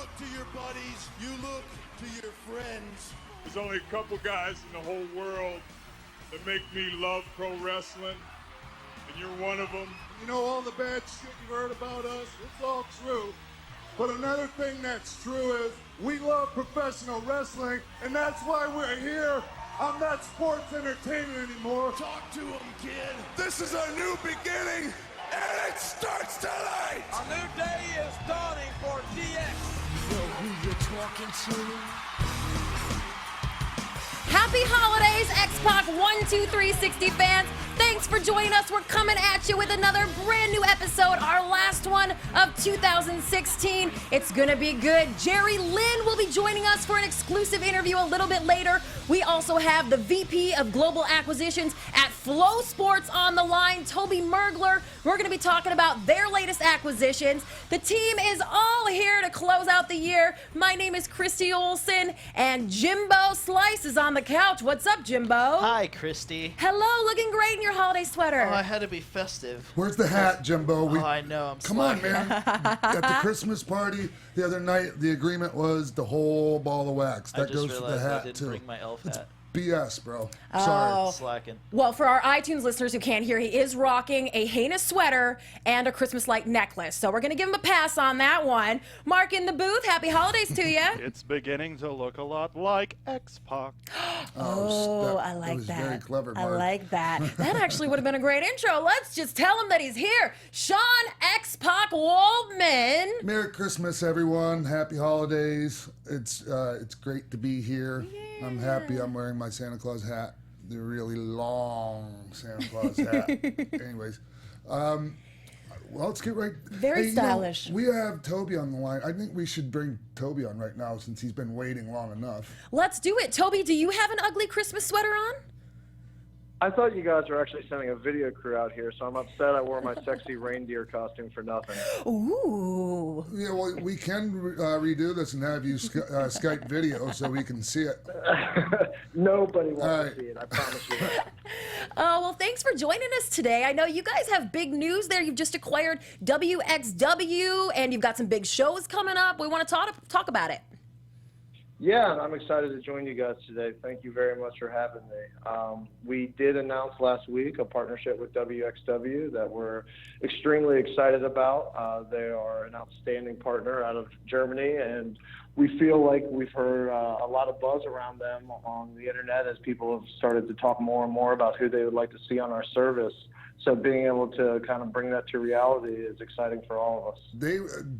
look to your buddies, you look to your friends. There's only a couple guys in the whole world that make me love pro wrestling, and you're one of them. You know, all the bad shit you've heard about us, it's all true. But another thing that's true is we love professional wrestling, and that's why we're here. I'm not sports entertainment anymore. Talk to him, kid. This is a new beginning, and it starts tonight. A new day is dawning for DX. Know who you're talking to? Happy holidays, X-Pac 12360 fans. Thanks for joining us. We're coming at you with another brand new episode, our last one of 2016. It's gonna be good. Jerry Lynn will be joining us for an exclusive interview a little bit later. We also have the VP of Global Acquisitions at Flow Sports on the line, Toby Mergler. We're gonna be talking about their latest acquisitions. The team is all here to close out the year. My name is Christy Olson, and Jimbo Slice is on the couch. What's up, Jimbo? Hi, Christy. Hello, looking great in your holiday sweater. Oh, I had to be festive. Where's the hat, Jimbo? I know. Come on, man. At the Christmas party the other night, the agreement was the whole ball of wax. That goes for the hat, I didn't too. bring my elf hat. BS, bro. Oh. Sorry. Slacking. Well, for our iTunes listeners who can't hear, he is rocking a heinous sweater and a Christmas-like necklace. So we're going to give him a pass on that one. Mark in the booth, happy holidays to you. It's beginning to look a lot like X-Pac. Oh, I like that was that. very clever, I Mark. like that. That actually would have been a great intro. Let's just tell him that he's here. Sean X-Pac Waltman. Merry Christmas, everyone. Happy holidays. It's great to be here. Yeah. I'm happy I'm wearing my Santa Claus hat. The really long Santa Claus hat. Anyways, well, let's get right. Very stylish. We have Toby on the line. I think we should bring Toby on right now since he's been waiting long enough. Let's do it. Toby, do you have an ugly Christmas sweater on? I thought you guys were actually sending a video crew out here, so I'm upset I wore my sexy reindeer costume for nothing. Ooh. Yeah, well, we can redo this and have you Skype video so we can see it. Nobody wants to see it, I promise you that. Well, thanks for joining us today. I know you guys have big news there. You've just acquired WXW, and you've got some big shows coming up. We want to talk about it. Yeah, I'm excited to join you guys today. Thank you very much for having me. We did announce last week a partnership with WXW that we're extremely excited about. They are an outstanding partner out of Germany, and we feel like we've heard a lot of buzz around them on the internet as people have started to talk more and more about who they would like to see on our service. So being able to kind of bring that to reality is exciting for all of us.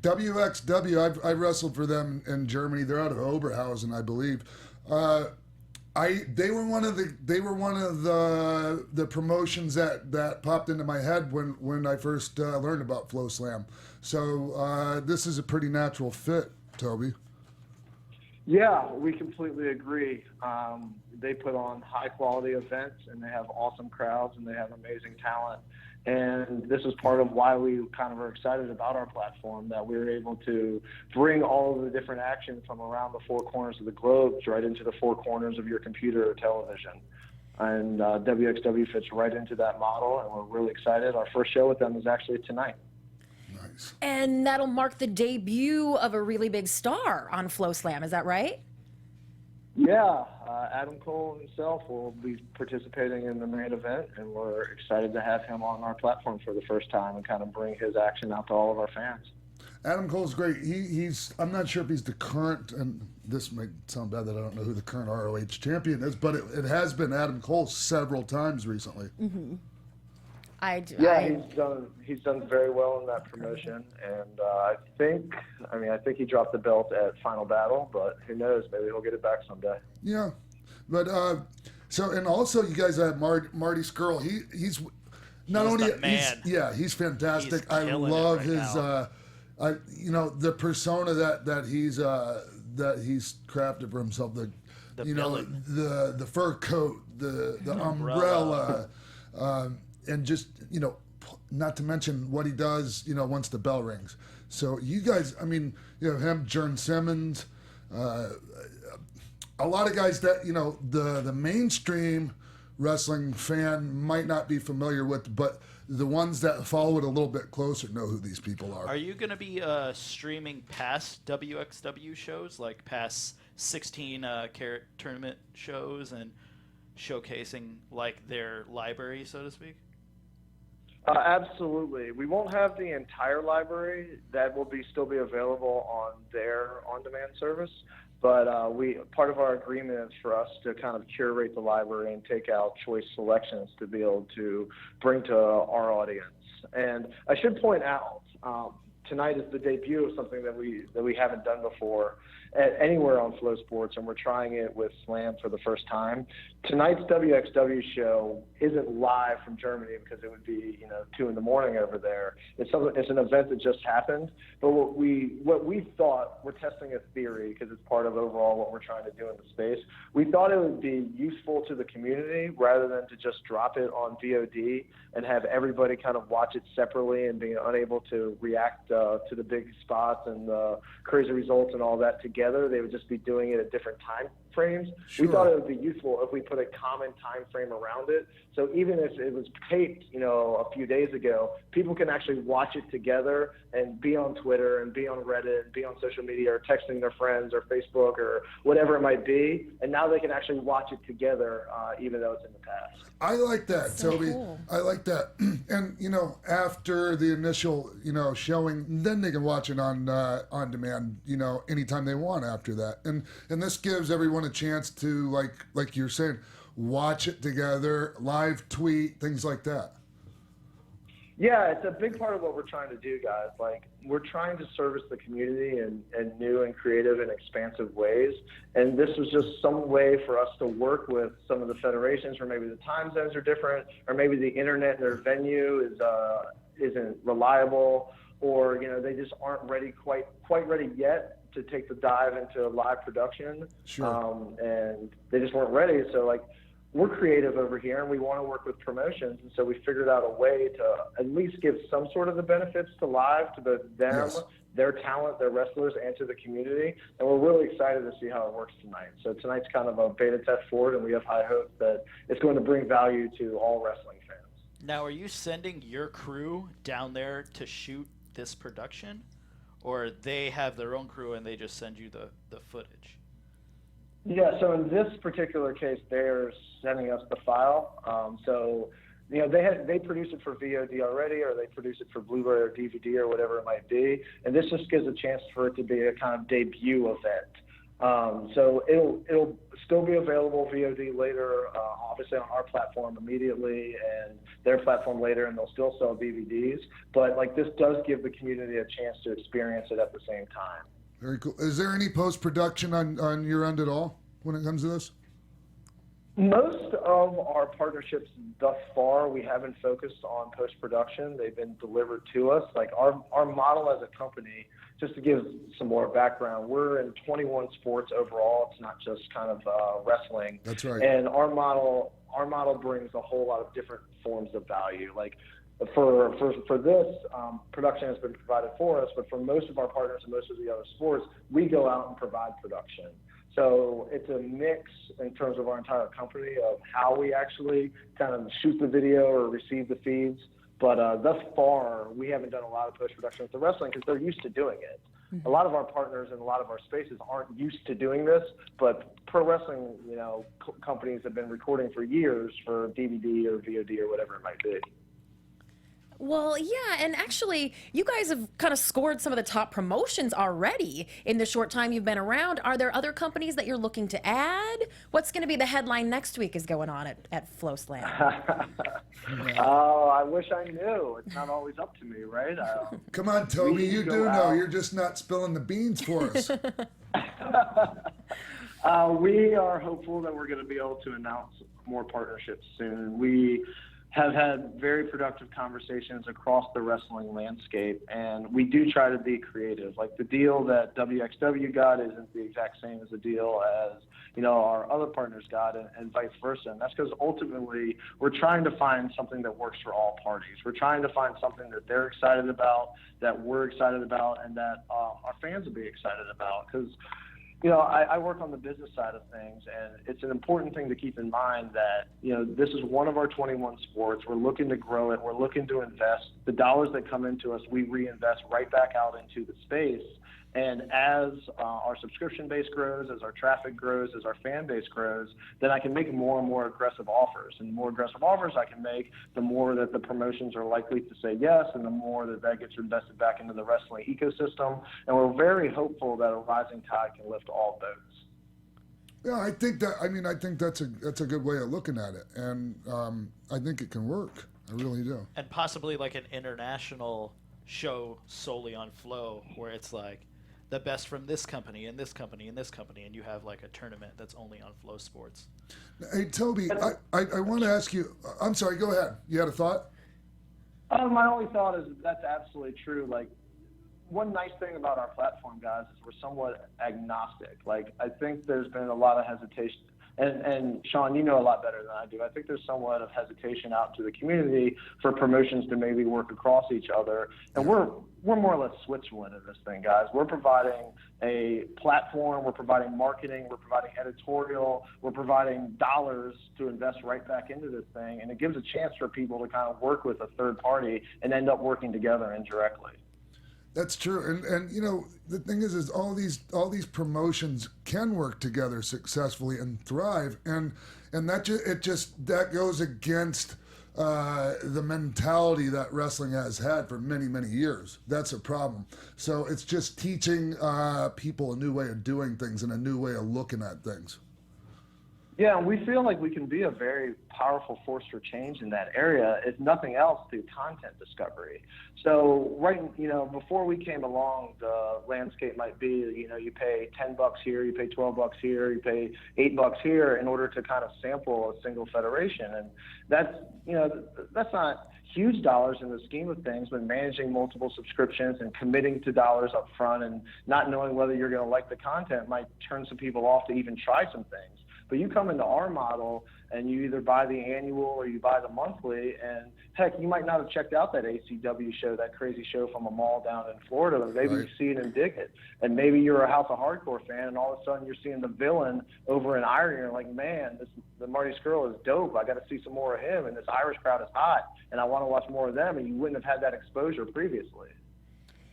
WXW, I wrestled for them in Germany. They're out of Oberhausen, I believe. They were one of the promotions that popped into my head when I first learned about FloSlam. So this is a pretty natural fit, Toby. Yeah, we completely agree. They put on high-quality events, and they have awesome crowds, and they have amazing talent. And this is part of why we kind of are excited about our platform, that we were able to bring all of the different action from around the four corners of the globe right into the four corners of your computer or television. And WXW fits right into that model, and we're really excited. Our first show with them is actually tonight. Nice. And that'll mark the debut of a really big star on FloSlam, is that right? Yeah, Adam Cole himself will be participating in the main event, and we're excited to have him on our platform for the first time and kind of bring his action out to all of our fans. Adam Cole's great. I'm not sure if he's the current, and this might sound bad that I don't know who the current ROH champion is, but it has been Adam Cole several times recently. Mm-hmm. He's done very well in that promotion, and I think he dropped the belt at Final Battle, but who knows? Maybe he'll get it back someday. Yeah, but and also you guys have Marty Scurll. He's not only the man. He's fantastic. He's I love killing it right his the persona that he's crafted for himself. The villain. the fur coat, the umbrella. And just, not to mention what he does, once the bell rings. So you guys, him, Jern Simmons, a lot of guys that, the mainstream wrestling fan might not be familiar with, but the ones that follow it a little bit closer know who these people are. Are you going to be streaming past WXW shows, like past 16 carat tournament shows, and showcasing like their library, so to speak? Absolutely. We won't have the entire library. That will still be available on their on-demand service. But part of our agreement is for us to kind of curate the library and take out choice selections to be able to bring to our audience. And I should point out, tonight is the debut of something that we haven't done before anywhere on Flow Sports, and we're trying it with Slam for the first time. Tonight's WXW show isn't live from Germany because it would be 2 a.m. over there. It's an event that just happened. But what we thought, we're testing a theory because it's part of overall what we're trying to do in the space. We thought it would be useful to the community rather than to just drop it on VOD and have everybody kind of watch it separately and being unable to react to the big spots and the crazy results and all that together. They would just be doing it at different time frames. Sure. We thought it would be useful if we put a common time frame around it. So even if it was taped, a few days ago, people can actually watch it together and be on Twitter and be on Reddit and be on social media or texting their friends or Facebook or whatever it might be. And now they can actually watch it together, even though it's in the past. I like that, So Toby. cool. I like that. And, after the initial, showing, then they can watch it on demand, anytime they want after that. And this gives everyone a chance to, like you're saying, watch it together, live tweet, things like that. Yeah, it's a big part of what we're trying to do, guys. Like, we're trying to service the community in new and creative and expansive ways. And this was just some way for us to work with some of the federations where maybe the time zones are different, or maybe the internet in their venue isn't reliable, or, they just aren't ready, quite ready yet to take the dive into live production. Sure. And they just weren't ready. So, we're creative over here and we want to work with promotions, and so we figured out a way to at least give some sort of the benefits to live to them, Yes. their talent, their wrestlers, and to the community. And we're really excited to see how it works tonight. So tonight's kind of a beta test for it, and we have high hopes that it's going to bring value to all wrestling fans. Now, are you sending your crew down there to shoot this production, or they have their own crew and they just send you the footage? Yeah, so in this particular case, they're sending us the file. They produce it for VOD already, or they produce it for Blu-ray or DVD or whatever it might be. And this just gives a chance for it to be a kind of debut event. So it'll still be available VOD later, obviously on our platform immediately and their platform later, and they'll still sell DVDs. But this does give the community a chance to experience it at the same time. Very cool. Is there any post-production on your end at all when it comes to this? Most of our partnerships thus far, we haven't focused on post-production. They've been delivered to us. Our model as a company, just to give some more background, we're in 21 sports overall. It's not just kind of wrestling. That's right. And our model brings a whole lot of different forms of value. For this, production has been provided for us, but for most of our partners and most of the other sports, we go out and provide production. So it's a mix in terms of our entire company of how we actually kind of shoot the video or receive the feeds. But thus far, we haven't done a lot of post-production with the wrestling because they're used to doing it. Mm-hmm. A lot of our partners and a lot of our spaces aren't used to doing this, but pro wrestling, companies have been recording for years for DVD or VOD or whatever it might be. Well, yeah, and actually, you guys have kind of scored some of the top promotions already in the short time you've been around. Are there other companies that you're looking to add? What's going to be the headline next week is going on at FloSlam? Oh, I wish I knew. It's not always up to me, right? Come on, Toby, you do know. out. You're just not spilling the beans for us. We are hopeful that we're going to be able to announce more partnerships soon. We have had very productive conversations across the wrestling landscape, and we do try to be creative. The deal that WXW got isn't the exact same as the deal as our other partners got, and vice versa. And that's because ultimately we're trying to find something that works for all parties. We're trying to find something that they're excited about, that we're excited about, and that our fans will be excited about. Because I work on the business side of things, and it's an important thing to keep in mind that, this is one of our 21 sports. We're looking to grow it. We're looking to invest. The dollars that come into us, we reinvest right back out into the space. And as our subscription base grows, as our traffic grows, as our fan base grows, then I can make more and more aggressive offers. And the more aggressive offers I can make, the more that the promotions are likely to say yes, and the more that gets invested back into the wrestling ecosystem. And we're very hopeful that a rising tide can lift all boats. Yeah, I think that's a good way of looking at it, and I think it can work. I really do. And possibly like an international show solely on Flow, where it's like the best from this company and this company and this company, and you have like a tournament that's only on Flow Sports. Hey, Toby, I want to ask you. I'm sorry. Go ahead. You had a thought? My only thought is that's absolutely true. Like, one nice thing about our platform, guys, is we're somewhat agnostic. Like, I think there's been a lot of hesitation. And Sean, you know a lot better than I do. I think there's somewhat of hesitation out to the community for promotions to maybe work across each other. And we're more or less Switzerland in this thing, guys. We're providing a platform, we're providing marketing, we're providing editorial, we're providing dollars to invest right back into this thing. And it gives a chance for people to kind of work with a third party and end up working together indirectly. That's true, and the thing is all these promotions can work together successfully and thrive, and that goes against the mentality that wrestling has had for many years. That's a problem. So it's just teaching people a new way of doing things and a new way of looking at things. Yeah, and we feel like we can be a very powerful force for change in that area, if nothing else, through content discovery. So before we came along, the landscape might be, you pay $10 here, you pay $12 here, you pay $8 here in order to kind of sample a single federation. And that's not huge dollars in the scheme of things, but managing multiple subscriptions and committing to dollars up front and not knowing whether you're going to like the content might turn some people off to even try some things. But you come into our model and you either buy the annual or you buy the monthly, and heck, you might not have checked out that ACW show, that crazy show from a mall down in Florida, but maybe you see it and dig it. And maybe you're a House of Hardcore fan, and all of a sudden you're seeing the villain over in Ireland, and you're like, man, the Marty Scurll is dope. I got to see some more of him, and this Irish crowd is hot, and I want to watch more of them, and you wouldn't have had that exposure previously.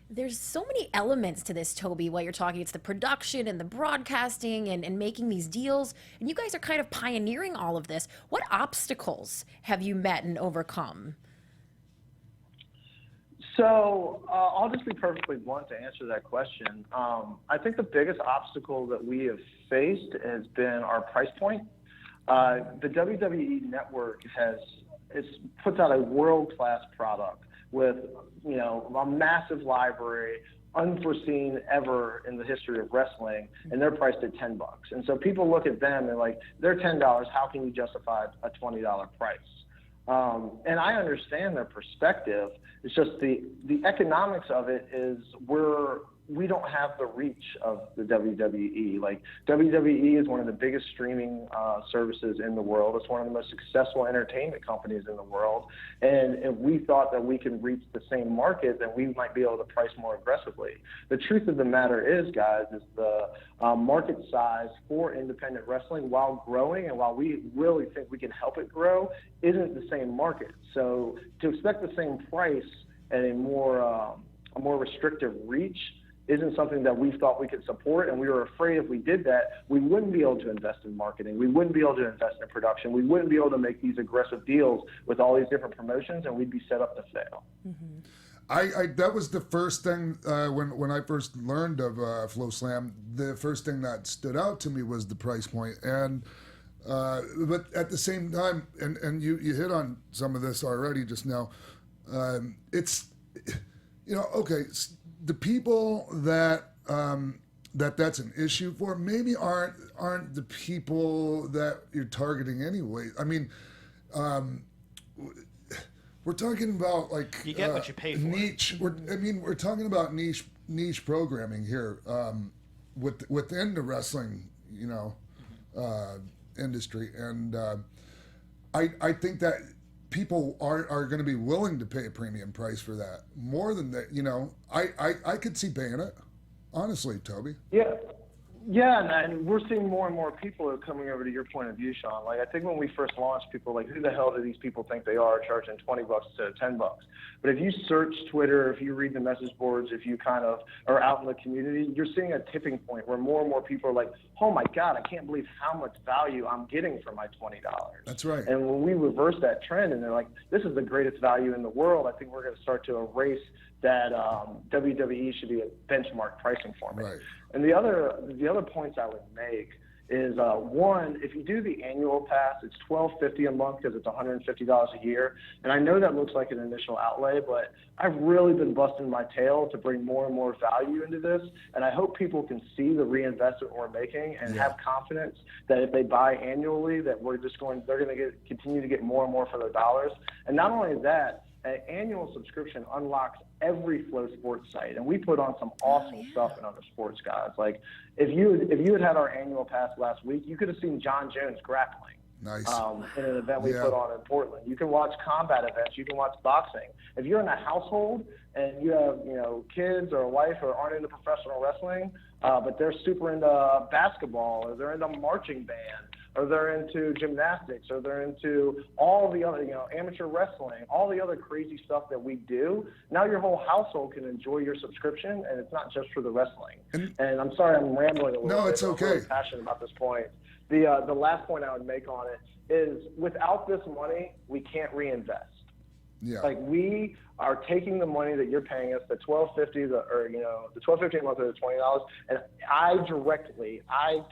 There's so many elements to this, Toby, while you're talking. It's the production and the broadcasting and making these deals. And you guys are kind of pioneering all of this. What obstacles have you met and overcome? So I'll just be perfectly blunt to answer that question. I think the biggest obstacle that we have faced has been our price point. The WWE Network puts out a world-class product with a massive library, unforeseen ever in the history of wrestling, and they're priced at $10. And so people look at them and like, they're $10. How can you justify a $20 price? And I understand their perspective. It's just the economics of it is we don't have the reach of the WWE. Like, WWE is one of the biggest streaming services in the world. It's one of the most successful entertainment companies in the world. And if we thought that we could reach the same market, then we might be able to price more aggressively. The truth of the matter is, guys, is the market size for independent wrestling, while growing and while we really think we can help it grow, isn't the same market. So to expect the same price and a more restrictive reach isn't something that we thought we could support, and we were afraid if we did that, we wouldn't be able to invest in marketing, we wouldn't be able to invest in production, we wouldn't be able to make these aggressive deals with all these different promotions, and we'd be set up to fail. Mm-hmm. That was the first thing when I first learned of FloSlam. The first thing that stood out to me was the price point, and but at the same time, and you hit on some of this already just now. It's okay. The people that that's an issue for maybe aren't the people that you're targeting anyway. I mean, we're talking about like you get what you pay for. Niche. We're talking about niche programming here within the wrestling industry, and I think that people are going to be willing to pay a premium price for that more than that. I could see paying it, honestly, Toby. Yeah, Yeah, and we're seeing more and more people are coming over to your point of view, Sean. Like, I think when we first launched, people were like, who the hell do these people think they are charging $20 instead of $10? But if you search Twitter, if you read the message boards, if you kind of are out in the community, you're seeing a tipping point where more and more people are like, oh my God, I can't believe how much value I'm getting for my $20. That's right. And when we reverse that trend and they're like, this is the greatest value in the world, I think we're going to start to erase that WWE should be a benchmark pricing for me. Right. And the other points I would make is one, if you do the annual pass, it's $12.50 a month because it's $150 a year. And I know that looks like an initial outlay, but I've really been busting my tail to bring more and more value into this. And I hope people can see the reinvestment we're making and have confidence that if they buy annually, that they're going to continue to get more and more for their dollars. And not only that, an annual subscription unlocks every Flow Sports site, and we put on some awesome stuff in other sports, guys. Like if you had our annual pass last week, you could have seen John Jones grappling. Nice. In an event we put on in Portland. You can watch combat events. You can watch boxing. If you're in a household and you have kids or a wife who aren't into professional wrestling, but they're super into basketball or they're into marching band, or they're into gymnastics, or they're into all the other, amateur wrestling, all the other crazy stuff that we do. Now your whole household can enjoy your subscription, and it's not just for the wrestling. And I'm sorry I'm rambling a little bit. No, it's okay. I'm really passionate about this point. The last point I would make on it is without this money, we can't reinvest. Yeah. Like we are taking the money that you're paying us, the $12.50, the $12.50 a month or the $20, and I,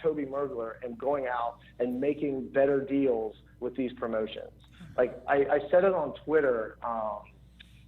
Toby Mergler, am going out and making better deals with these promotions. Like I said it on Twitter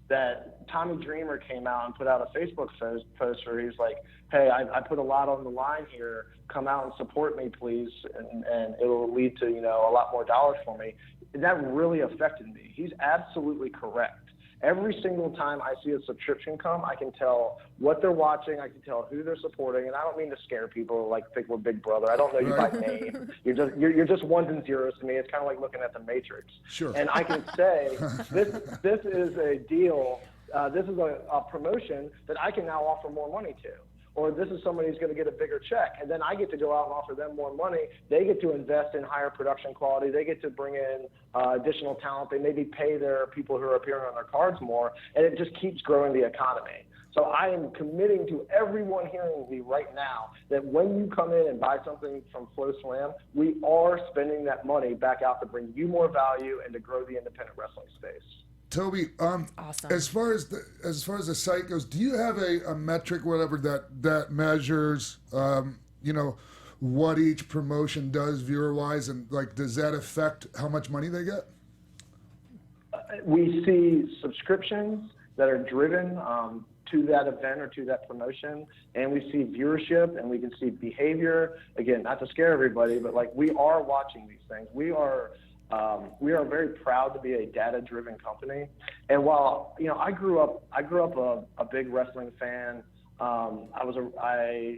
that Tommy Dreamer came out and put out a Facebook post where he's like, hey, I put a lot on the line here. Come out and support me, please, and it will lead to a lot more dollars for me. And that really affected me. He's absolutely correct. Every single time I see a subscription come, I can tell what they're watching. I can tell who they're supporting, and I don't mean to scare people like think we're Big Brother. I don't know you by name. You're just ones and zeros to me. It's kind of like looking at the Matrix. Sure. And I can say this is a deal. This is a promotion that I can now offer more money to. Or this is somebody who's going to get a bigger check, and then I get to go out and offer them more money. They get to invest in higher production quality. They get to bring in additional talent. They maybe pay their people who are appearing on their cards more, and it just keeps growing the economy. So I am committing to everyone hearing me right now that when you come in and buy something from FloSlam, we are spending that money back out to bring you more value and to grow the independent wrestling space. Toby, awesome. As far as the site goes, do you have a metric, whatever that measures, what each promotion does viewer-wise, and does that affect how much money they get? We see subscriptions that are driven to that event or to that promotion, and we see viewership, and we can see behavior. Again, not to scare everybody, but we are watching these things. We are very proud to be a data-driven company. And while I grew up a big wrestling fan. I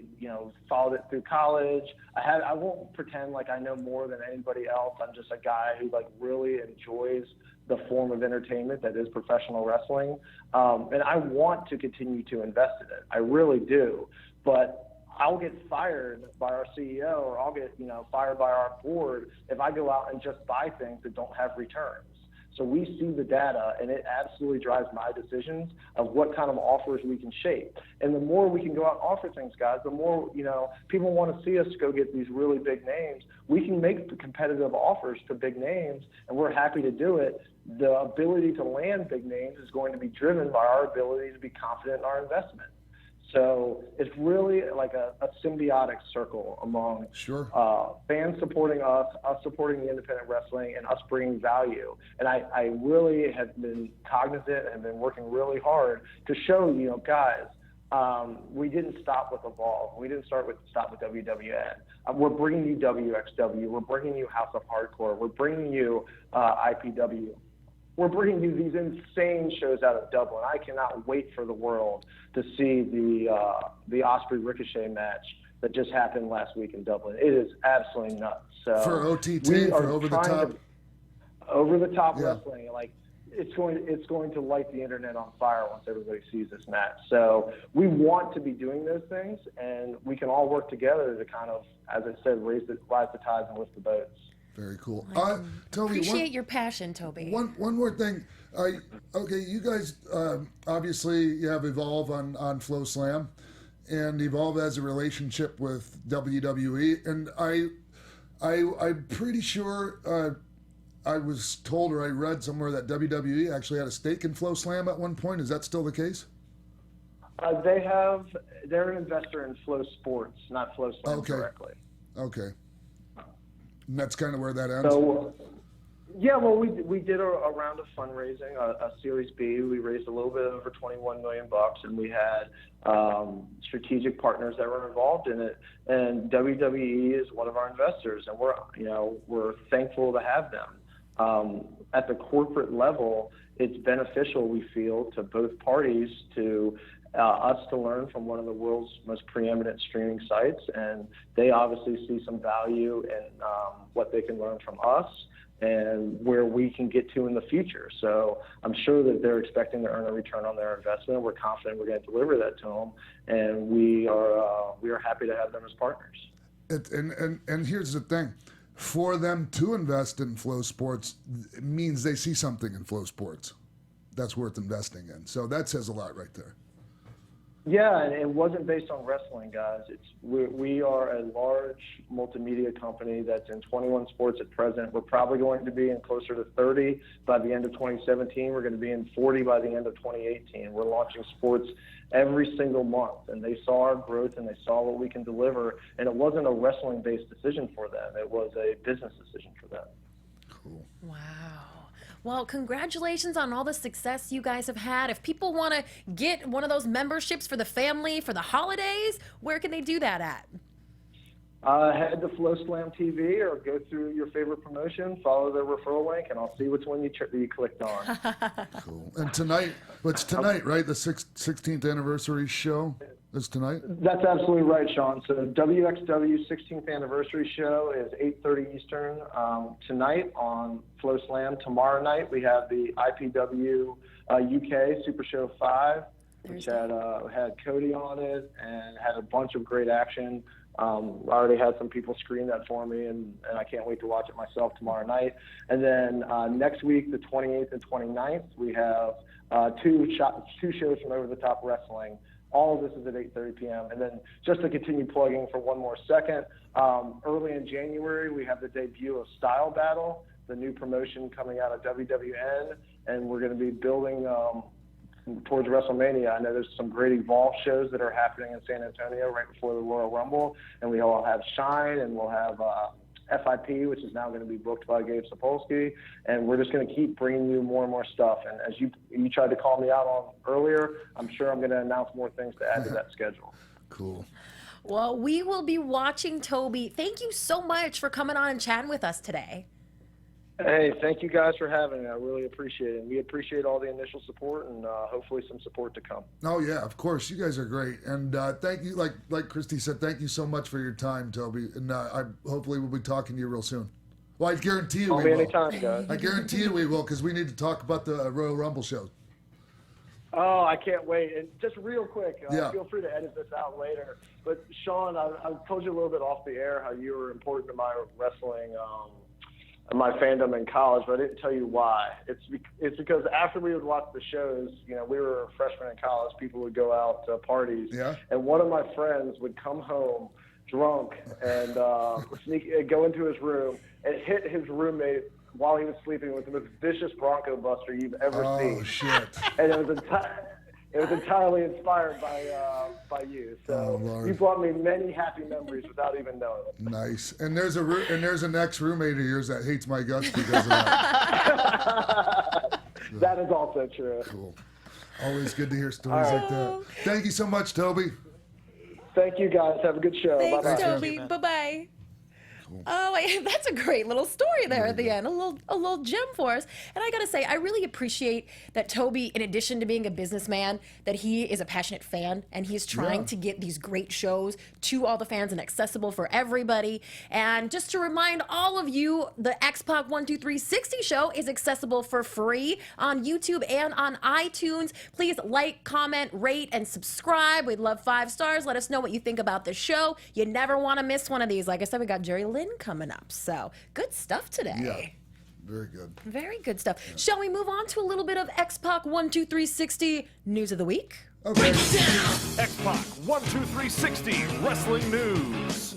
followed it through college. I won't pretend like I know more than anybody else. I'm just a guy who really enjoys the form of entertainment that is professional wrestling. And I want to continue to invest in it. I really do. But I'll get fired by our CEO, or I'll get fired by our board if I go out and just buy things that don't have returns. So we see the data, and it absolutely drives my decisions of what kind of offers we can shape. And the more we can go out and offer things, guys, the more people want to see us go get these really big names. We can make competitive offers to big names, and we're happy to do it. The ability to land big names is going to be driven by our ability to be confident in our investment. So it's really like a symbiotic circle among fans supporting us supporting the independent wrestling, and us bringing value. And I really have been cognizant and been working really hard to show, guys, we didn't stop with Evolve. We didn't stop with WWN. We're bringing you WXW. We're bringing you House of Hardcore. We're bringing you IPW. We're bringing you these insane shows out of Dublin. I cannot wait for the world to see the Osprey Ricochet match that just happened last week in Dublin. It is absolutely nuts. So for OTT, for over the top wrestling, it's going to light the internet on fire once everybody sees this match. So we want to be doing those things, and we can all work together to kind of, as I said, rise the tides and lift the boats. Very cool. Toby, Appreciate your passion, Toby. One more thing. Okay, you guys obviously you have Evolve on FloSlam, and Evolve has a relationship with WWE, and I'm pretty sure I was told or I read somewhere that WWE actually had a stake in FloSlam at one point. Is that still the case? They're an investor in Flow Sports, not FloSlam directly. Okay. And that's kind of where that ends. So, yeah, well, we did a round of fundraising, a Series B. We raised a little bit over $21 million, and we had strategic partners that were involved in it. And WWE is one of our investors, and we're thankful to have them. At the corporate level, it's beneficial, we feel, to both parties to us to learn from one of the world's most preeminent streaming sites, and they obviously see some value in what they can learn from us and where we can get to in the future. So I'm sure that they're expecting to earn a return on their investment. We're confident we're going to deliver that to them, and we are happy to have them as partners. And here's the thing. For them to invest in Flow Sports, it means they see something in Flow Sports that's worth investing in. So that says a lot right there. Yeah, and it wasn't based on wrestling, guys. We are a large multimedia company that's in 21 sports at present. We're probably going to be in closer to 30 by the end of 2017. We're going to be in 40 by the end of 2018. We're launching sports every single month, and they saw our growth and they saw what we can deliver, and it wasn't a wrestling-based decision for them. It was a business decision for them. Cool. Wow. Well, congratulations on all the success you guys have had. If people want to get one of those memberships for the family for the holidays, where can they do that at? Head to FloSlam TV or go through your favorite promotion, follow the referral link, and I'll see which one you clicked on. Cool. And tonight, it's tonight, right? The 16th anniversary show is tonight? That's absolutely right, Sean. So WXW 16th anniversary show is 8:30 Eastern tonight on FloSlam. Tomorrow night we have the IPW UK Super Show 5, which had Cody on it and had a bunch of great action. I already had some people screen that for me, and I can't wait to watch it myself tomorrow night. And then next week, the 28th and 29th, we have two shows from Over the Top Wrestling. All of this is at 8:30 p.m. And then just to continue plugging for one more second, early in January, we have the debut of Style Battle, the new promotion coming out of WWN, and we're going to be building towards WrestleMania. I know there's some great Evolve shows that are happening in San Antonio right before the Royal Rumble, and we all have Shine, and we'll have FIP, which is now going to be booked by Gabe Sapolsky, and we're just going to keep bringing you more and more stuff. And as you tried to call me out on earlier, I'm sure I'm going to announce more things to add to that schedule. Cool. Well, we will be watching, Toby. Thank you so much for coming on and chatting with us today. Hey, thank you guys for having me. I really appreciate it. And we appreciate all the initial support and hopefully some support to come. Oh, yeah, of course. You guys are great. And thank you, like Christy said, thank you so much for your time, Toby. And I hopefully we'll be talking to you real soon. Well, I guarantee you we will. Anytime, guys. I guarantee you we will, because we need to talk about the Royal Rumble show. Oh, I can't wait. And just real quick, feel free to edit this out later. But, Sean, I told you a little bit off the air how you were important to my wrestling my fandom in college, but I didn't tell you why. It's because after we would watch the shows, we were freshmen in college, people would go out to parties, and one of my friends would come home drunk and go into his room and hit his roommate while he was sleeping with the most vicious Bronco Buster you've ever seen. Oh, shit. And it was entirely inspired by you. So you brought me many happy memories without even knowing it. Nice. And there's an ex-roommate of yours that hates my guts because of that. That is also true. Cool. Always good to hear stories like that. Thank you so much, Toby. Thank you, guys. Have a good show. Thanks, Bye-bye. Toby. Bye-bye. cool. Oh, that's a great little story there at the end. A little gem for us. And I gotta say, I really appreciate that Toby, in addition to being a businessman, that he is a passionate fan and he's trying to get these great shows to all the fans and accessible for everybody. And just to remind all of you, the X-Pac 12360 show is accessible for free on YouTube and on iTunes. Please like, comment, rate, and subscribe. We'd love 5 stars. Let us know what you think about the show. You never want to miss one of these. Like I said, we got Jerry Lynn coming up. So good stuff today. Yeah, very good. Very good stuff. Yeah. Shall we move on to a little bit of X-Pac 12360 news of the week? Okay. X-Pac 12360 Wrestling News.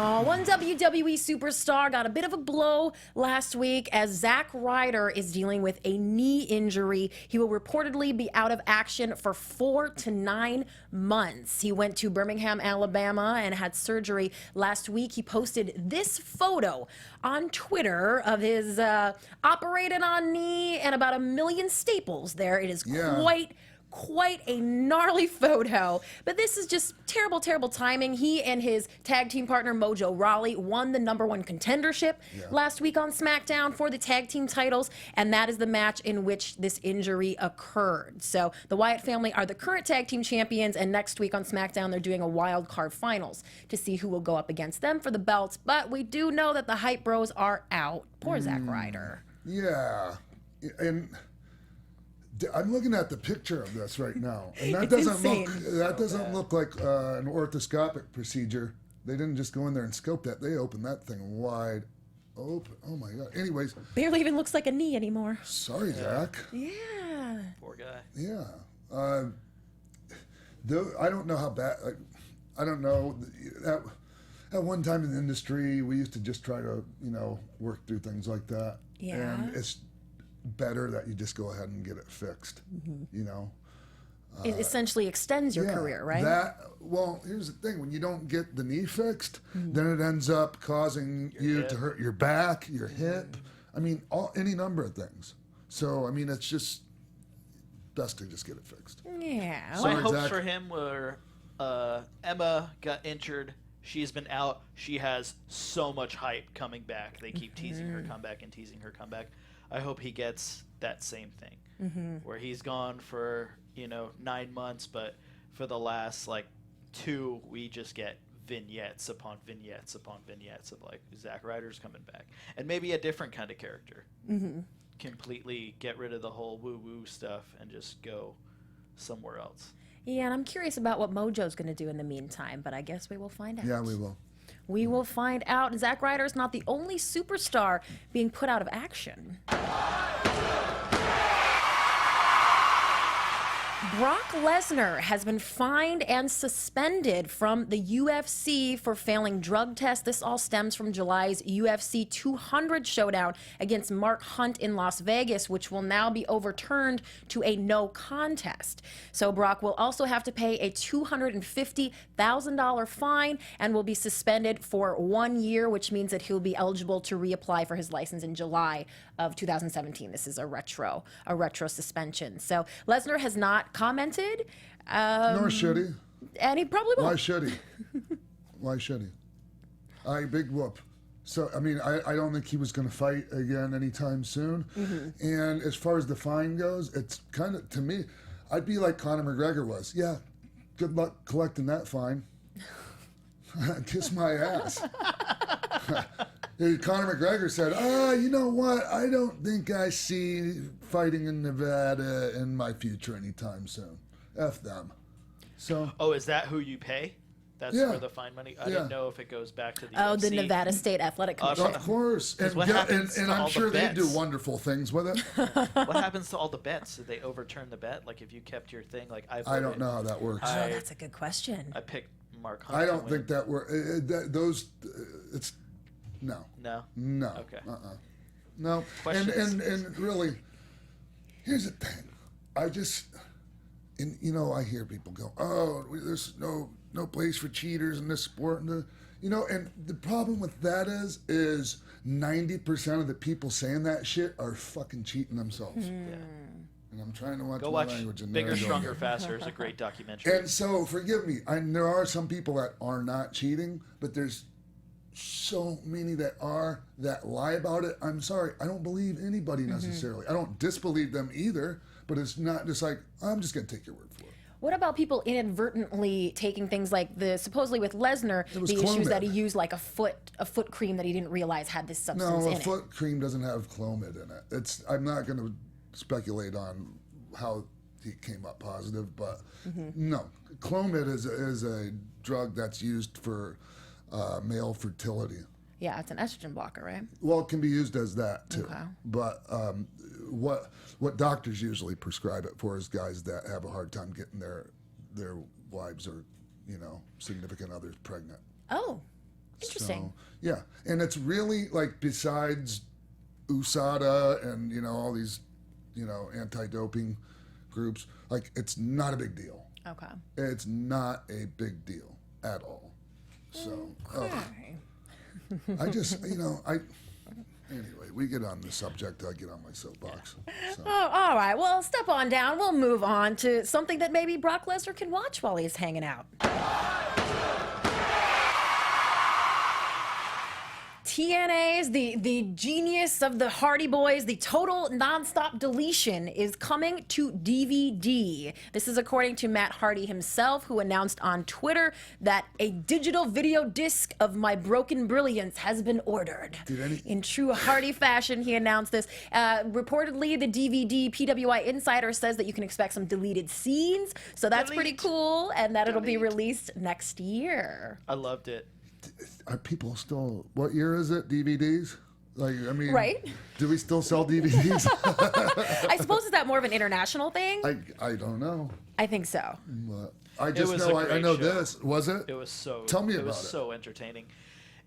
One WWE superstar got a bit of a blow last week as Zack Ryder is dealing with a knee injury. He will reportedly be out of action for 4 to 9 months. He went to Birmingham, Alabama and had surgery last week. He posted this photo on Twitter of his operated on knee and about 1 million staples there. It is quite a gnarly photo, but this is just terrible timing. He and his tag team partner Mojo Rawley won the #1 contendership last week on SmackDown for the tag team titles, and that is the match in which this injury occurred. So the Wyatt family are the current tag team champions, and next week on SmackDown they're doing a wild card finals to see who will go up against them for the belts, but we do know that the Hype Bros are out. Poor Zack Ryder. Yeah, and I'm looking at the picture of this right now, and that doesn't look like an orthoscopic procedure. They didn't just go in there and scope that. They opened that thing wide open. Oh my God. Anyways, barely even looks like a knee anymore. Sorry, Zach. Yeah. Poor guy. Yeah. I don't know how bad. I don't know. At one time in the industry, we used to just try to work through things like that. Yeah. And it's better that you just go ahead and get it fixed. It essentially extends your career, right? Well, here's the thing: when you don't get the knee fixed, then it ends up causing you to hurt your back, your hip. I mean, any number of things. So, I mean, it's just best to just get it fixed. Yeah. My hopes for him were Emma got injured. She's been out. She has so much hype coming back. They keep teasing her comeback and teasing her comeback. I hope he gets that same thing, where he's gone for 9 months, but for the last 2, we just get vignettes upon vignettes upon vignettes of Zack Ryder's coming back, and maybe a different kind of character. Completely get rid of the whole woo-woo stuff and just go somewhere else. Yeah, and I'm curious about what Mojo's going to do in the meantime, but I guess we will find out. Yeah, we will. We will find out. Zack Ryder is not the only superstar being put out of action. Brock Lesnar has been fined and suspended from the UFC for failing drug tests. This all stems from July's UFC 200 showdown against Mark Hunt in Las Vegas, which will now be overturned to a no contest. So Brock will also have to pay a $250,000 fine and will be suspended for 1 year, which means that he'll be eligible to reapply for his license in July of 2017. This is a retro suspension. So Lesnar has not commented. Nor should he. And he probably won't. Why should he? Why should he? Big whoop. So, I mean, I don't think he was going to fight again anytime soon. And as far as the fine goes, it's kind of, to me, I'd be like Conor McGregor was. Yeah, good luck collecting that fine. Kiss my ass. Conor McGregor said, you know what? I don't think I see fighting in Nevada in my future anytime soon. F them. So. Oh, is that who you pay? That's for the fine money? I didn't know if it goes back to the UFC. The Nevada State Athletic Commission. Of course. And I'm sure they do wonderful things with it. What happens to all the bets? Did they overturn the bet? Like, if you kept your thing, I don't know how that works. That's a good question. I picked Mark Hunt. I don't think that works. It's... No. No? No. Okay. No. And really, here's the thing. I hear people go, there's no place for cheaters in this sport. And the problem with that is 90% of the people saying that shit are fucking cheating themselves. And I'm trying to watch Go my watch language. And Bigger, there I go Stronger, again. Faster. It's a great documentary. And so, forgive me, there are some people that are not cheating, but there's so many that are, that lie about it. I'm sorry, I don't believe anybody necessarily. I don't disbelieve them either, but it's not just like, I'm just going to take your word for it. What about people inadvertently taking things like supposedly with Lesnar, the issues that he used, like a foot cream that he didn't realize had this substance in it? No, a foot cream doesn't have Clomid in it. I'm not going to speculate on how he came up positive, but no, Clomid is a drug that's used for male fertility. Yeah, it's an estrogen blocker, right? Well, it can be used as that too. Okay. But what doctors usually prescribe it for is guys that have a hard time getting their wives or significant others pregnant. Oh, interesting. So, yeah, and it's really like, besides USADA and all these anti-doping groups, like, it's not a big deal. Okay. It's not a big deal at all. So I just anyway, we get on the subject, I get on my soapbox. So. Oh, all right. Well, step on down. We'll move on to something that maybe Brock Lesnar can watch while he's hanging out. TNA's the genius of the Hardy Boys, the total nonstop deletion is coming to DVD. This is according to Matt Hardy himself, who announced on Twitter that a digital video disc of My Broken Brilliance has been ordered. In true Hardy fashion, he announced this. Reportedly, the DVD PWI Insider says that you can expect some deleted scenes, so that's pretty cool, and that it'll be released next year. I loved it. Are people still, what year is it, DVDs? Like, I mean, right? Do we still sell DVDs? I suppose, is that more of an international thing? I don't know. I think so. But I just know, I know show. this. Was it? It was so, Tell me about it. It was so entertaining.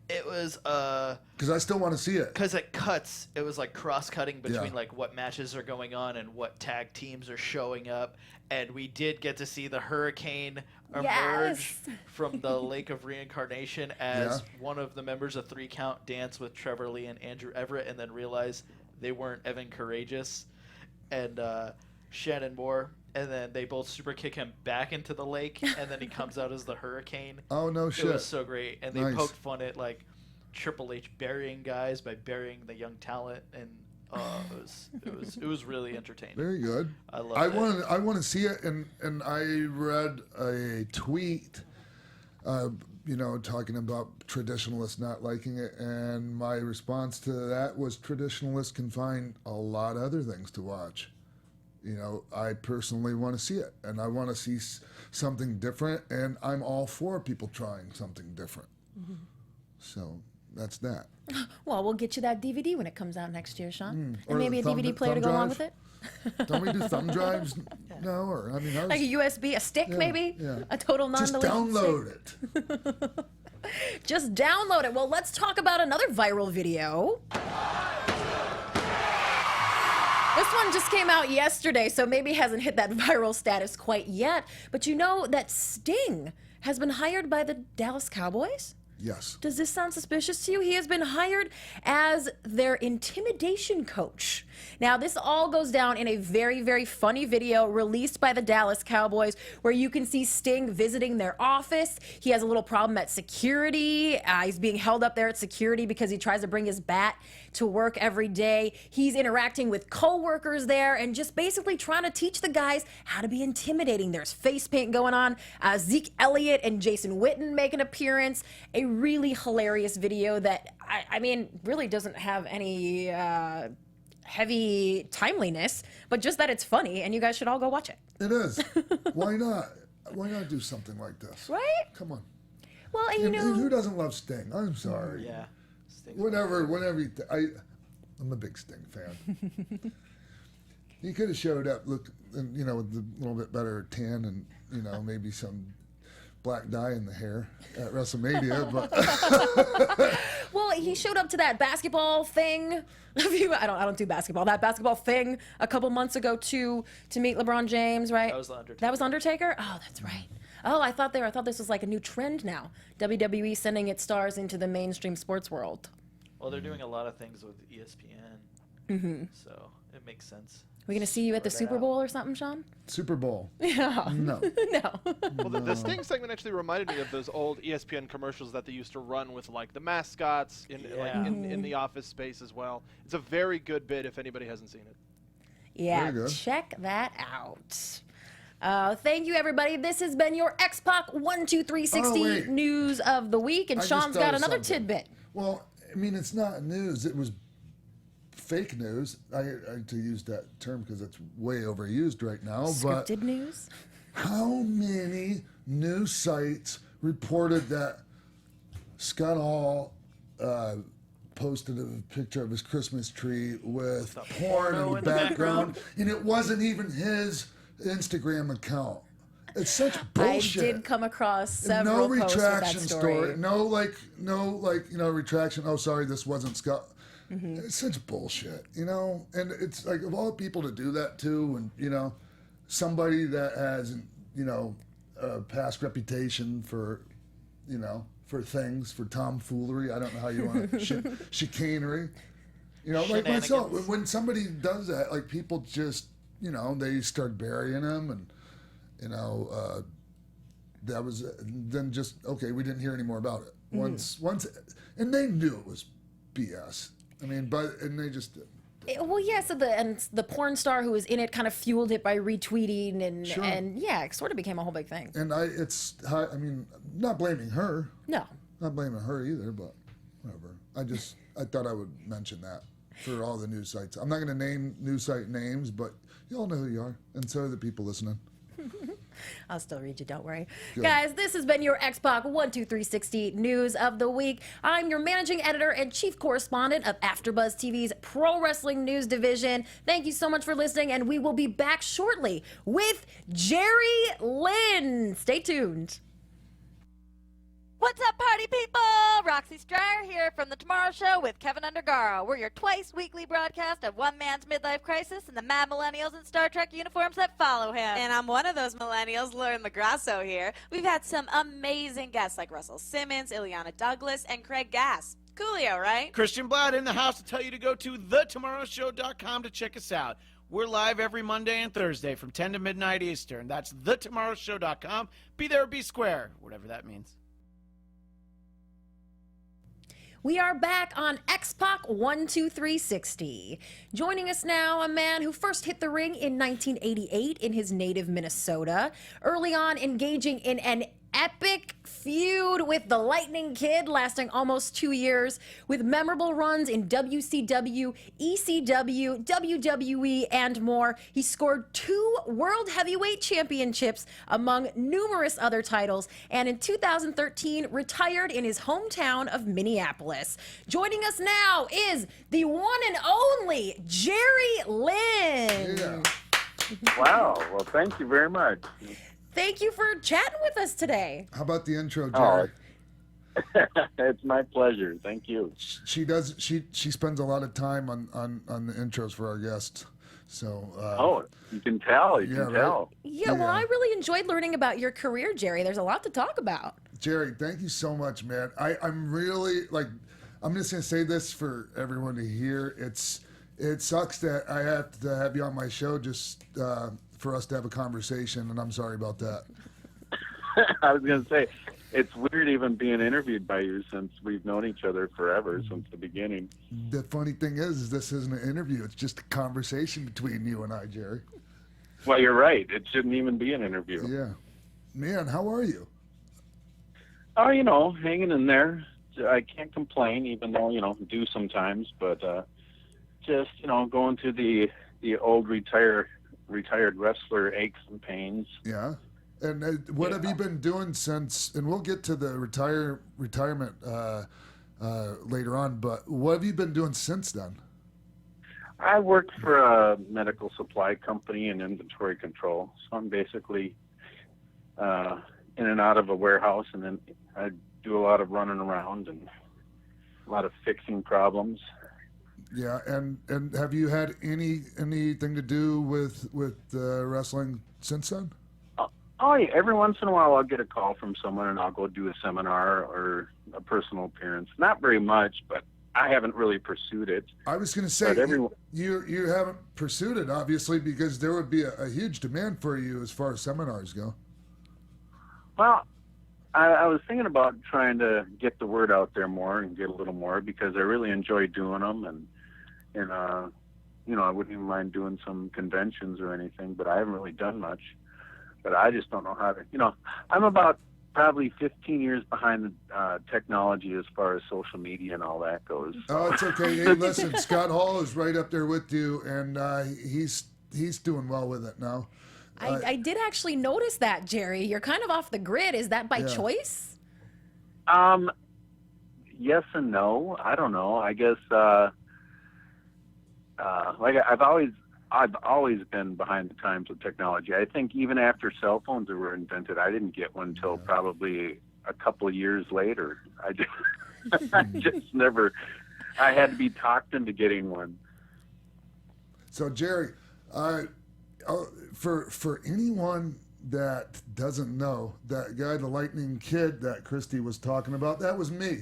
It was, because I still want to see it. Because it cuts, it was like cross-cutting between like what matches are going on and what tag teams are showing up. And we did get to see the Hurricane emerge from the Lake of Reincarnation as one of the members of 3 Count dance with Trevor Lee and Andrew Everett, and then realize they weren't Evan Courageous and Shannon Moore. And then they both super kick him back into the lake, and then he comes out as the Hurricane. Oh, no shit. It was so great. And they poked fun at like Triple H burying guys by burying the young talent, and it was really entertaining. Very good. I loved it. I want to see it, and I read a tweet, talking about traditionalists not liking it, and my response to that was traditionalists can find a lot of other things to watch. I personally want to see it, and I want to see something different, and I'm all for people trying something different. Mm-hmm. So that's that. Well, we'll get you that DVD when it comes out next year, Sean. And maybe a DVD player to go along with it. Don't we do thumb drives? No, or like a USB, a stick maybe? Yeah. A total non-deletion Just download it. Just download it. Well, let's talk about another viral video. This one just came out yesterday, so maybe hasn't hit that viral status quite yet. But you know that Sting has been hired by the Dallas Cowboys? Yes. Does this sound suspicious to you? He has been hired as their intimidation coach. Now, this all goes down in a very, very funny video released by the Dallas Cowboys where you can see Sting visiting their office. He has a little problem at security. He's being held up there at security because he tries to bring his bat to work every day. He's interacting with co-workers there and just basically trying to teach the guys how to be intimidating. There's face paint going on. Zeke Elliott and Jason Witten make an appearance. A really hilarious video that, I mean, really doesn't have any heavy timeliness, but just that it's funny, and you guys should all go watch it. It is. Why not? Why not do something like this? Right? Come on. Well, and you know, who doesn't love Sting? I'm sorry. Yeah. Whenever I'm a big Sting fan. He could have showed up, with a little bit better tan and maybe some black dye in the hair at WrestleMania, but well, he showed up to that basketball thing. I don't do basketball. That basketball thing a couple months ago to meet LeBron James, right? That was the Undertaker. That was Undertaker? Oh, that's right. Oh, I thought this was like a new trend now. WWE sending its stars into the mainstream sports world. Well, they're doing a lot of things with ESPN, so it makes sense. we gonna see you at the Super Bowl or something, Sean? Super Bowl. Yeah. No. No. Well, the Sting segment actually reminded me of those old ESPN commercials that they used to run with like the mascots in the office space as well. It's a very good bit if anybody hasn't seen it. Yeah, check that out. Thank you, everybody. This has been your X-Pac 1, 2, 3, 60 news of the week, and Sean's got another tidbit. Well, I mean, it's not news. It was fake news. I to use that term because it's way overused right now. Scripted news? How many news sites reported that Scott Hall posted a picture of his Christmas tree with porn in the background, and it wasn't even his Instagram account? It's such bullshit. I did come across several posts with that story. No retraction. Oh, sorry, this wasn't Scott. It's such bullshit, you know? And it's like, of all people to do that to, and, you know, somebody that has, you know, a past reputation for, you know, for things, for tomfoolery. I don't know how you want to, chicanery. You know, like myself, when somebody does that, like, people just, you know, they start burying them, and, you know, that was, then just, okay, we didn't hear any more about it. Once, and they knew it was BS. I mean, and they just did. Well, yeah, so the porn star who was in it kind of fueled it by retweeting, and yeah, it sort of became a whole big thing. And I mean, not blaming her. No. Not blaming her either, but whatever. I thought I would mention that for all the news sites. I'm not going to name news site names, but you all know who you are, and so are the people listening. I'll still read you, don't worry. Good. Guys, this has been your X-Pac 1, 2, 3, 60 news of the week. I'm your managing editor and chief correspondent of AfterBuzz TV's Pro Wrestling News Division. Thank you so much for listening, and we will be back shortly with Jerry Lynn. Stay tuned. What's up, party people? Roxy Stryer here from The Tomorrow Show with Keven Undergaro. We're your twice-weekly broadcast of one man's midlife crisis and the mad millennials in Star Trek uniforms that follow him. And I'm one of those millennials, Lauren Magrasso here. We've had some amazing guests like Russell Simmons, Ileana Douglas, and Craig Gass. Coolio, right? Christian Blatt in the house to tell you to go to thetomorrowshow.com to check us out. We're live every Monday and Thursday from 10 to midnight Eastern. That's thetomorrowshow.com. Be there or be square, whatever that means. We are back on X-Pac 1, 2, 3, 60. Joining us now, a man who first hit the ring in 1988 in his native Minnesota, early on engaging in an epic feud with the Lightning Kid lasting almost 2 years, with memorable runs in WCW, ECW, WWE, and more. He scored 2 World Heavyweight Championships among numerous other titles, and in 2013 retired in his hometown of Minneapolis. Joining us now is the one and only Jerry Lynn. Yeah. Wow. Well, thank you very much. Thank you for chatting with us today. How about the intro, Jerry? It's my pleasure. Thank you. She spends a lot of time on the intros for our guests. So you can tell. You can tell. Yeah, well, I really enjoyed learning about your career, Jerry. There's a lot to talk about. Jerry, thank you so much, man. I'm really, like, I'm just going to say this for everyone to hear. It sucks that I have to have you on my show just for us to have a conversation, and I'm sorry about that. I was going to say, it's weird even being interviewed by you since we've known each other forever, since the beginning. The funny thing is this isn't an interview. It's just a conversation between you and I, Jerry. Well, you're right. It shouldn't even be an interview. Yeah. Man, how are you? Oh, hanging in there. I can't complain, even though, do sometimes, but just, going through the old retired wrestler aches and pains. Yeah. And what have you been doing since, and we'll get to the retirement later on, but what have you been doing since then? I work for a medical supply company in inventory control. So I'm basically in and out of a warehouse, and then I do a lot of running around and a lot of fixing problems. Yeah, and have you had anything to do with wrestling since then? Oh, yeah. Every once in a while I'll get a call from someone and I'll go do a seminar or a personal appearance. Not very much, but I haven't really pursued it. I was going to say, you haven't pursued it, obviously, because there would be a huge demand for you as far as seminars go. Well, I was thinking about trying to get the word out there more and get a little more, because I really enjoy doing them, and you know, I wouldn't even mind doing some conventions or anything, but I haven't really done much. But I just don't know how to, you know, I'm about probably 15 years behind the technology as far as social media and all that goes. Oh, it's okay. Hey, listen, Scott Hall is right up there with you, and he's doing well with it now. I did actually notice that, Jerry. You're kind of off the grid. Is that by choice? Yes and no. I don't know. I guess like I've always been behind the times with technology. I think even after cell phones were invented, I didn't get one until probably a couple of years later. I just never. I had to be talked into getting one. So Jerry, for anyone that doesn't know, that guy, the Lightning Kid that Christy was talking about, that was me.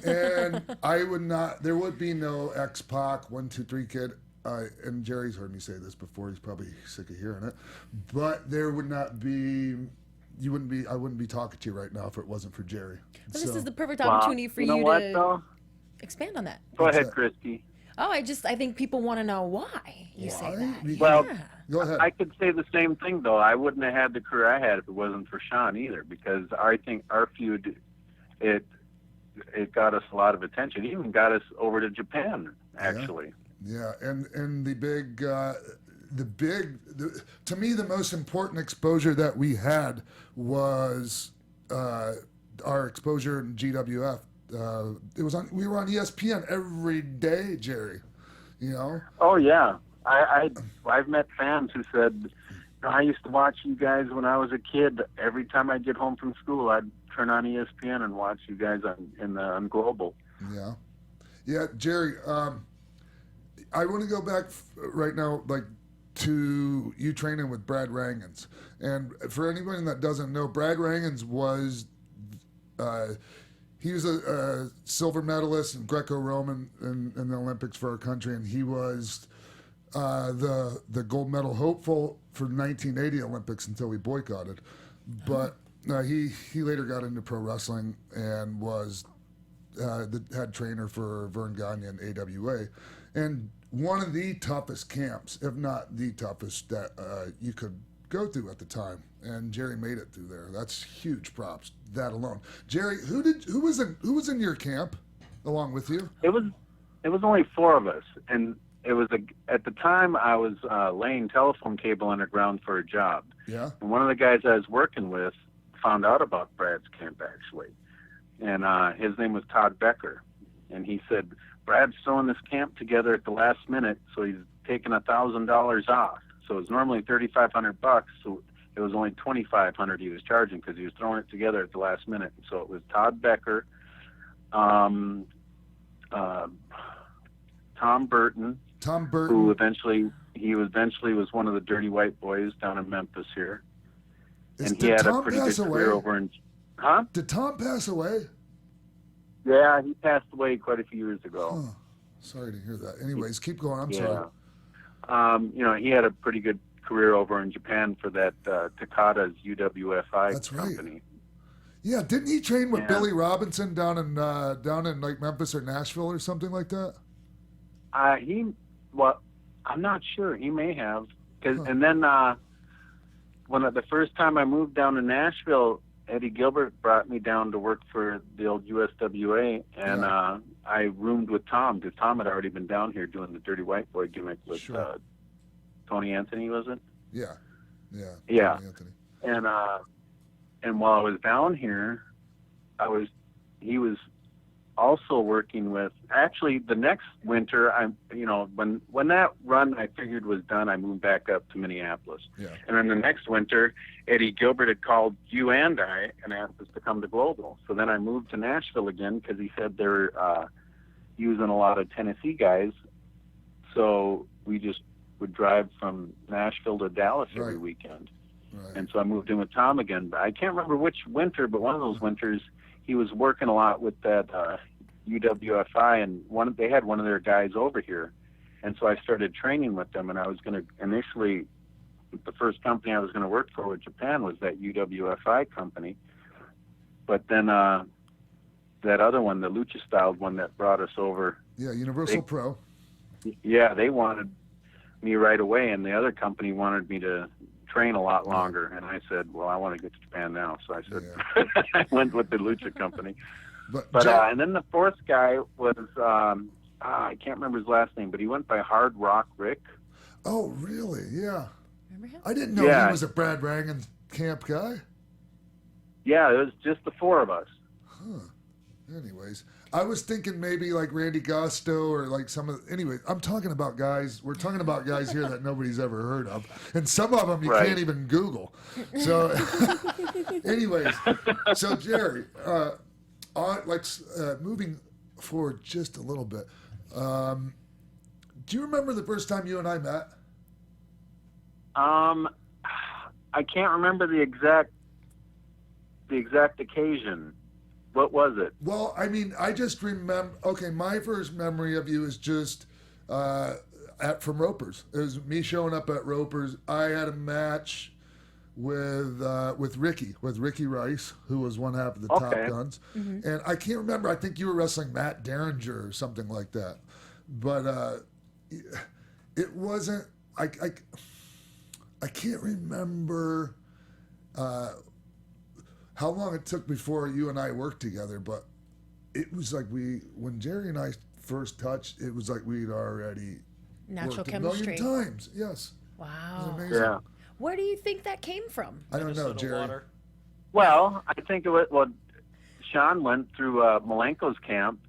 And there would be no X-Pac 1, 2, 3 Kid. And Jerry's heard me say this before. He's probably sick of hearing it. But there would not be, I wouldn't be talking to you right now if it wasn't for Jerry. Well, this is the perfect opportunity for you to expand on that. Go ahead, Christy. Oh, I think people want to know why you say that. Well, go ahead. I could say the same thing, though. I wouldn't have had the career I had if it wasn't for Sean either, because I think our feud, it got us a lot of attention. It even got us over to Japan, actually. Yeah, and to me, the most important exposure that we had was our exposure in GWF. We were on ESPN every day, Jerry. You know? Oh yeah, I've met fans who said, I used to watch you guys when I was a kid. Every time I'd get home from school, I'd turn on ESPN and watch you guys on Global. Yeah, Jerry. I want to go back right now, like, to you training with Brad Rangans. And for anyone that doesn't know, Brad Rangans was he was a silver medalist in Greco-Roman in the Olympics for our country, and he was the gold medal hopeful for 1980 Olympics until we boycotted. But he later got into pro wrestling and was the head trainer for Vern Gagne and AWA. And one of the toughest camps, if not the toughest, that you could go through at the time. And Jerry made it through there. That's huge props, that alone. Jerry, who was in your camp along with you? It was only 4 of us, and it was at the time I was laying telephone cable underground for a job. Yeah. And one of the guys I was working with found out about Brad's camp, actually, and his name was Todd Becker, and he said, Brad's throwing this camp together at the last minute, so he's taking $1,000 off. So it's normally $3,500, so it was only $2,500 he was charging because he was throwing it together at the last minute. So it was Todd Becker, Tom Burton, who eventually was one of the Dirty White Boys down in Memphis here, and he had a pretty good career over in. Huh? Did Tom pass away? Yeah, he passed away quite a few years ago. Oh, sorry to hear that. Anyways, keep going. I'm sorry. You know, he had a pretty good career over in Japan for that Takada's UWFI company. Yeah, didn't he train with Billy Robinson down in like Memphis or Nashville or something like that? I'm not sure. He may have. And then when the first time I moved down to Nashville, Eddie Gilbert brought me down to work for the old USWA, and I roomed with Tom, because Tom had already been down here doing the Dirty White Boy gimmick with Tony Anthony, was it? Yeah. Tony Anthony. And while I was down here, he was also working with, actually the next winter, when that run I figured was done, I moved back up to Minneapolis. Yeah. And then the next winter, Eddie Gilbert had called you and I and asked us to come to Global. So then I moved to Nashville again because he said they're using a lot of Tennessee guys. So we just would drive from Nashville to Dallas every weekend. Right. And so I moved in with Tom again. But I can't remember which winter, but one of those winters he was working a lot with that UWFI, and they had one of their guys over here, and so I started training with them. And I was going to initially, the first company I was going to work for in Japan was that UWFI company, but then that other one, the Lucha Style one that brought us over. Yeah, Universal Pro. Yeah, they wanted me right away, and the other company wanted me to train a lot longer. And I said, well, I want to get to Japan now. So I said, I went with the Lucha company. But and then the fourth guy was, I can't remember his last name, but he went by Hard Rock Rick. Oh, really? Yeah. Remember him? I didn't know he was a Brad Rangan camp guy. Yeah, it was just the four of us. Huh. Anyways, I was thinking maybe like Randy Gosto or like some of. Anyway, I'm talking about guys. We're talking about guys here that nobody's ever heard of, and some of them you can't even Google. So, anyways, so Jerry, moving forward just a little bit. Do you remember the first time you and I met? I can't remember the exact occasion. What was it? Well, I mean, I just remember. Okay, my first memory of you is just from Ropers. It was me showing up at Ropers. I had a match with Ricky Rice, who was one half of the Top Guns, and I can't remember. I think you were wrestling Matt Derringer or something like that, but it wasn't. I can't remember. How long it took before you and I worked together, but it was like when Jerry and I first touched, it was like we'd already natural worked chemistry a million times. Yes. Wow. It was amazing. Yeah. Where do you think that came from? I don't know, Jerry. Water. Well, I think it was. Well, Sean went through Malenko's camp,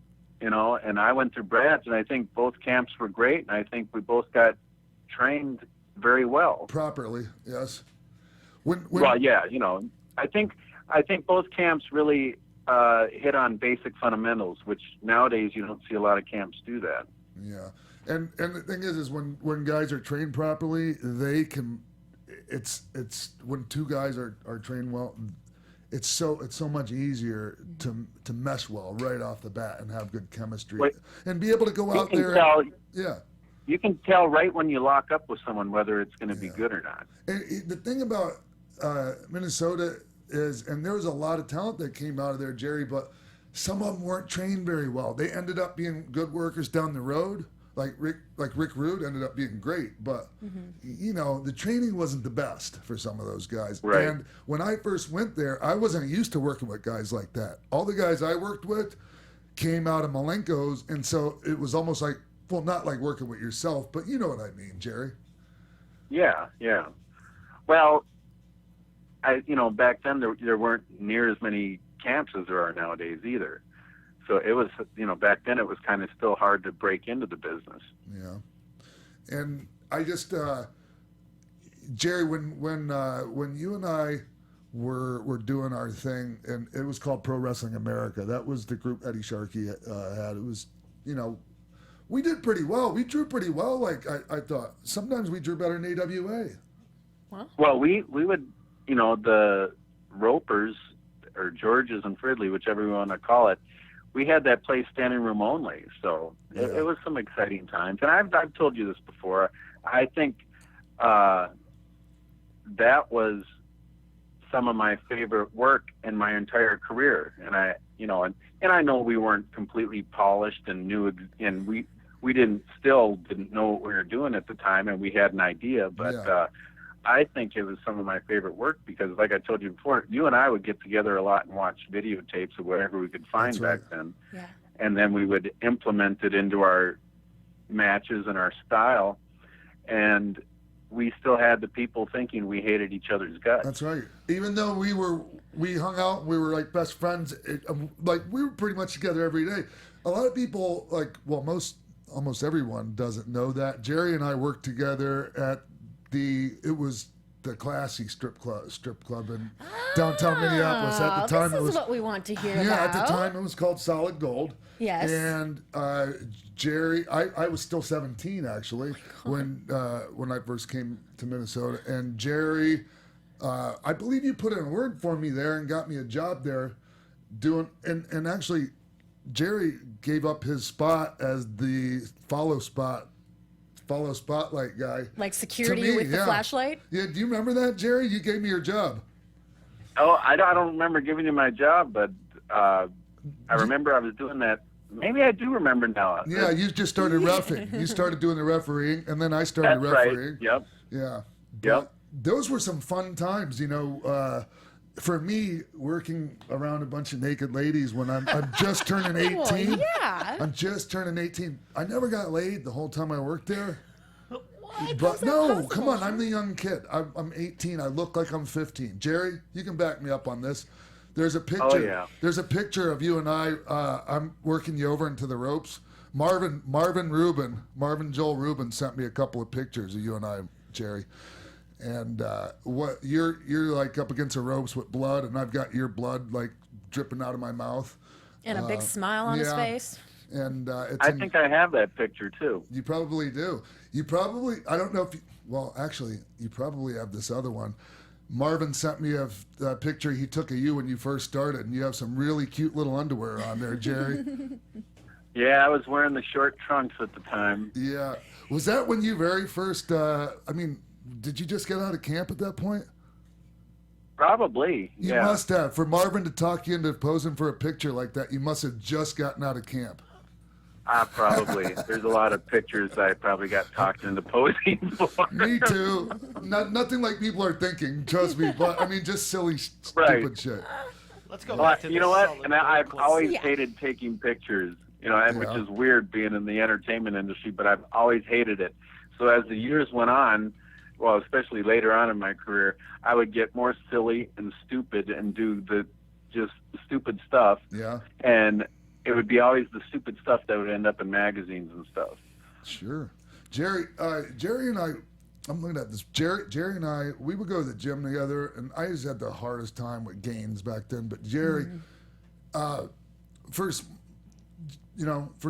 and I went through Brad's, and I think both camps were great, and I think we both got trained very well. Properly, yes. Well, yeah, I think both camps really hit on basic fundamentals, which nowadays you don't see a lot of camps do that. Yeah, and the thing is when guys are trained properly, they can. It's when two guys are trained well, it's so much easier to mesh well right off the bat and have good chemistry and be able to go out there. You can tell right when you lock up with someone whether it's going to be good or not. And the thing about Minnesota is, and there was a lot of talent that came out of there, Jerry, but some of them weren't trained very well. They ended up being good workers down the road. Like Rick Rude ended up being great, but the training wasn't the best for some of those guys. Right. And when I first went there, I wasn't used to working with guys like that. All the guys I worked with came out of Malenko's, and so it was almost like, well, not like working with yourself, but you know what I mean, Jerry. Yeah. Well, back then there weren't near as many camps as there are nowadays either. So it was, back then it was kind of still hard to break into the business. Yeah, and I just, Jerry, when you and I were doing our thing, and it was called Pro Wrestling America. That was the group Eddie Sharkey had. It was, we did pretty well. We drew pretty well. Like I thought, sometimes we drew better than AWA. Well, we would, the Ropers or George's and Fridley, whichever you want to call it. We had that place standing room only, so it was some exciting times. And I've told you this before. I think that was some of my favorite work in my entire career. And I know we weren't completely polished and knew, and we didn't know what we were doing at the time, and we had an idea, but I think it was some of my favorite work because, like I told you before, you and I would get together a lot and watch videotapes of whatever we could find back then. Yeah. And then we would implement it into our matches and our style. And we still had the people thinking we hated each other's guts. That's right. Even though we hung out, we were like best friends, we were pretty much together every day. A lot of people, almost everyone doesn't know that. Jerry and I worked together at it was the Classy strip club in downtown Minneapolis. At the time, this is what we want to hear about. Yeah, at the time it was called Solid Gold. Yes. And Jerry, I was still 17 actually when I first came to Minnesota. And Jerry, I believe you put in a word for me there and got me a job there, and actually Jerry gave up his spot as the follow spotlight guy. Like security with the flashlight? Yeah, do you remember that, Jerry? You gave me your job. Oh, I don't remember giving you my job, but I remember I was doing that. Maybe I do remember now. Yeah, you just started reffing. You started doing the refereeing, and then I started refereeing. Right. Yep. Yeah. Yep. Those were some fun times, you know. For me, working around a bunch of naked ladies when I'm just turning 18. Well, yeah. I'm just turning 18. I never got laid the whole time I worked there. What? But no, come on, I'm the young kid. I'm 18. I look like I'm 15. Jerry, you can back me up on this. There's a picture. Oh, yeah. There's a picture of you and I. I'm working you over into the ropes. Marvin Joel Rubin sent me a couple of pictures of you and I, Jerry. And what you're like up against the ropes with blood, and I've got your blood like dripping out of my mouth. And a big smile on his face. And I think I have that picture too. You probably do. You probably, I don't know if you, well, actually, you probably have this other one. Marvin sent me a picture he took of you when you first started, and you have some really cute little underwear on there, Jerry. Yeah, I was wearing the short trunks at the time. Yeah. Was that when you very first, did you just get out of camp at that point? Probably, You must have. For Marvin to talk you into posing for a picture like that, you must have just gotten out of camp. Probably. There's a lot of pictures I probably got talked into posing for. Me too. Nothing like people are thinking, trust me. But, just silly, stupid shit. Let's go back to you know what? And I've always hated taking pictures, which is weird being in the entertainment industry, but I've always hated it. So as the years went on, well, especially later on in my career, I would get more silly and stupid and do the just stupid stuff. Yeah. And it would be always the stupid stuff that would end up in magazines and stuff. Sure. Jerry and I, I'm looking at this. Jerry and I, we would go to the gym together, and I just had the hardest time with gains back then. But Jerry, for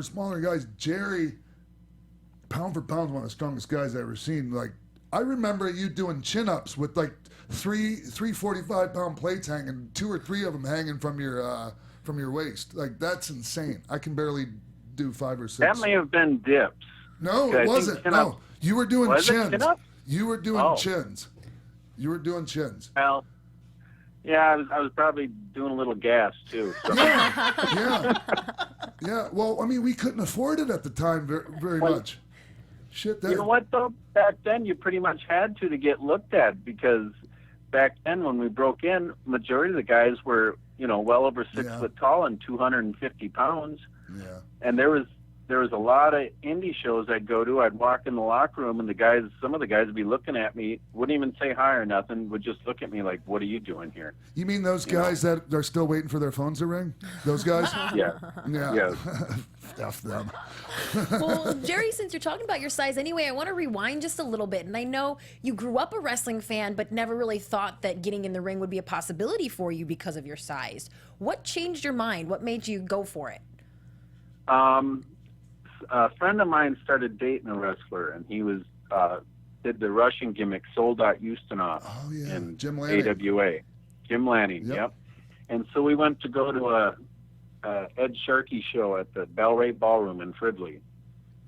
smaller guys, Jerry, pound for pound, is one of the strongest guys I've ever seen. Like, I remember you doing chin-ups with like three 45-pound plates hanging, 2 or 3 of them hanging from your waist. Like, that's insane. I can barely do 5 or 6. That may have been dips. No, it wasn't. No, you were doing chins. You were doing chins. You were doing chins. Well, yeah, I was probably doing a little gas too. So. Yeah. Well, we couldn't afford it at the time very much. Shit, you know what though? Back then, you pretty much had to get looked at, because back then when we broke in, majority of the guys were well over 6 foot tall and 250 pounds. Yeah. And there was a lot of indie shows I'd go to. I'd walk in the locker room, and some of the guys would be looking at me, wouldn't even say hi or nothing, would just look at me like, "What are you doing here?" You mean those guys that are still waiting for their phones to ring? Those guys? Yeah. Yeah. F them. Well, Jerry, since you're talking about your size anyway, I want to rewind just a little bit. And I know you grew up a wrestling fan, but never really thought that getting in the ring would be a possibility for you because of your size. What changed your mind? What made you go for it? A friend of mine started dating a wrestler, and he was did the Russian gimmick, Soldat Ustinov in Jim Lanning. AWA. Jim Lanning, yep. And so we went to go to a Ed Sharkey show at the Bellray Ballroom in Fridley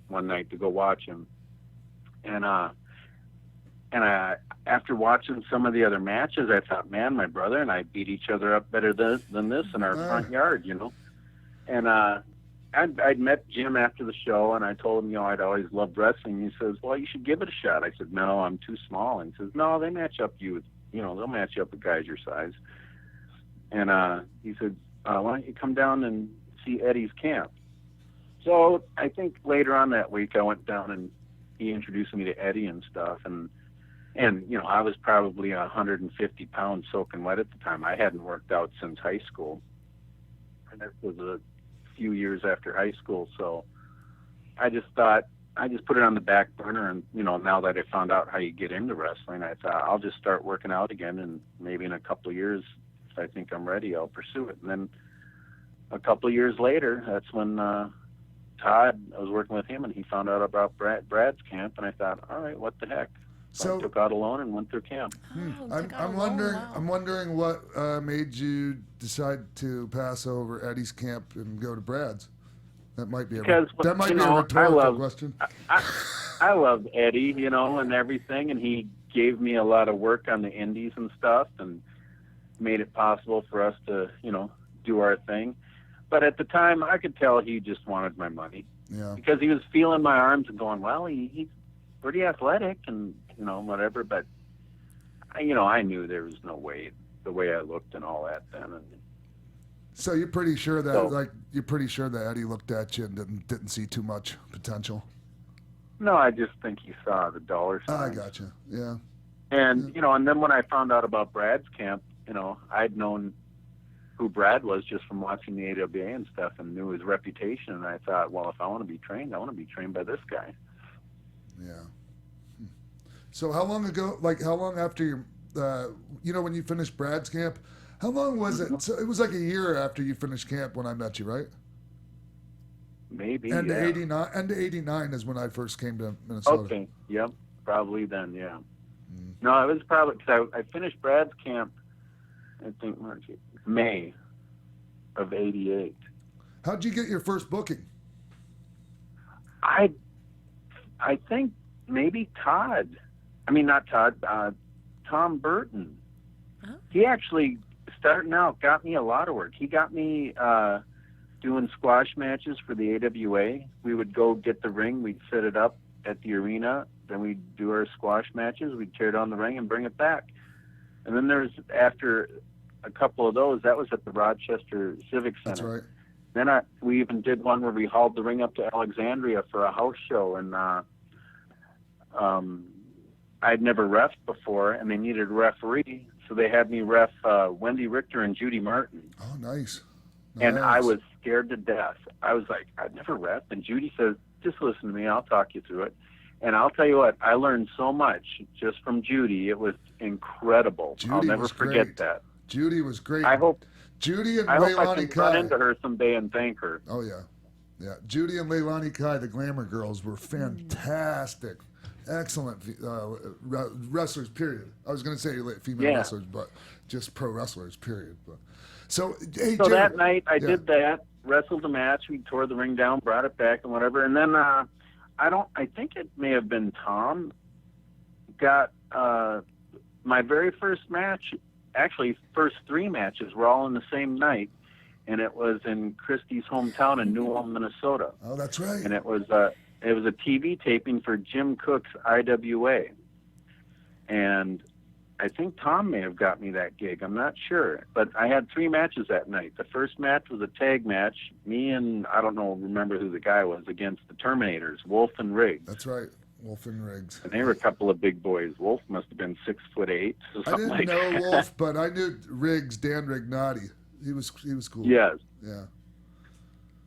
one night to go watch him. And after watching some of the other matches, I thought, man, my brother and I beat each other up better than this in our front yard, And I'd met Jim after the show, and I told him, I'd always loved wrestling. He says, well, you should give it a shot. I said, no, I'm too small. And he says, no, they match up you with, they'll match you up with guys your size. And he said, why don't you come down and see Eddie's camp? So I think later on that week, I went down and he introduced me to Eddie and stuff. And I was probably 150 pounds soaking wet at the time. I hadn't worked out since high school. And this was a few years after high school, so I just thought, I just put it on the back burner, and now that I found out how you get into wrestling, I thought I'll just start working out again, and maybe in a couple of years, if I think I'm ready, I'll pursue it. And then a couple of years later, that's when Todd, I was working with him, and he found out about Brad's camp, and I thought, all right, what the heck, So I took out a loan and went through camp. I'm wondering what made you decide to pass over Eddie's camp and go to Brad's. That might be a rhetorical question. I loved Eddie, and everything, and he gave me a lot of work on the indies and stuff, and made it possible for us to, do our thing. But at the time, I could tell he just wanted my money. Yeah. Because he was feeling my arms and going, well, he's pretty athletic and, whatever. But, I knew there was no way, the way I looked and all that then. And, so you're pretty sure that Eddie looked at you and didn't see too much potential? No, I just think he saw the dollar sign. I gotcha. Yeah. And, and then when I found out about Brad's camp, I'd known who Brad was just from watching the AWA and stuff and knew his reputation. And I thought, well, if I want to be trained, I want to be trained by this guy. Yeah. So how long after your, when you finished Brad's camp, how long was it? So it was like a year after you finished camp when I met you, right? Maybe, End of 89 is when I first came to Minnesota. Okay, yep, probably then, yeah. No, it was probably, because I finished Brad's camp, I think, May of 88. How'd you get your first booking? I think maybe Tom Burton. Oh. He actually, starting out, got me a lot of work. He got me doing squash matches for the AWA. We would go get the ring, we'd set it up at the arena, then we'd do our squash matches, we'd tear down the ring and bring it back. And then there's, after a couple of those, that was at the Rochester Civic Center. That's right. Then we even did one where we hauled the ring up to Alexandria for a house show, and I'd never reffed before, and they needed a referee, so they had me ref Wendy Richter and Judy Martin. Oh, nice. And I was scared to death. I was like, I've never reffed. And Judy says, just listen to me, I'll talk you through it. And I'll tell you what, I learned so much just from Judy. It was incredible. I'll never forget that. Judy was great. I hope Judy and I Leilani hope I can Kai. run into her someday and thank her. Oh, yeah. Yeah. Judy and Leilani Kai, the Glamour Girls, were fantastic. Excellent wrestlers, period. I was going to say female wrestlers, but just pro wrestlers, period. But so Jerry, that night I did that, wrestled a match, we tore the ring down, brought it back and whatever. And then I think it may have been Tom got my very first match. Actually, first three matches were all in the same night, and it was in Christie's hometown in New Ulm, Minnesota. Oh, that's right. And it was a TV taping for Jim Cook's IWA, and I think Tom may have got me that gig. I'm not sure, but I had three matches that night. The first match was a tag match. Me and remember who the guy was, against the Terminators, Wolf and Riggs. That's right. Wolf and Riggs. And they were a couple of big boys. Wolf must have been 6'8". I didn't know Wolf, but I knew Riggs, Dan Rignotti. He was cool. Yes. Yeah.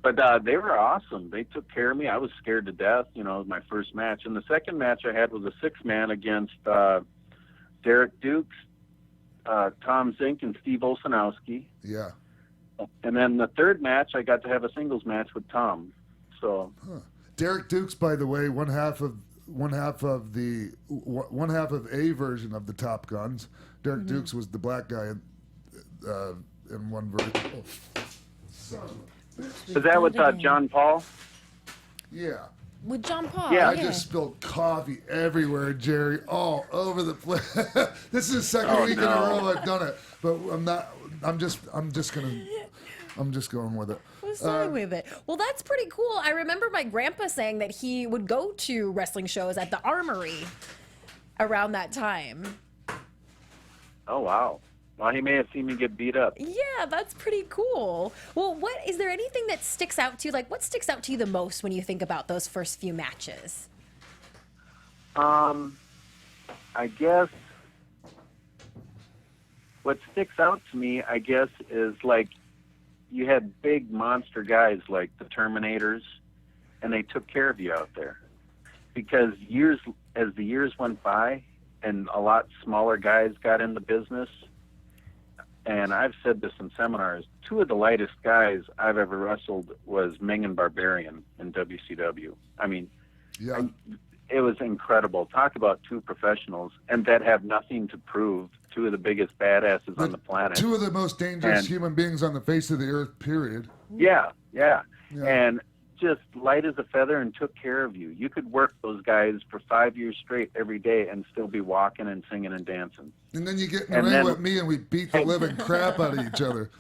But they were awesome. They took care of me. I was scared to death. It was my first match. And the second match I had was a 6-man against Derek Dukes, Tom Zink, and Steve Olsenowski. Yeah. And then the third match, I got to have a singles match with Tom. So. Derek Dukes, by the way, one half of a version of the Top Guns. Derek Dukes was the black guy in one version. Is that with John Paul? Yeah. With John Paul. Yeah, I just spilled coffee everywhere, Jerry, all over the place. This is the second week in a row I've done it, but I'm not. I'm just going with it. With it. Well, that's pretty cool. I remember my grandpa saying that he would go to wrestling shows at the Armory around that time. Oh, wow. Well, he may have seen me get beat up. Yeah, that's pretty cool. Well, is there anything that sticks out to you? Like, what sticks out to you the most when you think about those first few matches? I guess what sticks out to me, is like, you had big monster guys like the Terminators, and they took care of you out there. Because as the years went by, and a lot smaller guys got in the business, and I've said this in seminars, two of the lightest guys I've ever wrestled was Ming and Barbarian in WCW. I mean, it was incredible. Talk about two professionals and that have nothing to prove. Two of the biggest badasses on the planet. Two of the most dangerous human beings on the face of the earth, period. Yeah. And just light as a feather and took care of you. You could work those guys for 5 years straight every day and still be walking and singing and dancing. And then you get in the ring with me and we beat the living crap out of each other.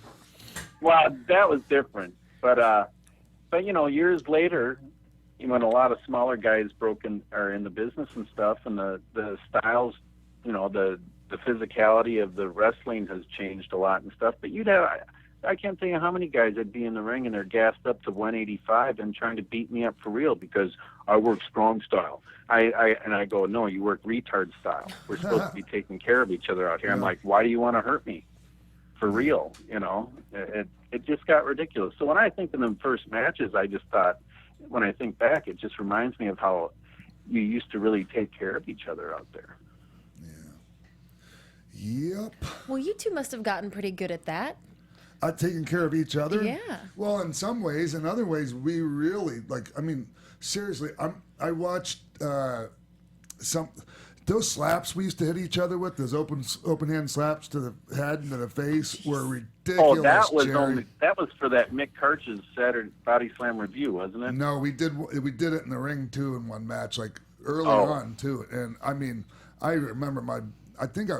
Well, that was different. But you know, years later, when a lot of smaller guys are in the business and stuff, and the styles, you know, the physicality of the wrestling has changed a lot and stuff. But I can't tell you how many guys would be in the ring and they're gassed up to 185 and trying to beat me up for real because I work strong style. I go, no, you work retard style. We're supposed to be taking care of each other out here. I'm like, why do you want to hurt me? For real, you know? It just got ridiculous. So when I think of them first matches, I just thought, when I think back, it just reminds me of how you used to really take care of each other out there. Yep. Well, you two must have gotten pretty good at that. Taking care of each other? Yeah. Well, in some ways. In other ways, we really, seriously, I watched those slaps we used to hit each other with, those open hand slaps to the head and to the face were ridiculous. Oh, that was Jerry. that was for that Mick Karch's Saturday Body Slam review, wasn't it? No, we did it in the ring too in one match, like early on too. And I mean, I remember I think I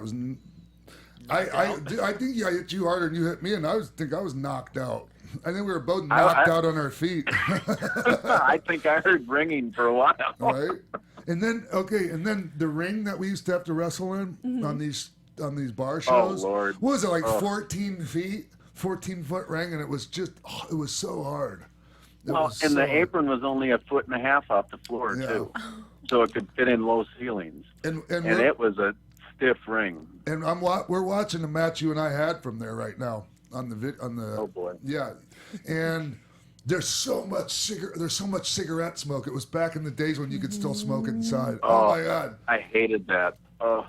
think I hit you harder than you hit me, and I think I was knocked out. I think we were both knocked out on our feet. I think I heard ringing for a while. Right. And then the ring that we used to have to wrestle in on these bar shows. Oh Lord. What was it, like 14 feet, 14-foot ring, and it was so hard. The apron was only 1.5 feet off the floor too, so it could fit in low ceilings. And it was a stiff ring. And we're watching the match you and I had from there right now on the Oh boy. Yeah, and there's so much cigarette smoke. It was back in the days when you could still smoke inside. Oh my God. I hated that. Oh.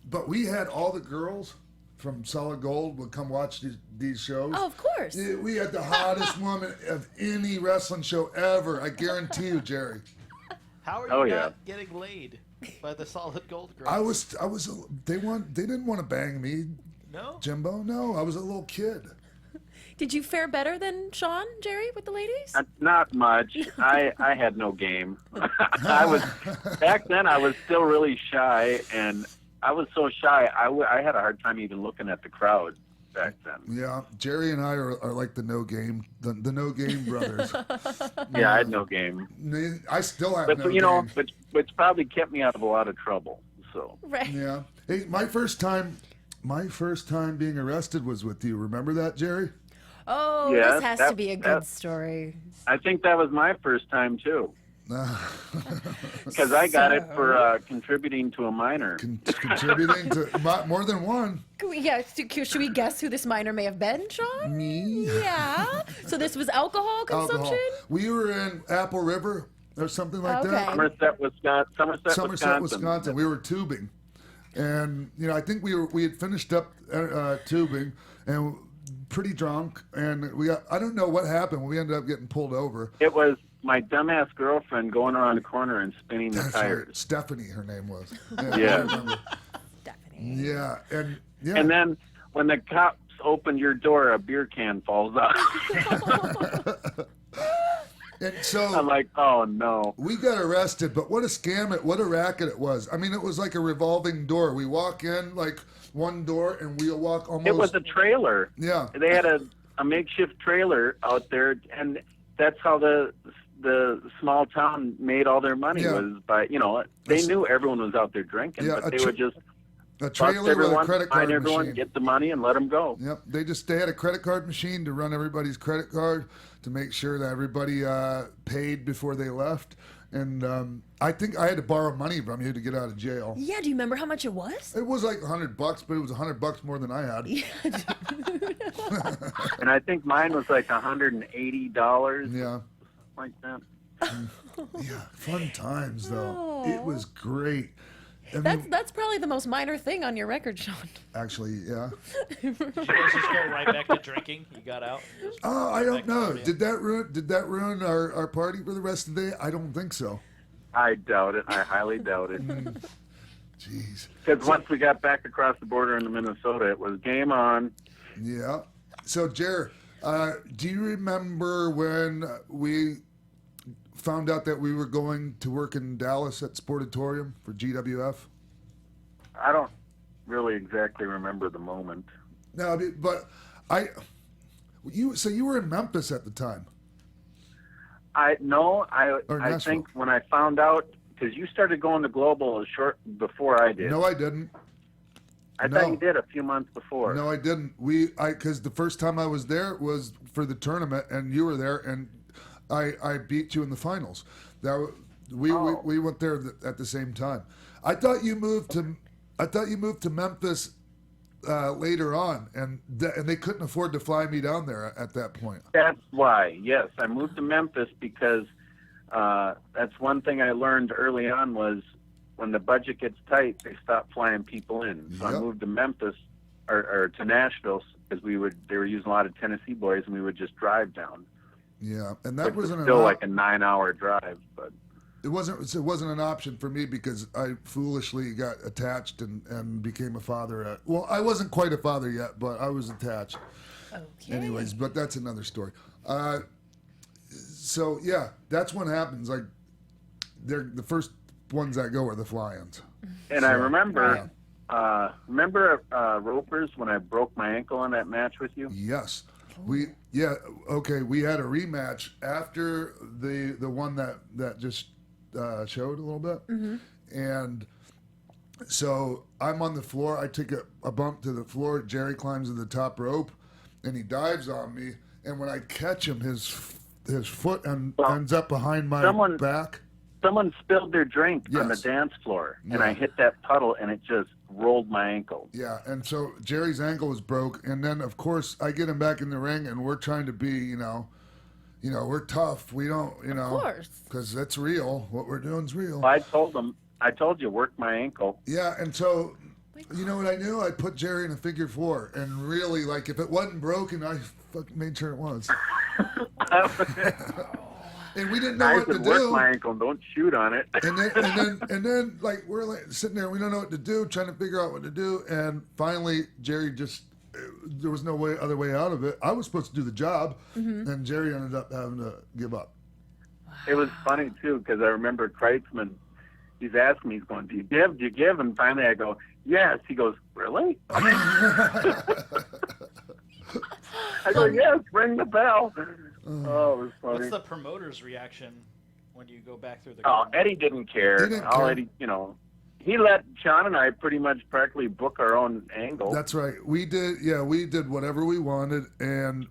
But we had all the girls from Solid Gold would come watch these shows. Oh, of course. We had the hottest woman of any wrestling show ever. I guarantee you, Jerry. How are you not getting laid by the Solid Gold girls? They didn't want to bang me. No? Jimbo? No, I was a little kid. Did you fare better than Sean, Jerry, with the ladies? Not much. I had no game. Back then I was still really shy, and I was so shy I had a hard time even looking at the crowd back then. Yeah, Jerry and I are like the no game brothers. Yeah, I had no game. I still have no game. Which probably kept me out of a lot of trouble. So. Right. Yeah. Hey, my first time being arrested was with you. Remember that, Jerry? Oh, yeah, this has to be a good story. I think that was my first time too. Because I got it for contributing to a minor. Contributing to more than one. Should we guess who this minor may have been, Sean? Me? Yeah. So this was alcohol consumption? We were in Apple River or something like that. Somerset, Wisconsin. We were tubing. And, I think we had finished up tubing and pretty drunk. And I don't know what happened. We ended up getting pulled over. It was my dumbass girlfriend going around the corner and spinning the tires. Right. Stephanie, her name was. Yeah. Stephanie. Yeah. And then when the cops opened your door, a beer can falls out. And so I'm like, oh no. We got arrested, but what a scam what a racket it was. I mean, it was like a revolving door. We walk in like one door and we'll walk almost. It was a trailer. Yeah. They had a makeshift trailer out there, and that's how the small town made all their money was by, they knew everyone was out there drinking, but they would just a trailer with a credit card machine. Get the money and let them go. Yep. They had a credit card machine to run everybody's credit card to make sure that everybody paid before they left. And I think I had to borrow money from you to get out of jail. Yeah. Do you remember how much it was? It was like $100, but it was $100 more than I had. Yeah. And I think mine was like $180. Yeah. Like that. Yeah. Fun times though. It was great. That's probably the most minor thing on your record, Sean. Actually, yeah. Should I just go right back to drinking? You got out? Oh, I don't know. Did that ruin our party for the rest of the day? I don't think so. I doubt it. I highly doubt it. Jeez. Because once we got back across the border into Minnesota, it was game on. Yeah. So, Jer, do you remember when we found out that we were going to work in Dallas at Sportatorium for GWF? I don't really exactly remember the moment. No, but so you were in Memphis at the time. I Nashville. think when I found out, because you started going to Global short before I did. No, I didn't. I thought you did a few months before. No, I didn't. Because the first time I was there was for the tournament, and you were there, and I beat you in the finals. We went there at the same time. I thought you moved to Memphis later on, and they couldn't afford to fly me down there at that point. That's why. Yes, I moved to Memphis because that's one thing I learned early on was when the budget gets tight, they stop flying people in. So I moved to Memphis or to Nashville because they were using a lot of Tennessee boys, and we would just drive down. Yeah, and that wasn't still like a 9-hour drive, but it wasn't an option for me because I foolishly got attached and became a father. I wasn't quite a father yet, but I was attached. Okay. Anyways, but that's another story. So yeah, that's what happens. Like, they're the first ones that go are the fly-ins. And I remember, Ropers when I broke my ankle in that match with you. Yes, we had a rematch after the one that just showed a little bit, and so I'm on the floor. I take a bump to the floor. Jerry climbs to the top rope, and he dives on me. And when I catch him, his foot ends up behind my back. Someone spilled their drink on the dance floor, and I hit that puddle, and it just rolled my ankle. Yeah, and so Jerry's ankle was broke, and then of course I get him back in the ring, and we're trying to be, we're tough. We don't, of course, because that's real. What we're doing is real. I told you, work my ankle. Yeah, and so, you know what I knew? I put Jerry in a figure four, and really, like, if it wasn't broken, I fucking made sure it was. And we didn't know what to do. Work my ankle, don't shoot on it. and then, like, we're like sitting there, we don't know what to do, trying to figure out what to do, and finally, Jerry there was no other way out of it. I was supposed to do the job, and Jerry ended up having to give up. It was funny too because I remember Kreitzman. He's asking me, he's going, "Do you give? Do you give?" And finally, I go, "Yes." He goes, "Really?" I go, "Yes, ring the bell." Oh, it was funny. What's the promoter's reaction when you go back through the? Oh, Eddie didn't care. Eddie, he let Sean and I pretty much practically book our own angle. That's right. We did. Yeah, we did whatever we wanted, and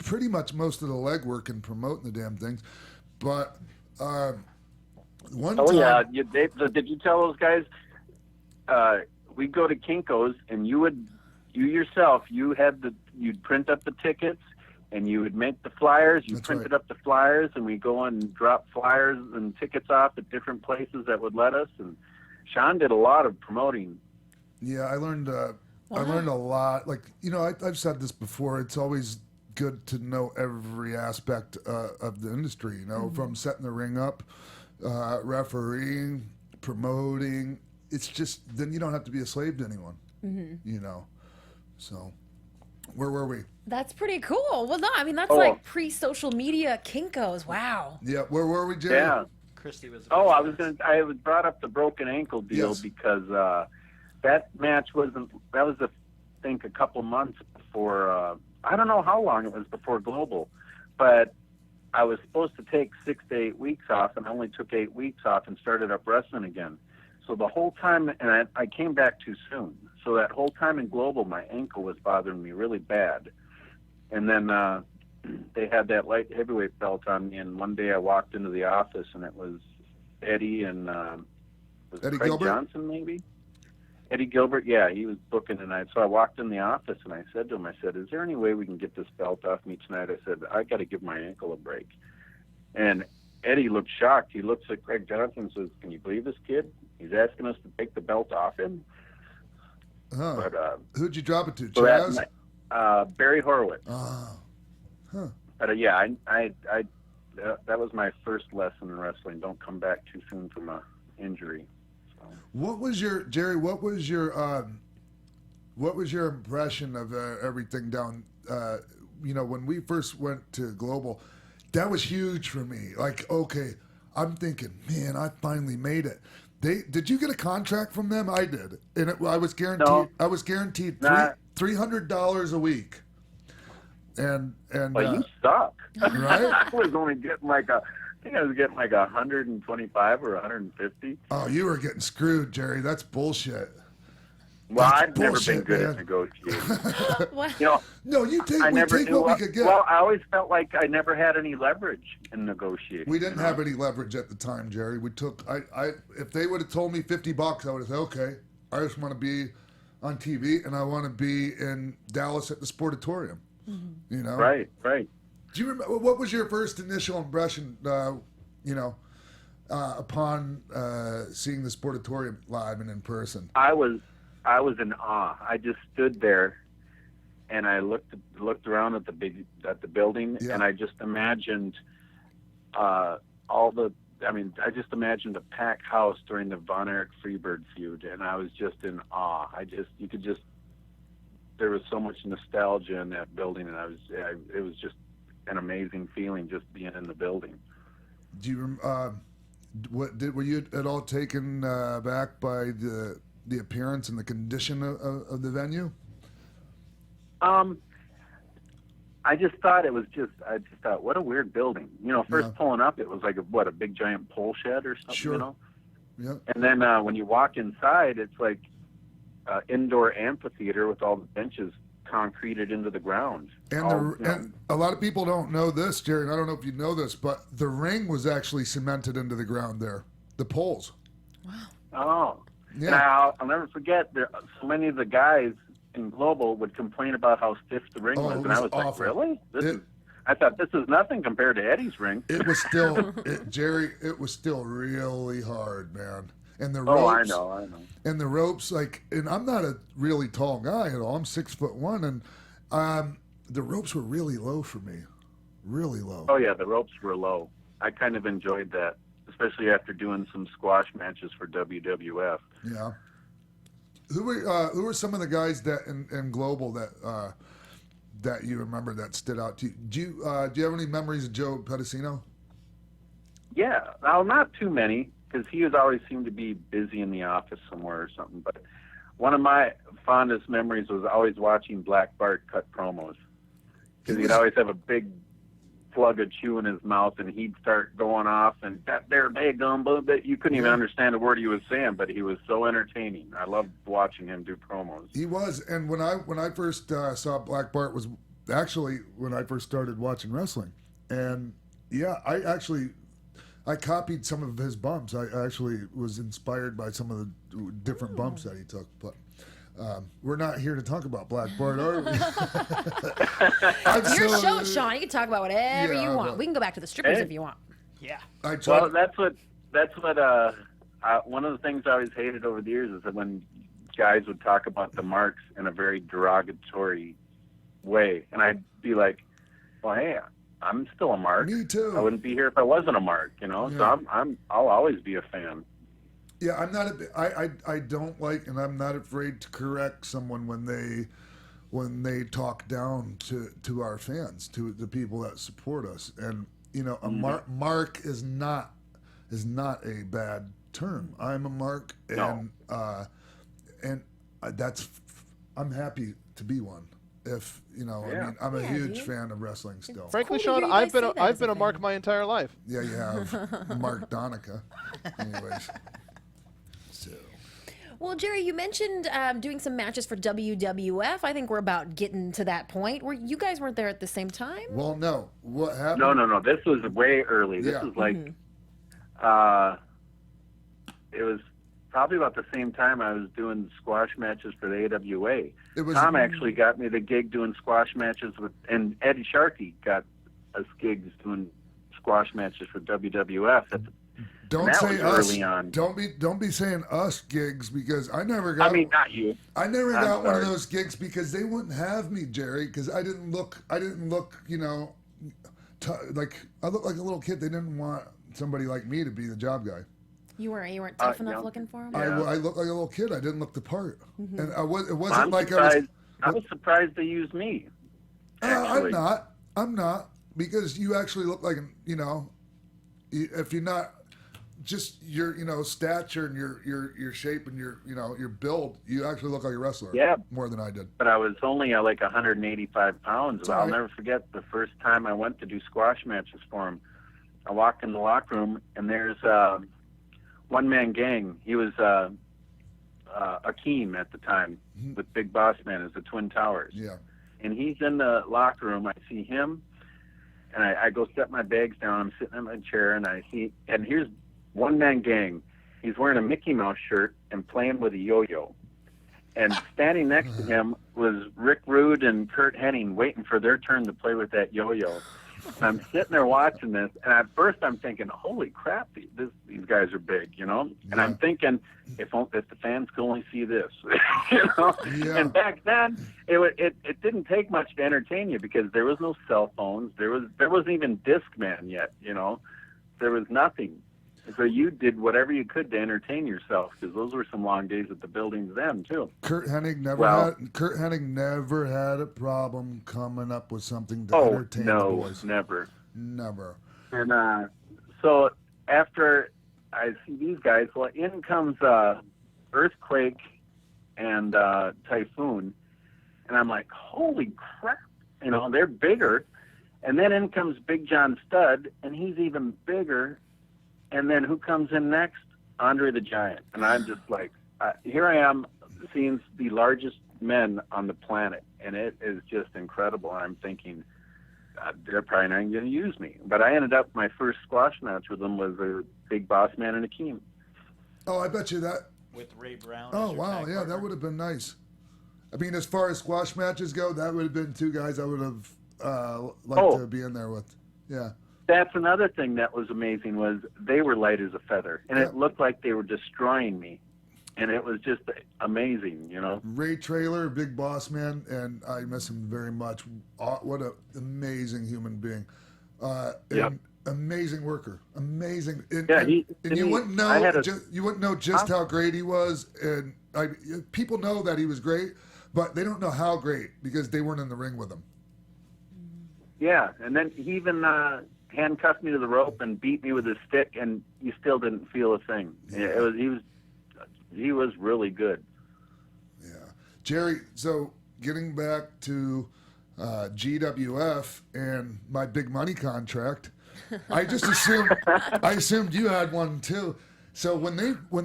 pretty much most of the legwork and promoting the damn things. But one time. Yeah. Did you tell those guys? We'd go to Kinko's, and you'd print up the tickets. And you would make the flyers. You printed up the flyers, and we go and drop flyers and tickets off at different places that would let us. And Sean did a lot of promoting. Yeah, I learned. I learned a lot. Like, I've said this before. It's always good to know every aspect of the industry. From setting the ring up, refereeing, promoting. It's just then you don't have to be a slave to anyone. So. Where were we? That's pretty cool. Well, no, I mean, that's like pre-social media Kinko's. Wow. Yeah, where were we, Jerry? Yeah. Christy was. I was brought up the broken ankle deal because that match wasn't. That was, I think, a couple months before. I don't know how long it was before Global, but I was supposed to take 6 to 8 weeks off, and I only took 8 weeks off and started up wrestling again. So the whole time, and I came back too soon. So that whole time in Global, my ankle was bothering me really bad. And then they had that light heavyweight belt on me, and one day I walked into the office, and it was Eddie and was Eddie Craig Gilbert? Johnson, maybe? Eddie Gilbert, yeah, he was booking tonight. So I walked in the office, and I said to him, is there any way we can get this belt off me tonight? I said, I got to give my ankle a break. And Eddie looked shocked. He looks at Craig Johnson and says, can you believe this kid? He's asking us to take the belt off him. Huh. But, who'd you drop it to? so Chaz? Barry Horowitz. Oh. Huh. But yeah, I that was my first lesson in wrestling. Don't come back too soon from a injury. So. What was your Jerry? What was your impression of everything down? When we first went to Global, that was huge for me. Like, okay, I'm thinking, man, I finally made it. Did you get a contract from them? I did, and I was guaranteed. No. I was guaranteed $300 a week. And well, you suck. Right? I was only getting I think I was getting like 125 or 150. Oh, you were getting screwed, Jerry. That's bullshit. Well, That's I've never been good man. at negotiating. What? No, we take what we could get. Well, I always felt like I never had any leverage in negotiating. We didn't have any leverage at the time, Jerry. We took if they would have told me $50, I would have said, okay, I just want to be on TV and I want to be in Dallas at the Sportatorium. You know? Right. Do you remember what was your first initial impression? Upon seeing the Sportatorium live and in person. I was in awe. I just stood there, and I looked around at the building, and I just imagined I just imagined a packed house during the Von Erich Freebird feud, and I was just in awe. There was so much nostalgia in that building, and it was just an amazing feeling just being in the building. Do you were you at all taken back by the appearance and the condition of the venue? I just thought what a weird building. First pulling up, it was like a big giant pole shed or something. Sure. Yeah. And then when you walk inside, it's like indoor amphitheater with all the benches concreted into the ground. And a lot of people don't know this, Jerry, and I don't know if you know this, but the ring was actually cemented into the ground there. The poles. Wow. Oh. Yeah. Now, I'll never forget, so many of the guys in Global would complain about how stiff the ring was, and I was awful. like, really? I thought this is nothing compared to Eddie's ring. It was still, Jerry, it was still really hard, man. And the ropes. Oh, I know. And the ropes, and I'm not a really tall guy at all. I'm 6'1", and the ropes were really low for me. Really low. Oh, yeah, the ropes were low. I kind of enjoyed that, especially after doing some squash matches for WWF. Yeah. Who were some of the guys that in Global that you remember that stood out to you? Do you have any memories of Joe Pedicino? Yeah, well, not too many, because he always seemed to be busy in the office somewhere or something. But one of my fondest memories was always watching Black Bart cut promos, because he'd always have a big plug of chew in his mouth, and he'd start going off, and that there big gumbo that you couldn't even understand a word he was saying, but he was so entertaining. I loved watching him do promos. He was, and when I first saw Black Bart was actually when I first started watching wrestling, and yeah, I copied some of his bumps. I actually was inspired by some of the different bumps that he took, but. We're not here to talk about Black Bart, are we? It's your show, Sean. You can talk about whatever you want. We can go back to the strippers if you want. Yeah. Well, that's what one of the things I always hated over the years is that when guys would talk about the marks in a very derogatory way, and I'd be like, well, hey, I'm still a mark. Me too. I wouldn't be here if I wasn't a mark, Yeah. So I'll always be a fan. Yeah, I'm not. I don't like, and I'm not afraid to correct someone when they talk down to our fans, to the people that support us. And a mark is not a bad term. I'm a mark, and that's I'm happy to be one. If I mean, I'm a huge fan of wrestling still. Frankly, Sean, I've been a mark my entire life. Yeah, you have. Mark Donica. Anyways. Well, Jerry, you mentioned doing some matches for WWF. I think we're about getting to that point. You guys weren't there at the same time? Well, no. What happened? No. This was way early. This was like, it was probably about the same time I was doing squash matches for the AWA. Tom actually got me the gig doing squash matches and Eddie Sharkey got us gigs doing squash matches for WWF. Don't say us. Early on. Don't be saying us gigs, because I never got. I mean, not you. I never got one of those gigs because they wouldn't have me, Jerry, because I didn't look. like I look like a little kid. They didn't want somebody like me to be the job guy. You weren't tough enough looking for him. I looked like a little kid. I didn't look the part, and it wasn't I'm like surprised. I was surprised they used me. I'm not because you actually look like if you're not just your stature and your shape and your build, you actually look like a wrestler. Yeah, more than I did. But I was only like 185 pounds. I'll never forget the first time I went to do squash matches for him. I walked in the locker room and there's one-man gang. He was Akeem at the time with Big Boss Man as the Twin Towers. Yeah. And he's in the locker room. I see him, and I go set my bags down. I'm sitting in my chair, and here's one-man gang. He's wearing a Mickey Mouse shirt and playing with a yo-yo. And standing next to him was Rick Rude and Kurt Hennig waiting for their turn to play with that yo-yo. And I'm sitting there watching this, and at first I'm thinking, holy crap, these guys are big, And I'm thinking, if the fans could only see this, Yeah. And back then, it didn't take much to entertain you because there was no cell phones. There wasn't even Discman yet, There was nothing. So you did whatever you could to entertain yourself because those were some long days at the buildings then too. Kurt Hennig never had a problem coming up with something to entertain the boys. Never. And so after I see these guys, well, in comes Earthquake and Typhoon, and I'm like, holy crap, they're bigger. And then in comes Big John Studd, and he's even bigger. And then who comes in next? Andre the Giant. And I'm just like, here I am seeing the largest men on the planet, and it is just incredible. And I'm thinking, they're probably not going to use me. But I ended up, my first squash match with them was a Big Boss Man and Akeem. Oh, I bet you that. With Ray Brown. Oh, wow, yeah, that would have been nice. I mean, as far as squash matches go, that would have been two guys I would have liked to be in there with. Yeah. That's another thing that was amazing was they were light as a feather, and it looked like they were destroying me, and it was just amazing, Ray Traylor, Big Boss Man, and I miss him very much. What an amazing human being. Amazing worker. Amazing. You wouldn't know just how great he was, and people know that he was great, but they don't know how great because they weren't in the ring with him. Yeah, and then he even handcuffed me to the rope and beat me with his stick, and you still didn't feel a thing. Yeah. He was really good. Yeah, Jerry. So getting back to GWF and my big money contract, I just assumed you had one too. So when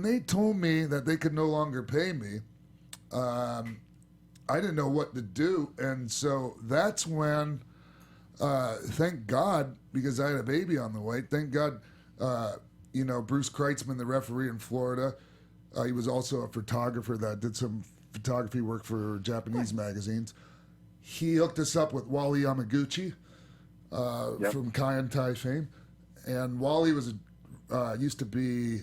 they told me that they could no longer pay me, I didn't know what to do, and so that's when. Thank God, because I had a baby on the way. Thank God, Bruce Kreitzman, the referee in Florida, he was also a photographer that did some photography work for Japanese magazines. He hooked us up with Wally Yamaguchi from Kai and Tai fame. And Wally was used to be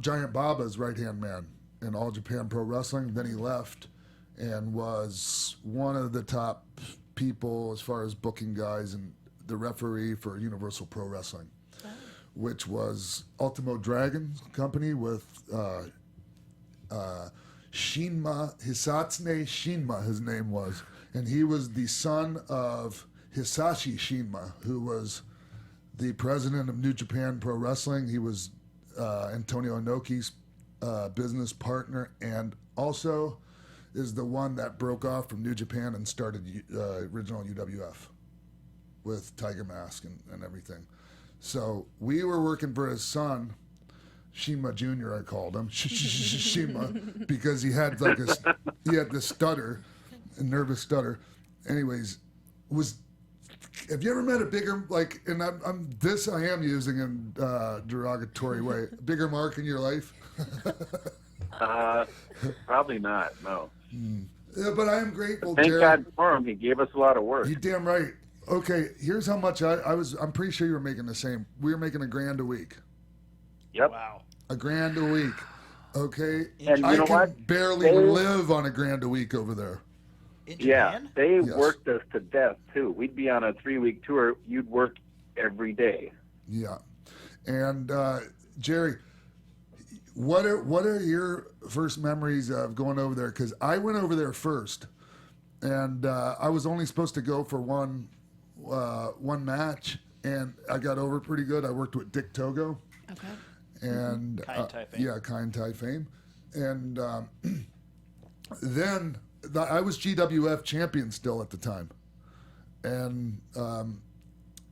Giant Baba's right-hand man in All Japan Pro Wrestling. Then he left and was one of the top people as far as booking guys and the referee for Universal Pro Wrestling, which was Ultimo Dragon's company with Shinma, Hisatsune Shinma, his name was. And he was the son of Hisashi Shinma, who was the president of New Japan Pro Wrestling. He was Antonio Inoki's business partner and also is the one that broke off from New Japan and started original UWF with Tiger Mask and everything. So we were working for his son, Shima Jr. I called him Shima because he had this stutter, a nervous stutter. Anyways, have you ever met a bigger and I am using in derogatory way, bigger mark in your life? Probably not, no. Yeah, but I am grateful, Thank Jerry. God for him. He gave us a lot of work. You're damn right. Okay, here's how much I'm pretty sure you were making the same. We were making $1,000 a week. Yep. Wow. $1,000 a week. Okay. And I can barely live on $1,000 a week over there. Yeah, they worked us to death too. We'd be on a 3-week tour. You'd work every day. Yeah. And Jerry, what are your first memories of going over there? Because I went over there first, and I was only supposed to go for one match, and I got over pretty good. I worked with Dick Togo. Okay. And Kind Thai fame. yeah, Kind Thai fame. And then I was GWF champion still at the time. And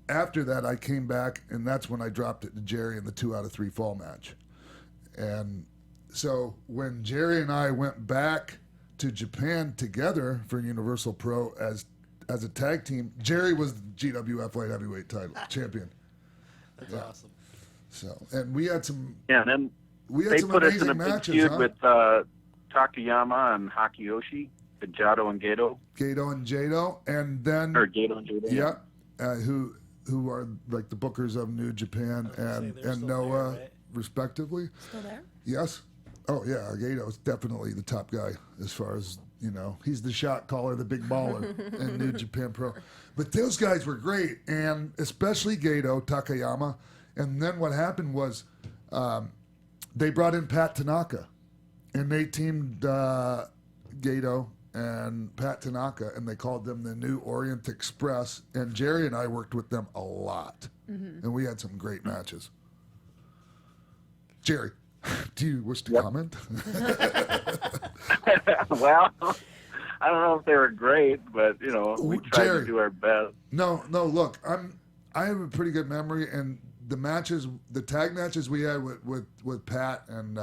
after that, I came back, and that's when I dropped it to Jerry in the 2 out of 3 fall match. And so when Jerry and I went back to Japan together for Universal Pro as a tag team, Jerry was the GWF light heavyweight title champion. That's awesome. So, and we had some. Yeah, and then We had some put us in amazing a big matches, feud huh? with Takayama and Hakiyoshi, with Jado and Gato. Gato and Jado, and then Or Gato and Jado. yeah, who are like the bookers of New Japan and Noah, respectively. Still there? Yes. Oh yeah, Gato's definitely the top guy as far as, you know, he's the shot caller, the big baller in New Japan Pro. But those guys were great, and especially Gato, Takayama. And then what happened was they brought in Pat Tanaka, and they teamed Gato and Pat Tanaka, and they called them the New Orient Express. And Jerry and I worked with them a lot, and we had some great matches. Jerry, do you wish to comment? Well, I don't know if they were great, but you know, we tried Jerry, to do our best. No, look, I have a pretty good memory, and the matches, the tag matches we had with Pat and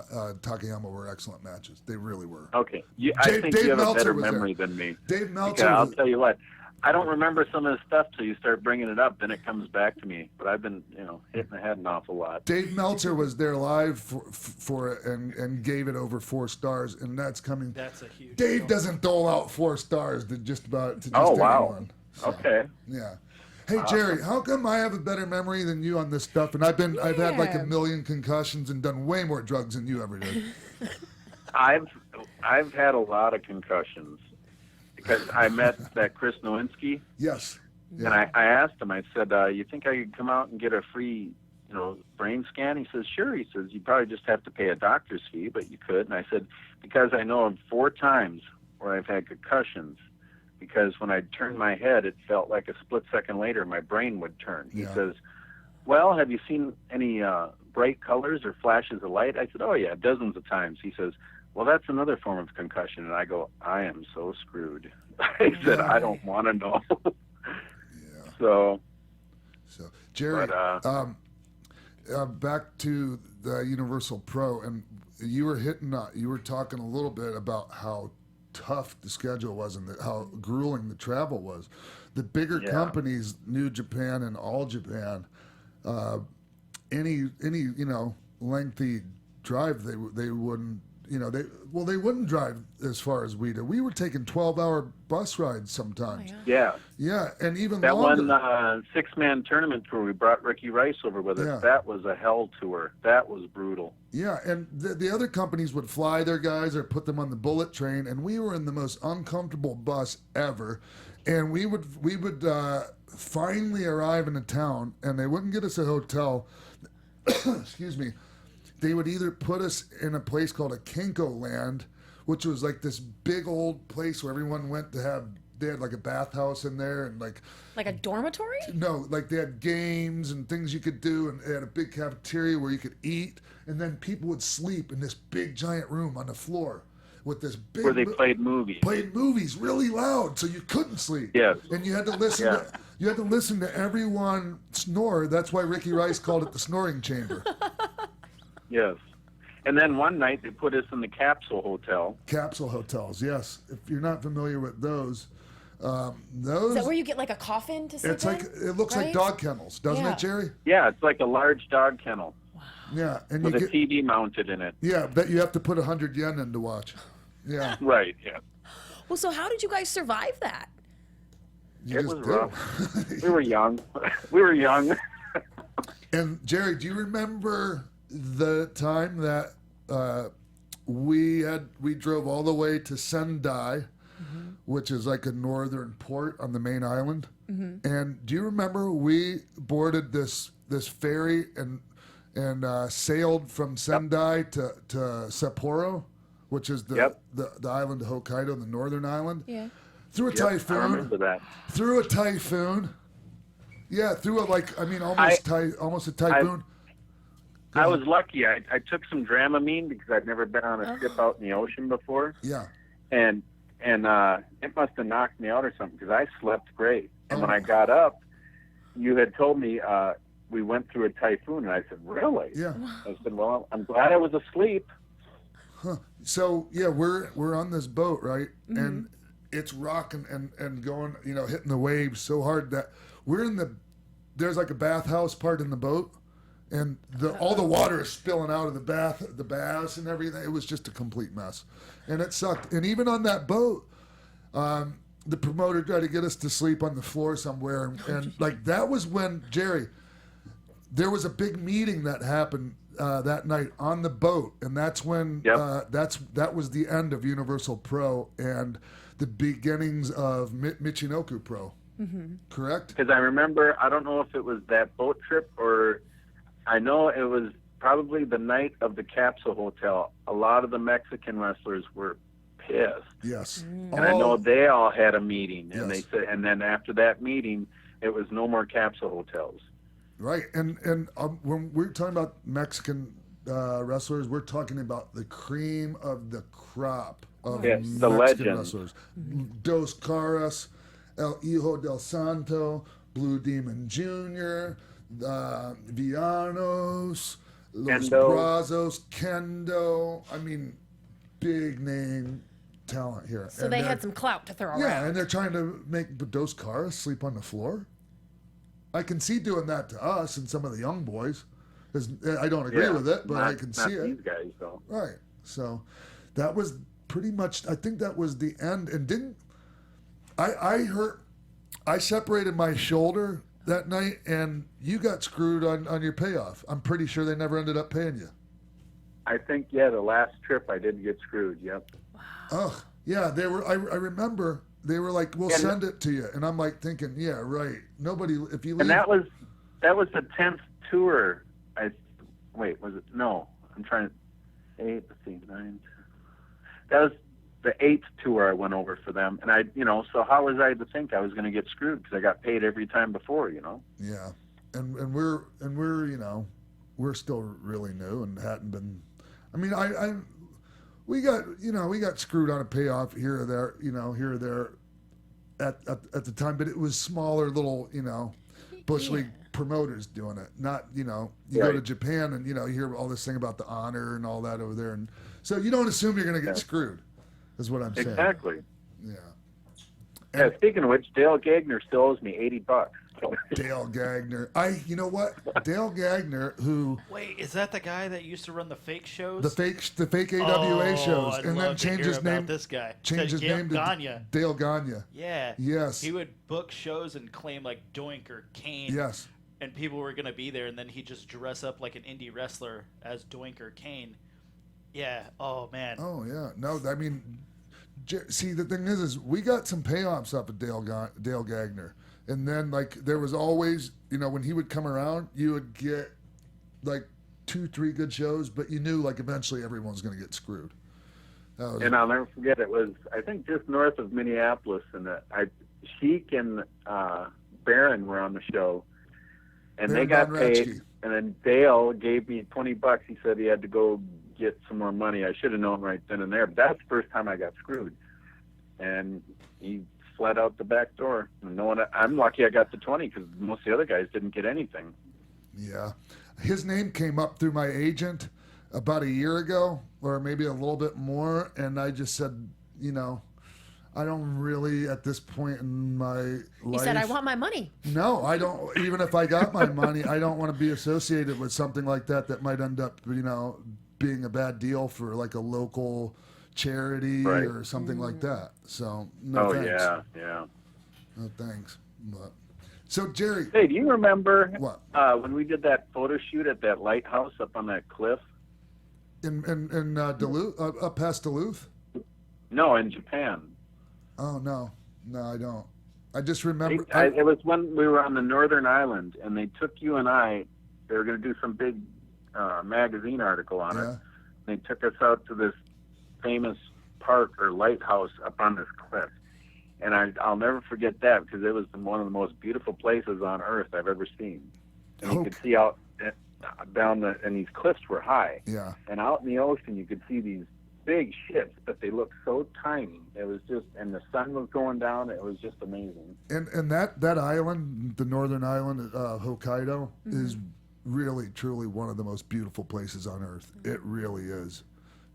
Takayama were excellent matches. They really were. Okay, I think you have a better memory than me. Dave Meltzer. I'll tell you what. I don't remember some of the stuff till you start bringing it up. Then it comes back to me. But I've been, hitting the head an awful lot. Dave Meltzer was there live for it and gave it over 4 stars, and that's coming. That's a huge. Dave doesn't dole out 4 stars to just Oh wow. anyone. So, okay. Yeah. Hey Jerry, how come I have a better memory than you on this stuff? And I've had like 1 million concussions and done way more drugs than you ever did. I've had a lot of concussions because I met that Chris Nowinski. Yes. Yeah. And I asked him. I said, "You think I could come out and get a free, brain scan?" He says, "Sure." He says, "You probably just have to pay a doctor's fee, but you could." And I said, "Because I know of 4 times where I've had concussions. Because when I turned my head, it felt like a split second later my brain would turn." He says, "Well, have you seen any bright colors or flashes of light?" I said, "Oh, yeah, dozens of times." He says, "Well, that's another form of concussion." And I go, "I am so screwed." I said, "I don't want to know." So, Jerry, back to the Universal Pro, and you were talking a little bit about how tough the schedule was and how grueling the travel was. The bigger companies, New Japan and All Japan, any lengthy drive they wouldn't they wouldn't drive as far as we did. We were taking 12-hour bus rides sometimes. yeah. Yeah, and even That longer. one 6-man tournament tour, we brought Ricky Rice over with us. Yeah. That was a hell tour. That was brutal. Yeah, and the other companies would fly their guys or put them on the bullet train, and we were in the most uncomfortable bus ever. And we would finally arrive in a town, and they wouldn't get us a hotel. Excuse me. They would either put us in a place called a Kenko Land, which was like this big old place where everyone went to have. They had like a bathhouse in there and like a dormitory? No, like they had games and things you could do, and they had a big cafeteria where you could eat, and then people would sleep in this big giant room on the floor with this big Where they played movies. Played movies really loud, so you couldn't sleep. Yes. And you had to listen. You had to listen to everyone snore. That's why Ricky Rice called it the snoring chamber. Yes. And then one night they put us in the Capsule Hotel. Capsule hotels, yes. If you're not familiar with those. Is that where you get like a coffin to sleep It's like in? it looks like dog kennels, doesn't it, Jerry? Yeah, it's like a large dog kennel. Wow. Yeah, and with you a TV mounted in it. Yeah, that you have to put 100 yen in to watch. Yeah. Right. Yeah. Well, so how did you guys survive that? You it just was did. rough. We were young. We were young. And Jerry, do you remember the time that we drove all the way to Sendai which is like a northern port on the main island. Mm-hmm. And do you remember we boarded this ferry and sailed from Sendai to Sapporo, which is the island of Hokkaido, the northern island. Yeah. Through a typhoon. I remember that. Through a typhoon. Yeah, through almost a typhoon. I was lucky. I took some Dramamine because I'd never been on a ship out in the ocean before. Yeah. And it must have knocked me out or something because I slept great. And when I got up, you had told me we went through a typhoon, and I said, "Really?" Yeah. I said, "Well, I'm glad I was asleep." Huh. So yeah, we're on this boat, right? Mm-hmm. And it's rocking and going, hitting the waves so hard that there's like a bathhouse part in the boat, and all the water is spilling out of the baths and everything. It was just a complete mess, and it sucked. And even on that boat, the promoter tried to get us to sleep on the floor somewhere, and like that was when Jerry, there was a big meeting that happened that night on the boat, and that's when that was the end of Universal Pro and the beginnings of Michinoku Pro. Mm-hmm. Correct? Because I remember, I don't know if it was that boat trip or I know it was probably the night of the Capsule Hotel. A lot of the Mexican wrestlers were pissed. Yes. And I know they all had a meeting, and they said, and then after that meeting, it was no more Capsule Hotels. Right, and when we're talking about Mexican wrestlers, we're talking about the cream of the crop of the Mexican legends. wrestlers. Dos Caras, El Hijo del Santo, Blue Demon Jr., Villanos, Los Brazos, Kendo. I mean, big name talent here. So they had some clout to throw around. Yeah, and they're trying to make Dos Caras sleep on the floor. I can see doing that to us and some of the young boys. I don't agree with it, but I can see it. These guys, though. Right. So that was pretty much, I think that was the end. And I separated my shoulder that night, and you got screwed on your payoff. I'm pretty sure they never ended up paying you. I think, the last trip I did get screwed, yep. Wow. Oh, yeah, they were, I remember they were like, we'll send it to you. And I'm like thinking, yeah, right. Nobody, if you leave. And that was the 10th tour. Was it? No, I'm trying to, 8, let's see, 9. That was the 8th tour I went over for them. And so how was I to think I was going to get screwed? Because I got paid every time before, Yeah. And we're we're still really new and hadn't been, I mean, we got screwed on a payoff here or there, at the time, but it was smaller little, Bush League promoters doing it. Not, you go to Japan and, you hear all this thing about the honor and all that over there. And so you don't assume you're going to get screwed, is what I'm saying. Exactly. Yeah. Yeah, speaking of which, Dale Gagner still owes me $80. Dale Gagner. You know what? Dale Gagner, who... Wait, is that the guy that used to run the fake shows? The fake AWA shows. I'd and then love to changed hear his name. about this guy. Changed his name to Gagne. Dale Gagne. Yeah. Yes. He would book shows and claim like Doink or Kane. Yes. And people were going to be there, and then he'd just dress up like an indie wrestler as Doink or Kane. Yeah. Oh, man. Oh, yeah. No, I mean... See, the thing is we got some payoffs up at Dale Gagner. And then, there was always, when he would come around, you would get, 2-3 good shows, but you knew, eventually everyone's going to get screwed. And I'll never forget, it was, I think, just north of Minneapolis, and Sheik and Baron were on the show, and they got paid, and then Dale gave me $20. He said he had to go get some more money. I should have known right then and there, but that's the first time I got screwed. And he fled out the back door. I'm lucky I got the 20 because most of the other guys didn't get anything. Yeah. His name came up through my agent about a year ago, or maybe a little bit more, and I just said, I don't really, at this point in my life... You said, I want my money. No, I don't. Even if I got my money, I don't want to be associated with something like that might end up, being a bad deal for a local charity or something like that. So no thanks. Yeah. No thanks. But so Jerry, hey, do you remember what when we did that photo shoot at that lighthouse up on that cliff in Duluth, up past Duluth? No, in Japan. Oh, no, I don't. I just remember. It was when we were on the Northern Island, and they took you and I. They were going to do some big magazine article on it. They took us out to this famous park or lighthouse up on this cliff. And I'll never forget that because it was one of the most beautiful places on earth I've ever seen. And you could see out down and these cliffs were high. Yeah. And out in the ocean, you could see these big ships, but they looked so tiny. It was just, and the sun was going down. It was just amazing. And that island, the northern island, Hokkaido, is really, truly one of the most beautiful places on earth. It really is.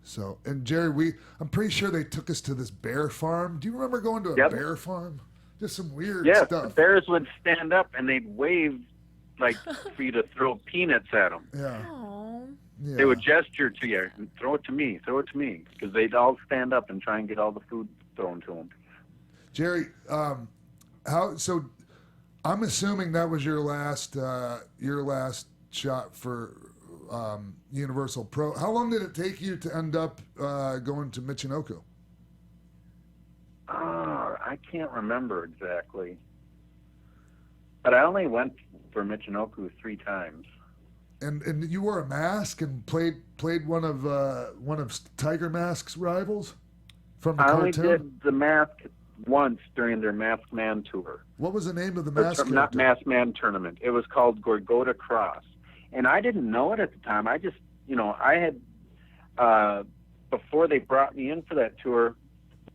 So, and Jerry, I'm pretty sure they took us to this bear farm. Do you remember going to a bear farm? Just some weird stuff. The bears would stand up and they'd wave like for you to throw peanuts at them. Yeah. Yeah. They would gesture to you, throw it to me, because they'd all stand up and try and get all the food thrown to them. Jerry, so I'm assuming that was your last shot for Universal Pro. How long did it take you to end up going to Michinoku? I can't remember exactly, but I only went for Michinoku 3 times. And you wore a mask and played one of Tiger Mask's rivals from the cartoon? I only did the mask once during their Masked Man tour. What was the name of the mask? Not Masked Man tournament. It was called Gorgota Cross. And I didn't know it at the time. I just, I had, before they brought me in for that tour,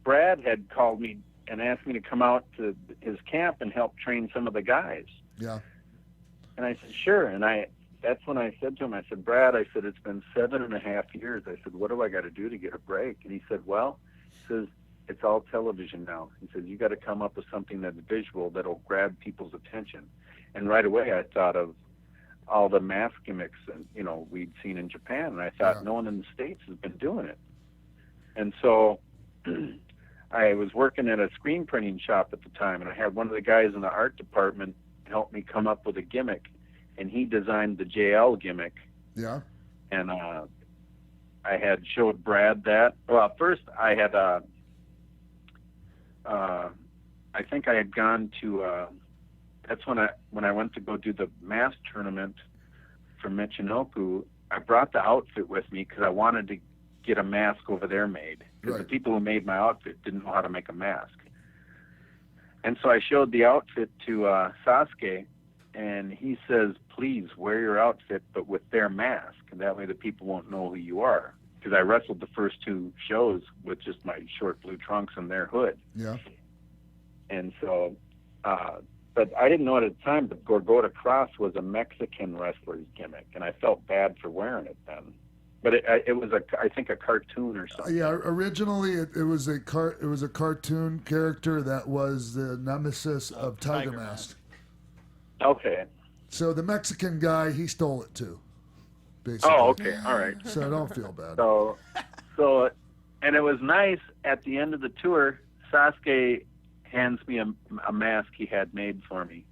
Brad had called me and asked me to come out to his camp and help train some of the guys. Yeah. And I said, sure. And that's when I said to him, I said, Brad, I said, it's been 7.5 years. I said, what do I got to do to get a break? And he said, well, it's all television now. He says, you got to come up with something that's visual that'll grab people's attention. And right away I thought of all the mask gimmicks and we'd seen in Japan, and I thought no one in the States has been doing it. And so I was working at a screen printing shop at the time, and I had one of the guys in the art department help me come up with a gimmick, and he designed the JL gimmick. Yeah. And I had showed Brad that. Well, first I had I think I had gone to that's when I went to go do the mask tournament for Michinoku. I brought the outfit with me because I wanted to get a mask over there made. Because the people who made my outfit didn't know how to make a mask. And so I showed the outfit to Sasuke, and he says, please wear your outfit, but with their mask. And that way the people won't know who you are. Because I wrestled the first 2 shows with just my short blue trunks and their hood. Yeah. And so... but I didn't know it at the time, but Gorgota Cross was a Mexican wrestler's gimmick, and I felt bad for wearing it then. But it was I think a cartoon or something. Yeah, originally it was a cartoon character that was the nemesis of Tiger Mask. Okay. So the Mexican guy, he stole it too, basically. Oh, okay, all right. So don't feel bad. So, and it was nice at the end of the tour. Sasuke hands me a mask he had made for me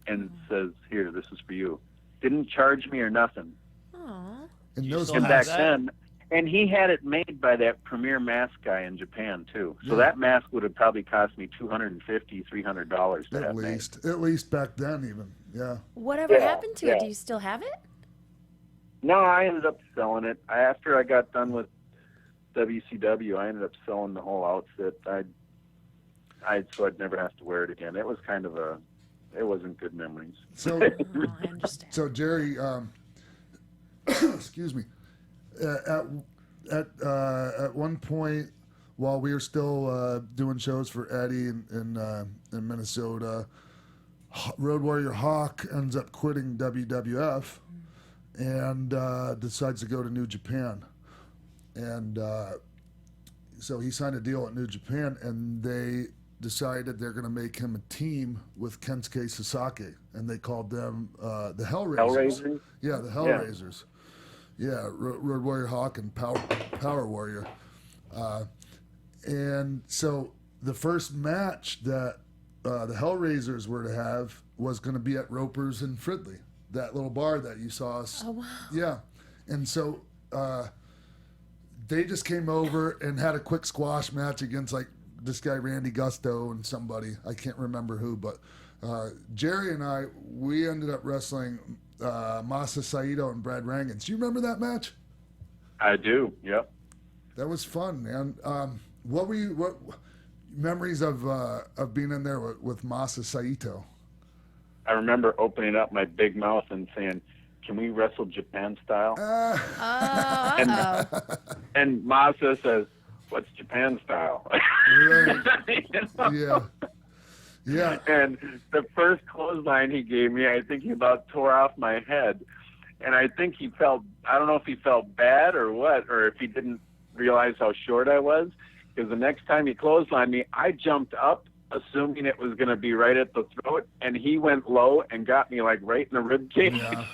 and says, here, this is for you. Didn't charge me or nothing. Aww. And back then, and he had it made by that premier mask guy in Japan too. So that mask would have probably cost me $250, $300 to have made. At least back then even, yeah. Whatever happened to it? Do you still have it? No, I ended up selling it. After I got done with WCW, I ended up selling the whole outfit. So I'd never have to wear it again. It was kind of it wasn't good memories. So, I understand. So Jerry, excuse me, at one point while we were still doing shows for Eddie in Minnesota, Road Warrior Hawk ends up quitting WWF and decides to go to New Japan, and so he signed a deal at New Japan, and they decided they're going to make him a team with Kensuke Sasaki, and they called them the Hellraisers. Hellraisers? Yeah, the Hellraisers. Yeah, Road Warrior Hawk and Power Warrior. And so the first match that the Hellraisers were to have was going to be at Roper's in Fridley, that little bar that you saw us. Oh, wow. Yeah. And so they just came over and had a quick squash match against like this guy Randy Gusto and somebody, I can't remember who, but Jerry and we ended up wrestling Masa Saito and Brad Rangans. Do you remember that match? I do. Yep. That was fun, man. What memories of being in there with Masa Saito? I remember opening up my big mouth and saying, "Can we wrestle Japan style?" And Masa says, "What's Japan style?" Right. You know? Yeah. Yeah. And the first clothesline he gave me, I think he about tore off my head. And I think I don't know if he felt bad or what, or if he didn't realize how short I was. Because the next time he clotheslined me, I jumped up, assuming it was going to be right at the throat, and he went low and got me like right in the rib cage. Yeah.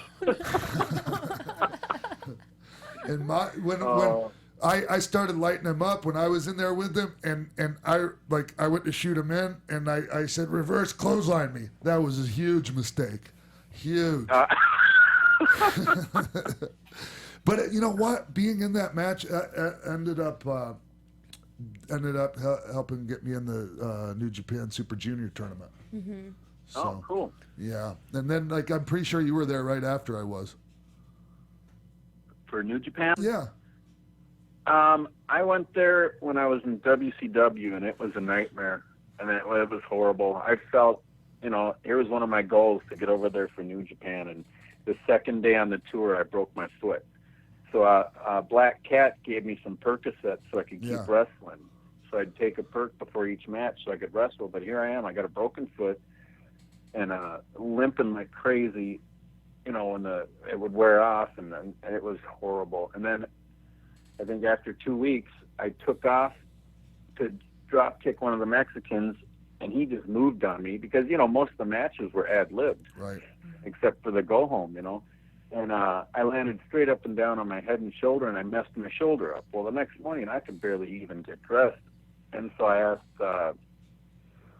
And when I started lighting him up when I was in there with him, and I went to shoot him in, and I said, "Reverse clothesline me." That was a huge mistake. Huge. But you know what? Being in that match ended up helping get me in the New Japan Super Junior tournament. Mm-hmm. So, cool. Yeah, and then I'm pretty sure you were there right after I was. For New Japan? Yeah. I went there when I was in WCW, and it was a nightmare, and it was horrible. I felt, it was one of my goals to get over there for New Japan, and the second day on the tour, I broke my foot. So Black Cat gave me some Percocets so I could keep wrestling. So I'd take a perk before each match so I could wrestle. But here I am, I got a broken foot and limping like crazy, when it would wear off, and it was horrible. And then I think after 2 weeks, I took off to drop kick one of the Mexicans, and he just moved on me because, most of the matches were ad-libbed. Right. Except for the go-home, And I landed straight up and down on my head and shoulder, and I messed my shoulder up. Well, the next morning, I could barely even get dressed. And so I asked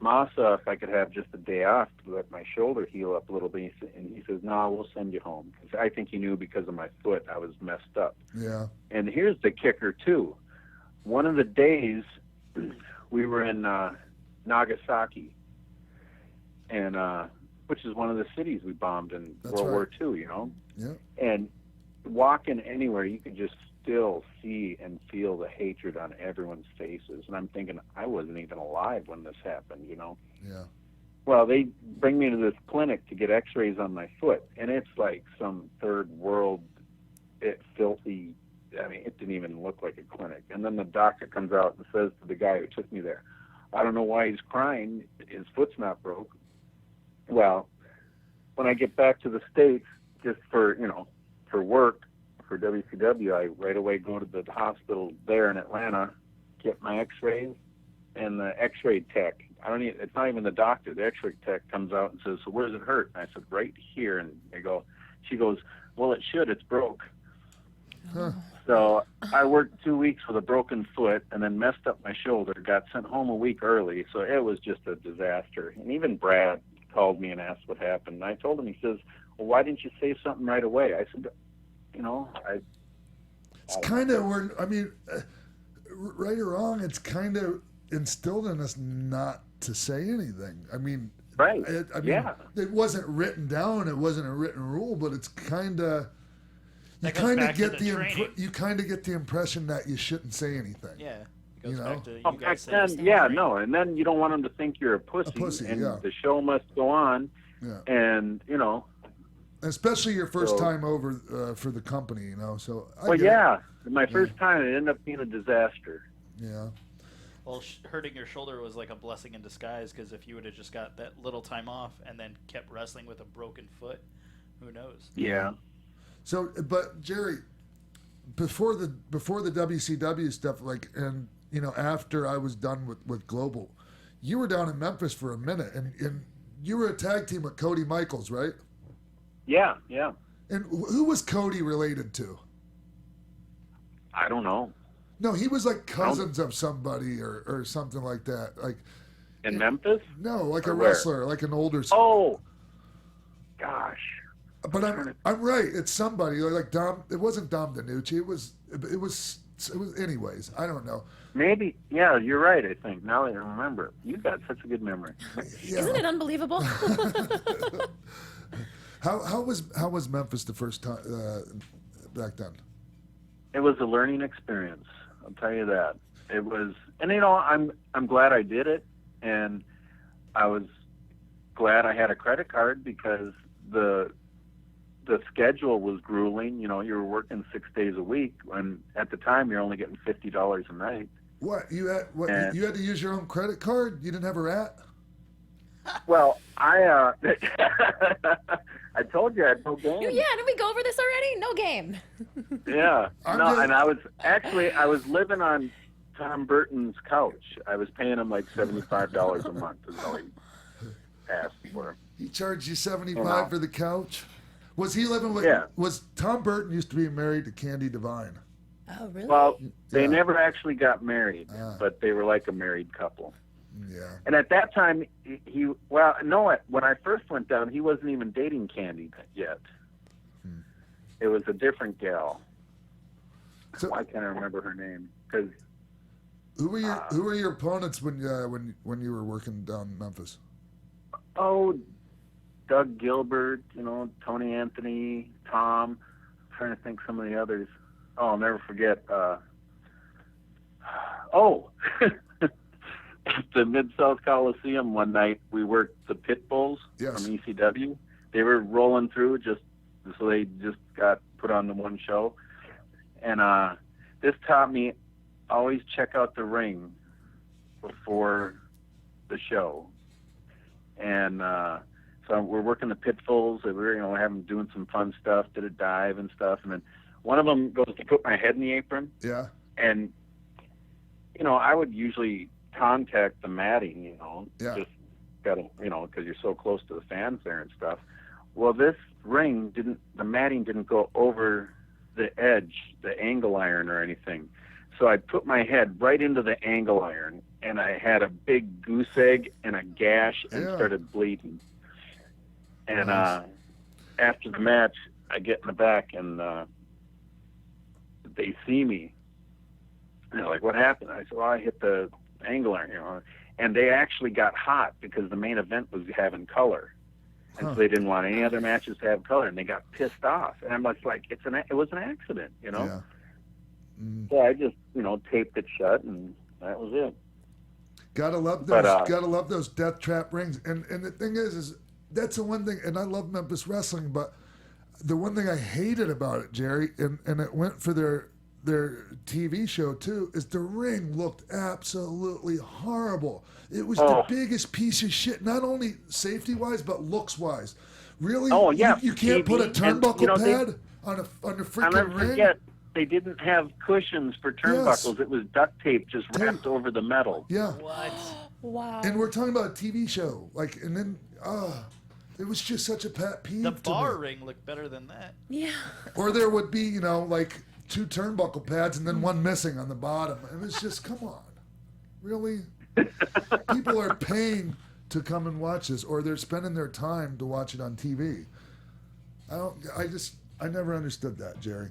Masa if I could have just a day off to let my shoulder heal up a little bit. And he says, "No, we'll send you home." Because I think he knew because of my foot I was messed up. Yeah. And here's the kicker, too. One of the days, we were in Nagasaki, and which is one of the cities we bombed in World War II, Yeah. And walking anywhere, you could just still see and feel the hatred on everyone's faces. And I'm thinking, I wasn't even alive when this happened, Yeah. Well, they bring me to this clinic to get x-rays on my foot, and it's like some third world, filthy, it didn't even look like a clinic. And then the doctor comes out and says to the guy who took me there, "I don't know why he's crying. His foot's not broke." Well, when I get back to the States, just for work, for WCW, I right away go to the hospital there in Atlanta, get my x-rays, and the x-ray tech, it's not even the doctor, the x-ray tech comes out and says, "So where does it hurt?" And I said, "Right here." And she goes, "Well, it should, it's broke." Huh. So I worked 2 weeks with a broken foot and then messed up my shoulder, got sent home a week early, so it was just a disaster. And even Brad called me and asked what happened. And I told him, he says, "Well, why didn't you say something right away?" I said, It's kind of, right or wrong, it's kind of instilled in us not to say anything. Right. It wasn't written down. It wasn't a written rule, but it's kind of, you That goes kind of back to get the training. you kind of get the impression that you shouldn't say anything. Yeah. It goes back to you Back guys saying then, stuff. and then you don't want them to think you're a pussy, and yeah. the show must go on, Yeah. and Especially your first time over for the company, So. My first time, it ended up being a disaster. Yeah. Well, hurting your shoulder was like a blessing in disguise, because if you would have just got that little time off and then kept wrestling with a broken foot, who knows? Yeah. So, but Jerry, before the WCW stuff, after I was done with Global, you were down in Memphis for a minute, and you were a tag team with Cody Michaels, right? Yeah, yeah. And who was Cody related to? I don't know. No, he was like cousins of somebody or something like that. Like in Memphis? No, like or a where? wrestler, like an older. Oh, gosh. But I'm right. It's somebody like Dom. It wasn't Dom DiNucci. It was it was, anyways, I don't know. Maybe, yeah, you're right, I think. Now I remember. You got such a good memory. Isn't it unbelievable? How was Memphis the first time back then? It was a learning experience. I'll tell you that. It was, and I'm glad I did it, and I was glad I had a credit card because the schedule was grueling. You were working 6 days a week, and at the time you're only getting $50 a night. What you had to use your own credit card? You didn't have a rat? Well, I told you I had no game. Yeah, didn't we go over this already? No game. Yeah. And I was living on Tom Burton's couch. I was paying him like $75 a month is all he asked for. He charged you $75 for the couch? Was he living with? Yeah. Was Tom Burton used to be married to Candy Devine? Oh, really? Well, they never actually got married, but they were like a married couple. Yeah. And at that time, when I first went down, he wasn't even dating Candy yet. It was a different gal. Why can't I remember her name? Because who were your opponents when you were working down in Memphis? Oh, Doug Gilbert, Tony Anthony, Tom. I'm trying to think some of the others. Oh, I'll never forget. At the Mid-South Coliseum one night, we worked the Pit Bulls from ECW. They were rolling through so they just got put on the one show. And this taught me always check out the ring before the show. And so we're working the Pitfalls. We were doing some fun stuff, did a dive and stuff. And then one of them goes to put my head in the apron. Yeah. And, I would usually contact the matting, just gotta, because you're so close to the fans there and stuff. Well, this ring the matting didn't go over the edge, the angle iron or anything. So I put my head right into the angle iron, and I had a big goose egg and a gash and started bleeding. And after the match, I get in the back, and they see me. And they're like, what happened? I said, well, I hit the angle iron, And they actually got hot because the main event was having color. And so they didn't want any other matches to have color, and they got pissed off. And I'm just like, it was an accident, Yeah. So I just, taped it shut, and that was it. Gotta love those. Gotta love those death trap rings. And the thing is that's the one thing. And I love Memphis wrestling, but the one thing I hated about it, Jerry, and it went for their TV show too, is the ring looked absolutely horrible. It was the biggest piece of shit, not only safety wise but looks wise. Really? Oh yeah. You can't put a turnbuckle pad on a freaking I'll never ring. forget. They didn't have cushions for turnbuckles. It was duct tape just wrapped over the metal. Yeah. What? Wow. And we're talking about a TV show, and then it was just such a pet peeve. The to bar me. ring looked better than that. Yeah. Or there would be, two turnbuckle pads and then one missing on the bottom. It was just, come on, really? People are paying to come and watch this, or they're spending their time to watch it on TV. I never understood that, Jerry.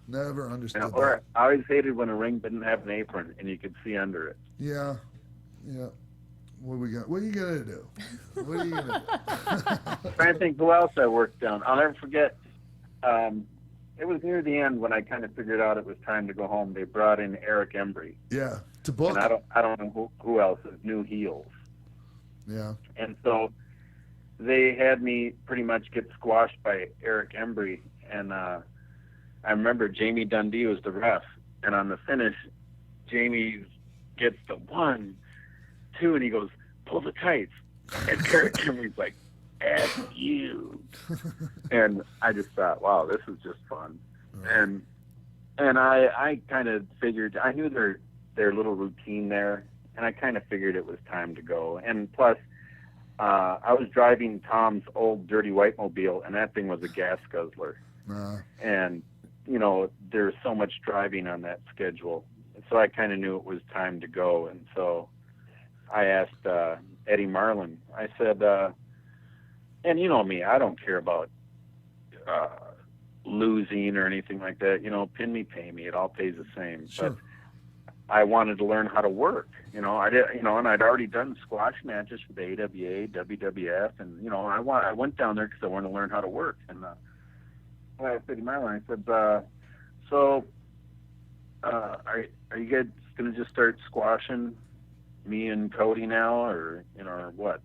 Never understood that. I always hated when a ring didn't have an apron and you could see under it. Yeah. What are you gonna do? What are you gonna do? Trying to think who else I worked down. I'll never forget. It was near the end when I kind of figured out it was time to go home. They brought in Eric Embry. Yeah, to book. And I don't know who else is new heels. Yeah. And so they had me pretty much get squashed by Eric Embry, and I remember Jamie Dundee was the ref, and on the finish, Jamie gets the 1, 2, and he goes, pull the tights. And Eric Embry's like, F you. And I just thought, wow, this is just fun. And I kind of figured, I knew their little routine there, and I kind of figured it was time to go. And plus, I was driving Tom's old dirty white mobile, and that thing was a gas guzzler. And, there's so much driving on that schedule. So I kind of knew it was time to go. And so I asked Eddie Marlin, I said, and you know me, I don't care about losing or anything like that. Pin me, pay me. It all pays the same. Sure. But I wanted to learn how to work. And I'd already done squash matches for the AWA, WWF, and I went down there because I wanted to learn how to work. And I said to Marlon, I said, are you guys going to just start squashing me and Cody now, or what?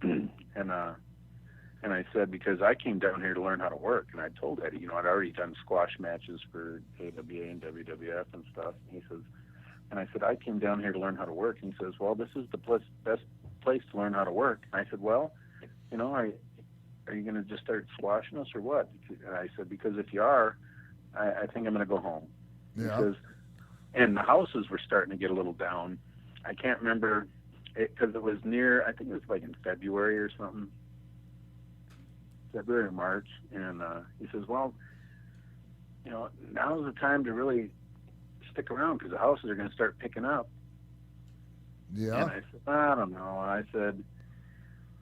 And I said, because I came down here to learn how to work, and I told Eddie, I'd already done squash matches for AWA and WWF and stuff. And he says, and I said, I came down here to learn how to work. And he says, well, this is the best place to learn how to work. And I said, well, are you going to just start squashing us or what? And I said, because if you are, I think I'm going to go home. Yeah. And the houses were starting to get a little down. I can't remember, because it was near, I think it was like in February or something. February or March, and he says, well, now's the time to really stick around because the houses are going to start picking up. Yeah. And I said, I don't know. I said,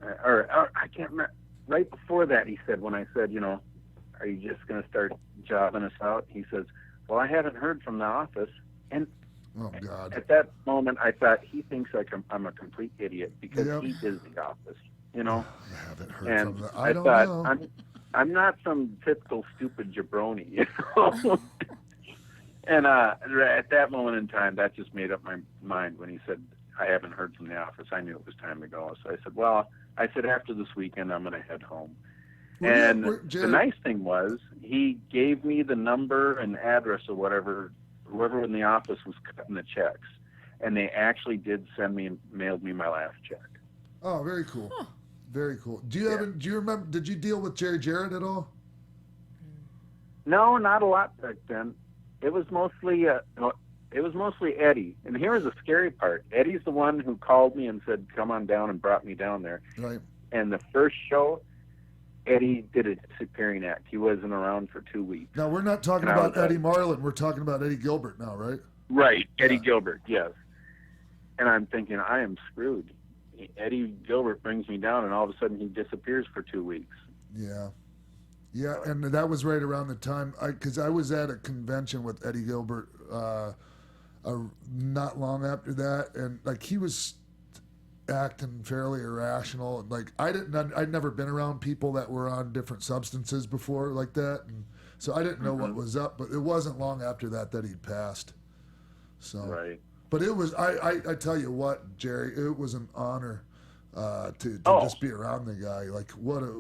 or I can't remember. Right before that, he said, when I said, are you just going to start jobbing us out? He says, well, I haven't heard from the office. And oh, God. At that moment, I thought, he thinks I'm a complete idiot because Yep. he is the office. I haven't heard And from them. I don't thought, know. I'm not some typical stupid jabroni, And at that moment in time, that just made up my mind when he said, I haven't heard from the office. I knew it was time to go. So I said, well, after this weekend, I'm going to head home. And the nice thing was, he gave me the number and address of whoever in the office was cutting the checks. And they actually did mailed me my last check. Oh, very cool. Huh. Very cool. Do you remember, did you deal with Jerry Jarrett at all? No, not a lot back then. It was mostly Eddie. And here's the scary part. Eddie's the one who called me and said, come on down, and brought me down there. Right. And the first show, Eddie did a disappearing act. He wasn't around for 2 weeks. Now, we're not talking about Eddie Marlin. We're talking about Eddie Gilbert now, right? Right. Eddie Gilbert, yes. And I'm thinking, I am screwed. Eddie Gilbert brings me down, and all of a sudden he disappears for 2 weeks. Yeah. Yeah, and that was right around the time, because I was at a convention with Eddie Gilbert not long after that, and he was acting fairly irrational. And I'd never been around people that were on different substances before like that, and so I didn't know what was up. But it wasn't long after that he'd passed. So. Right. But it was, I tell you what, Jerry, it was an honor to just be around the guy.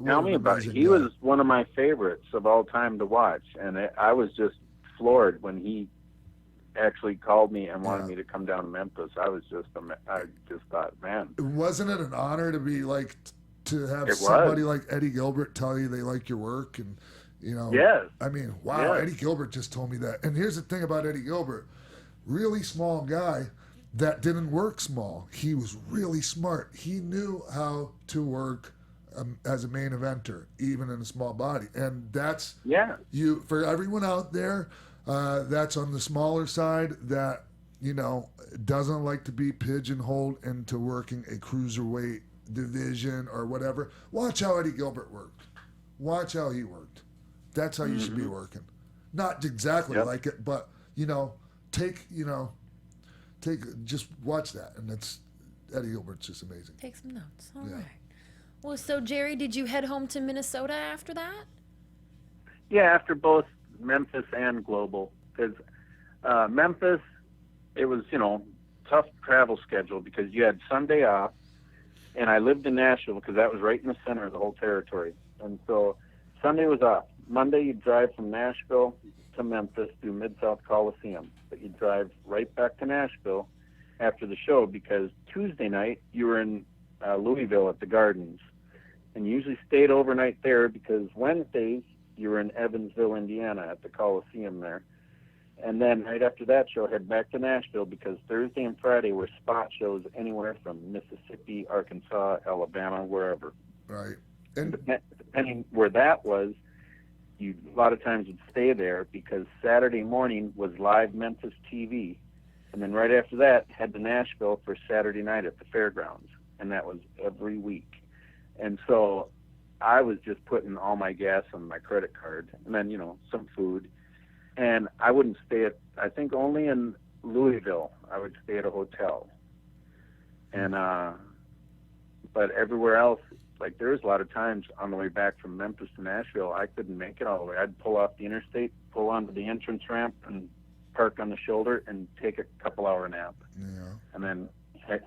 Tell me about it. He was one of my favorites of all time to watch. And I was just floored when he actually called me and wanted me to come down to Memphis. I just thought, man. Wasn't it an honor to be to have somebody like Eddie Gilbert tell you they like your work? And, yes. I mean, wow, yes. Eddie Gilbert just told me that. And here's the thing about Eddie Gilbert. Really small guy that didn't work small. He was really smart. He knew how to work as a main eventer, even in a small body. And that's for everyone out there that's on the smaller side that, doesn't like to be pigeonholed into working a cruiserweight division or whatever. Watch how Eddie Gilbert worked. Watch how he worked. That's how you should be working. Not exactly like it, but, just watch that, and it's Eddie Gilbert's just amazing. Take some notes. All right. Well, so Jerry, did you head home to Minnesota after that? Yeah, after both Memphis and Global, because Memphis, it was tough travel schedule because you had Sunday off, and I lived in Nashville because that was right in the center of the whole territory, and so Sunday was off. Monday you'd drive from Nashville to Memphis through Mid-South Coliseum, but you'd drive right back to Nashville after the show because Tuesday night you were in Louisville at the Gardens, and you usually stayed overnight there because Wednesdays you were in Evansville, Indiana at the Coliseum there, and then right after that show head back to Nashville because Thursday and Friday were spot shows anywhere from Mississippi, Arkansas, Alabama, wherever. Right. And depending where that was, you a lot of times would stay there because Saturday morning was live Memphis TV, and then right after that head to Nashville for Saturday night at the fairgrounds, and that was every week. And so I was just putting all my gas on my credit card, and then some food, and I wouldn't stay at. I think only in Louisville I would stay at a hotel, and but everywhere else, like there was a lot of times on the way back from Memphis to Nashville, I couldn't make it all the way. I'd pull off the interstate, pull onto the entrance ramp, and park on the shoulder and take a couple-hour nap, and then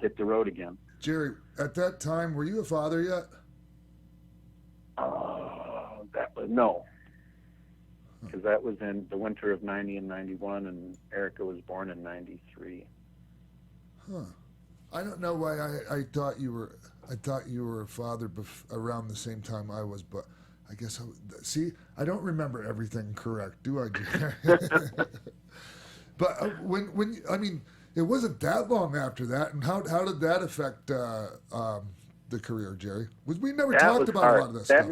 hit the road again. Jerry, at that time, were you a father yet? That was no, because that was in the winter of '90 and '91, and Erica was born in '93. Huh. I don't know why I thought you were. I thought you were a father around the same time I was, but I guess I don't remember everything correct, do I, Jerry? But when I mean, it wasn't that long after that, and how did that affect the career, Jerry? We never talked about a lot of this stuff.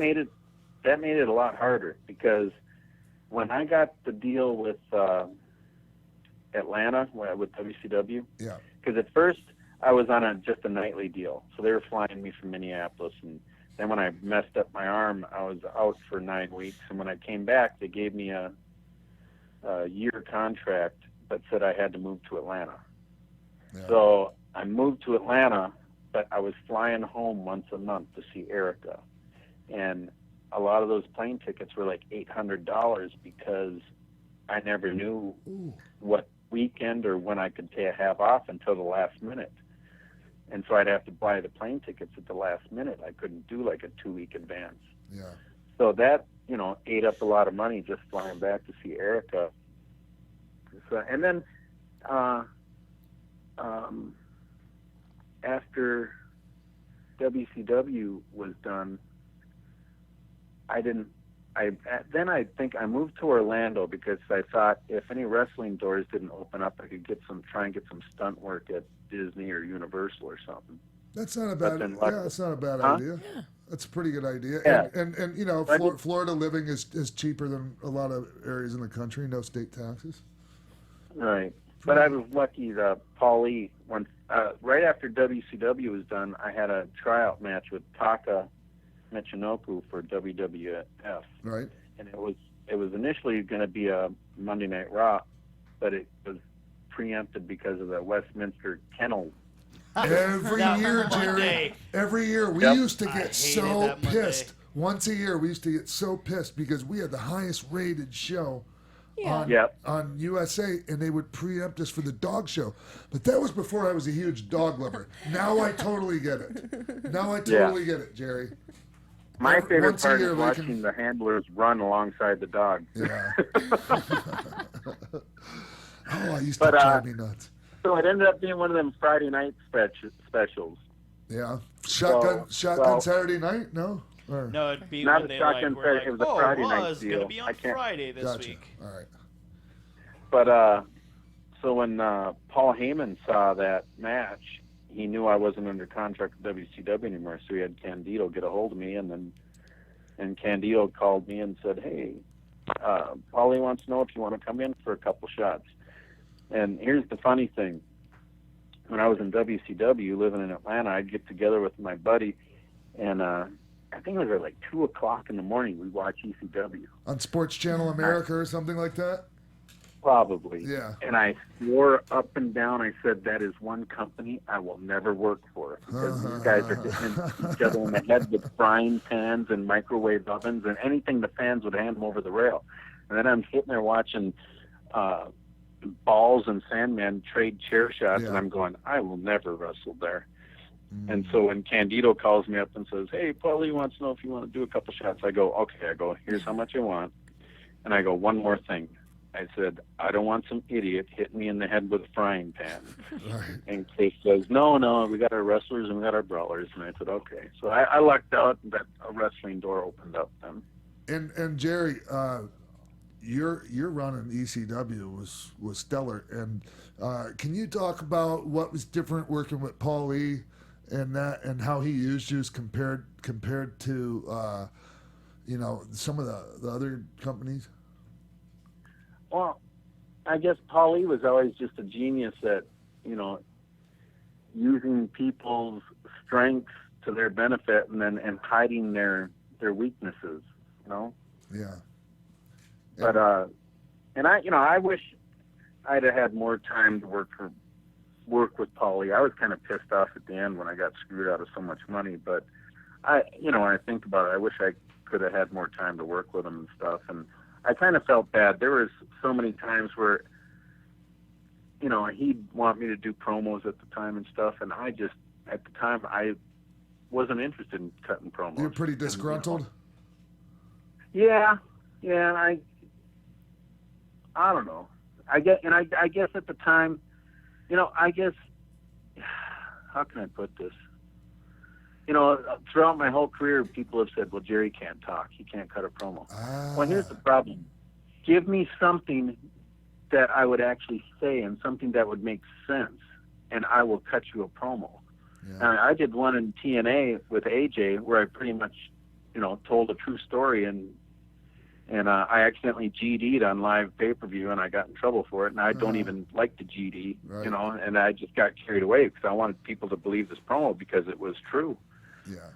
That made it a lot harder, because when I got the deal with Atlanta with WCW, because at first I was on just a nightly deal, so they were flying me from Minneapolis, and then when I messed up my arm, I was out for 9 weeks, and when I came back, they gave me a year contract, but said I had to move to Atlanta. So I moved to Atlanta, but I was flying home once a month to see Erica, and a lot of those plane tickets were like $800 because I never knew what weekend or when I could have off until the last minute. And so I'd have to buy the plane tickets at the last minute. I couldn't do like a 2-week advance. Yeah. So that, ate up a lot of money just flying back to see Erica. So, and then after WCW was done, I think I moved to Orlando because I thought if any wrestling doors didn't open up, I could try and get some stunt work at Disney or Universal or something. That's not a bad. That's not a bad idea. Yeah. That's a pretty good idea. Yeah. And Florida living is cheaper than a lot of areas in the country. No state taxes. Right. But I was lucky that Paulie, right after WCW was done, I had a tryout match with Taka Michinoku for WWF. Right. And it was initially going to be a Monday Night Raw, but it was preempted because of the Westminster Kennel. Every year, Jerry. Every year we used to get so pissed. Once a year we used to get so pissed because we had the highest rated show on USA, and they would preempt us for the dog show. But that was before I was a huge dog lover. Now I totally get it. Get it, Jerry. My favorite part is watching the handlers run alongside the dog. Yeah. I used to drive me nuts. So it ended up being one of them Friday night specials. Yeah. Shotgun Saturday night? No? No, it'd be not when a they shotgun Saturday. It was a Friday night it's deal. Going to be on Friday this week. All right. But so when Paul Heyman saw that match, he knew I wasn't under contract with WCW anymore, so he had Candido get a hold of me, and Candido called me and said, "Hey, Paulie wants to know if you want to come in for a couple shots." And here's the funny thing. When I was in WCW living in Atlanta, I'd get together with my buddy, and I think it was at like 2 o'clock in the morning, we'd watch ECW. On Sports Channel America or something like that? Probably. Yeah. And I swore up and down, I said, that is one company I will never work for, because these guys are hitting each other in the head with frying pans and microwave ovens and anything the fans would hand them over the rail. And then I'm sitting there watching Balls and Sandman trade chair shots, and I'm going, I will never wrestle there. And so when Candido calls me up and says, "Hey, Paulie wants to know if you want to do a couple shots," I go, "Okay." I go, "Here's how much I want." And I go, "One more thing." I said, "I don't want some idiot hitting me in the head with a frying pan." Right. And Case says, no, we got our wrestlers and we got our brawlers. And I said, okay. So I lucked out that a wrestling door opened up then. And Jerry, your run in ECW was stellar. And can you talk about what was different working with Paul E. and how he used you compared to some of the other companies? Well, I guess Paulie was always just a genius at, using people's strengths to their benefit and hiding their their weaknesses, you know. Yeah. But and I wish I'd have had more time to work with Paulie. I was kind of pissed off at the end when I got screwed out of so much money, but when I think about it, I wish I could have had more time to work with him and stuff. And I kind of felt bad. There was so many times where, he'd want me to do promos at the time and stuff, and at the time, I wasn't interested in cutting promos. You're pretty disgruntled? Yeah, I don't know. I guess at the time, how can I put this? Throughout my whole career, people have said, well, Jerry can't talk. He can't cut a promo. Well, here's the problem. Give me something that I would actually say and something that would make sense, and I will cut you a promo. Yeah. I did one in TNA with AJ where I pretty much, told a true story, and I accidentally GD'd on live pay-per-view, and I got in trouble for it, and I don't even like to GD, right. And I just got carried away because I wanted people to believe this promo because it was true. Yeah.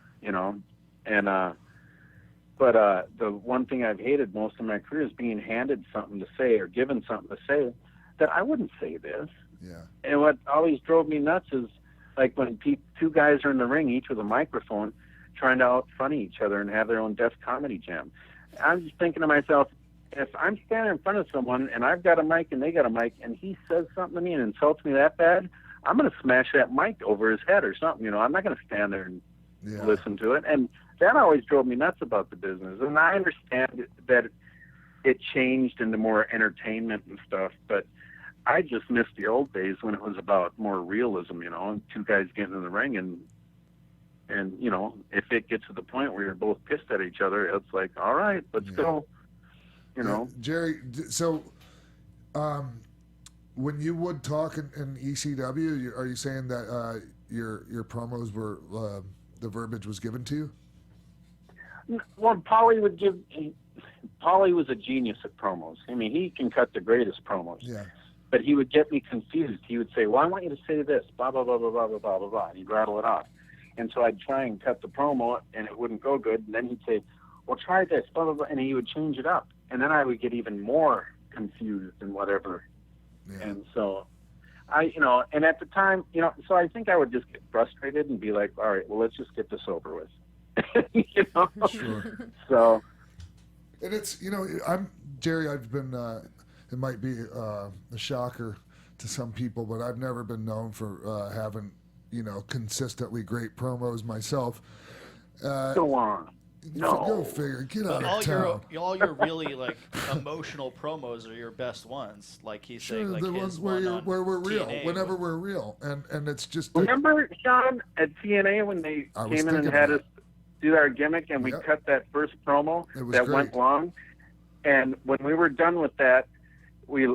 But the one thing I've hated most of my career is being handed something to say or given something to say that I wouldn't say this. Yeah. And what always drove me nuts is like when two guys are in the ring, each with a microphone, trying to out-funny each other and have their own death comedy jam. I'm just thinking to myself, if I'm standing in front of someone and I've got a mic and they got a mic and he says something to me and insults me that bad, I'm going to smash that mic over his head or something. I'm not going to stand there and listen to it. And that always drove me nuts about the business. And I understand that it changed into more entertainment and stuff, but I just miss the old days when it was about more realism, and two guys getting in the ring and if it gets to the point where you're both pissed at each other, it's like, all right, let's go, Jerry, so when you would talk in ECW, are you saying that your promos were the verbiage was given to you? Well, Paulie was a genius at promos. I mean, he can cut the greatest promos. Yeah. But he would get me confused. He would say, well, I want you to say this, blah, blah, blah, blah, blah, blah, blah, blah, blah. And he'd rattle it off. And so I'd try and cut the promo, and it wouldn't go good. And then he'd say, well, try this, blah, blah, blah. And he would change it up. And then I would get even more confused and whatever. Yeah. And so and at the time, so I think I would just get frustrated and be like, all right, well, let's just get this over with. Sure. So. And it's, Jerry, I've been, it might be a shocker to some people, but I've never been known for having, consistently great promos myself. Go on. No. Go figure. Get out of town. All your really emotional promos are your best ones. Like he's saying, like the ones where we're real, TNA, whenever we're real, and it's just. Remember, Sean, at TNA when they came in and had us do our gimmick, and we cut that first promo that went long, and when we were done with that,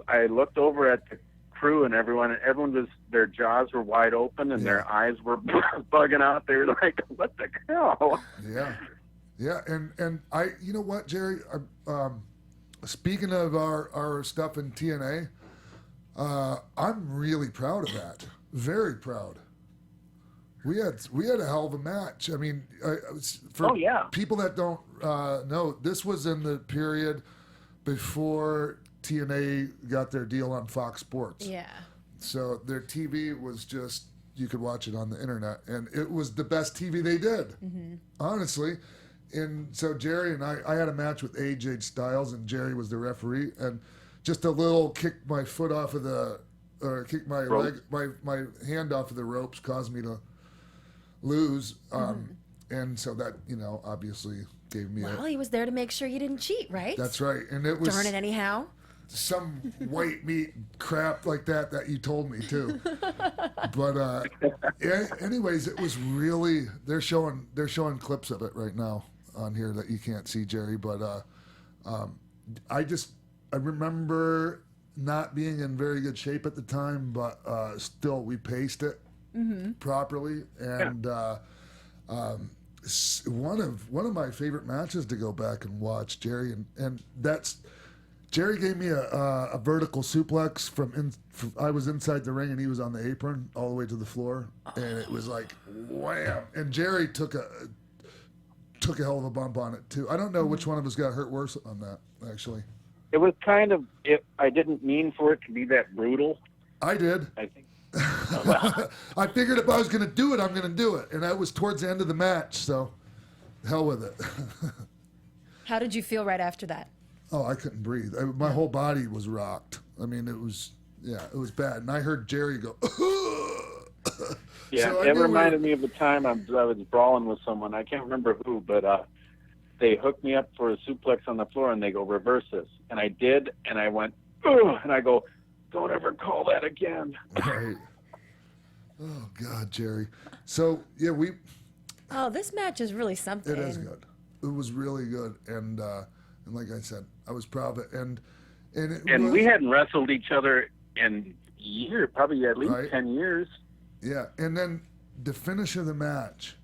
I looked over at the crew and everyone was, their jaws were wide open and their eyes were bugging out. They were like, what the hell? Yeah, and I, you know what, Jerry? Speaking of our stuff in TNA, I'm really proud of that. Very proud. We had a hell of a match. I mean, for people that don't know, this was in the period before TNA got their deal on Fox Sports. Yeah. So their TV was just, you could watch it on the internet, and it was the best TV they did, honestly. And so Jerry and I had a match with AJ Styles, and Jerry was the referee, and just a little kick my foot off of kick my leg, my hand off of the ropes caused me to lose. And so that, obviously gave me he was there to make sure you didn't cheat, right? That's right. And it was... Darn it anyhow. Some white meat crap like that you told me too. But anyways, it was really, they're showing clips of it right now on here that you can't see, Jerry. But I remember not being in very good shape at the time, but still we paced it properly, and one of my favorite matches to go back and watch, Jerry, and that's. Jerry gave me a vertical suplex from I was inside the ring and he was on the apron all the way to the floor, and it was like wham. And Jerry took took a hell of a bump on it too. I don't know which one of us got hurt worse on that, actually. It was kind of. I didn't mean for it to be that brutal. I did. I think. I figured if I was going to do it, I'm going to do it, and that was towards the end of the match. So, hell with it. How did you feel right after that? Oh, I couldn't breathe. My whole body was rocked. I mean, it was bad. And I heard Jerry go. Yeah, So it reminded me of the time I was brawling with someone. I can't remember who, but they hooked me up for a suplex on the floor, and they go, reverse this. And I did, and I went, ugh, and I go, don't ever call that again. Right. Oh, God, Jerry. So, yeah, Oh, this match is really something. It is good. It was really good. And like I said, I was proud of it. And we hadn't wrestled each other in years, probably at least 10 years. Yeah, and then the finish of the match,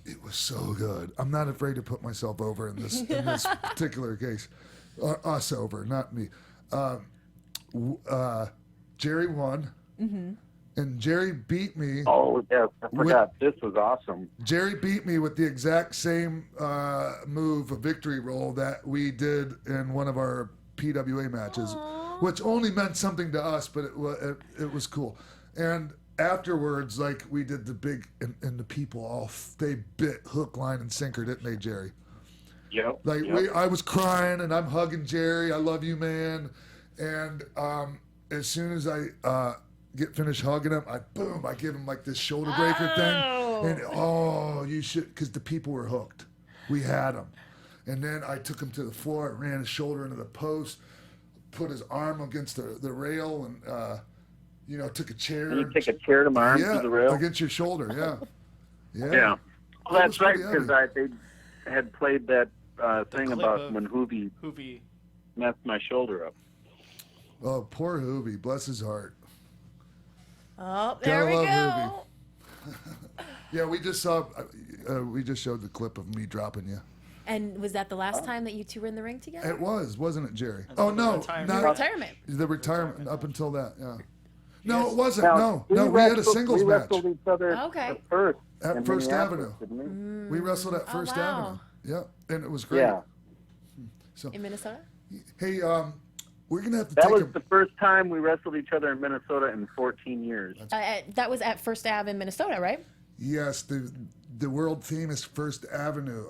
it was so good. I'm not afraid to put myself over in this particular case. Us over, not me. Jerry won, and Jerry beat me. Oh, yes, I forgot. This was awesome. Jerry beat me with the exact same move, a victory roll, that we did in one of our PWA matches, which only meant something to us, but it was cool. And afterwards, like, we did the big, and the people they bit hook, line, and sinker, didn't they, Jerry? Yep. I was crying, and I'm hugging Jerry. I love you, man. And as soon as I get finished hugging him, I give him like this shoulder breaker thing. And you should, because the people were hooked. We had him. And then I took him to the floor, ran his shoulder into the post, put his arm against the rail, and took a chair. And you take a chair to my arm to the rail? Against your shoulder, yeah. Yeah. Well, that's right, because they had played that thing about when Hoovy messed my shoulder up. Oh, poor Hoovy. Bless his heart. Oh, there we go. Yeah, we just showed the clip of me dropping you. And was that the last time that you two were in the ring together? It was, wasn't it, Jerry? Oh, no. Retirement. The retirement up until that, yeah. No, it wasn't. No, we had a singles match. We wrestled each other at first. At First Avenue. We wrestled at First Avenue. Yeah, and it was great. Yeah. So, in Minnesota? Hey, we're going to have to That was the first time we wrestled each other in Minnesota in 14 years. That was at First Ave in Minnesota, right? Yes, the world famous First Avenue,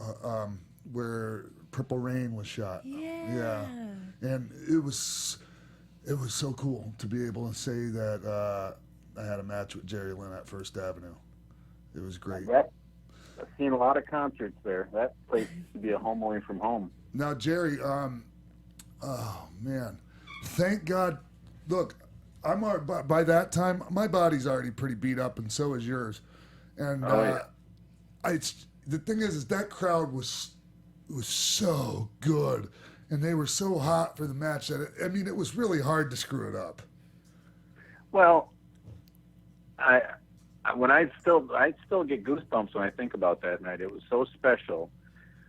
where Purple Rain was shot. Yeah. And it was so cool to be able to say that I had a match with Jerry Lynn at First Avenue. It was great. I've seen a lot of concerts there. That place used to be a home away from home. Now, Jerry, oh man, thank God. Look, by that time my body's already pretty beat up, and so is yours. And the thing is that crowd was so good, and they were so hot for the match that it was really hard to screw it up. Well, I still get goosebumps when I think about that night. It was so special,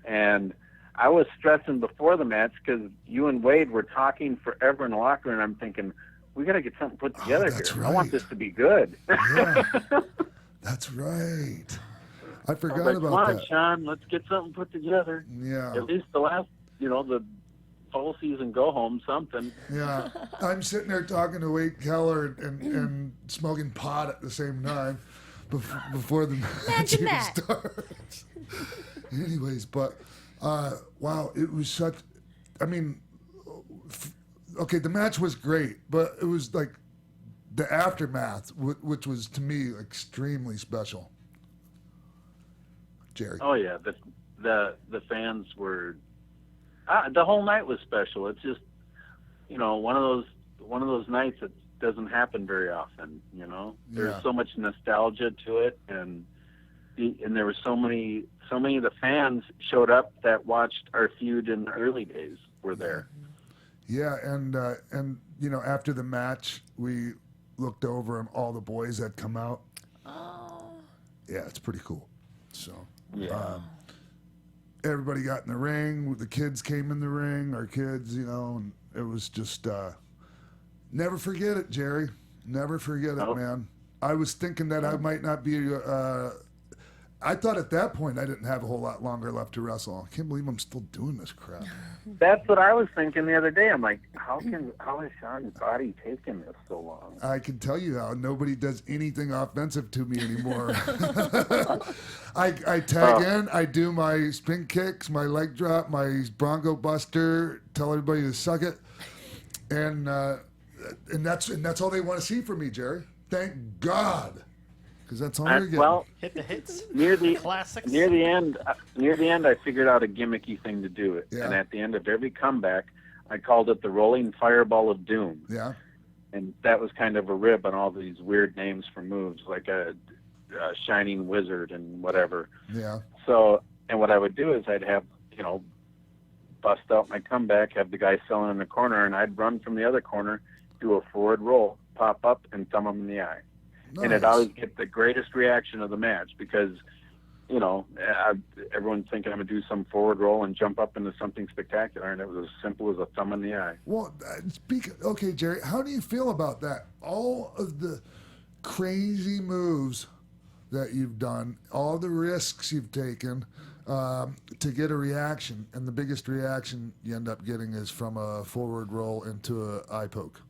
and I was stressing before the match because you and Wade were talking forever in the locker room. And I'm thinking, we got to get something put together here. Right. I want this to be good. Yeah, that's right. I forgot about that. Come on, Sean, let's get something put together. Yeah. At least the last, the full season go home, something. Yeah. I'm sitting there talking to Wade Keller and smoking pot at the same time before the match even starts. Anyways, but wow, it was such. Okay, the match was great, but it was like the aftermath, which was to me extremely special. Jerry. Oh yeah, the fans were. The whole night was special. It's just, one of those nights that doesn't happen very often. There's so much nostalgia to it, and there were so many of the fans showed up that watched our feud in the early days were there. Yeah, and after the match, we looked over and all the boys had come out. Oh. Yeah, it's pretty cool. So. Yeah. Everybody got in the ring. The kids came in the ring. Our kids, and it was just never forget it, Jerry. Never forget it, man. I was thinking that I might not be I thought at that point I didn't have a whole lot longer left to wrestle. I can't believe I'm still doing this crap. That's what I was thinking the other day. I'm like, how is Sean's body taking this so long? I can tell you how nobody does anything offensive to me anymore. I tag in, I do my spin kicks, my leg drop, my Bronco Buster, tell everybody to suck it, and that's all they want to see from me, Jerry. Thank God. Because that's all you're getting. Well, hit the hits. Near the classics. Near the end, I figured out a gimmicky thing to do it. Yeah. And at the end of every comeback, I called it the Rolling Fireball of Doom. Yeah. And that was kind of a rib on all these weird names for moves, like a Shining Wizard and whatever. Yeah. So, and what I would do is I'd have, bust out my comeback, have the guy selling in the corner, and I'd run from the other corner, do a forward roll, pop up, and thumb him in the eye. Nice. And it always get the greatest reaction of the match because, everyone's thinking I'm going to do some forward roll and jump up into something spectacular, and it was as simple as a thumb in the eye. Well, okay, Jerry, how do you feel about that? All of the crazy moves that you've done, all the risks you've taken to get a reaction, and the biggest reaction you end up getting is from a forward roll into an eye poke.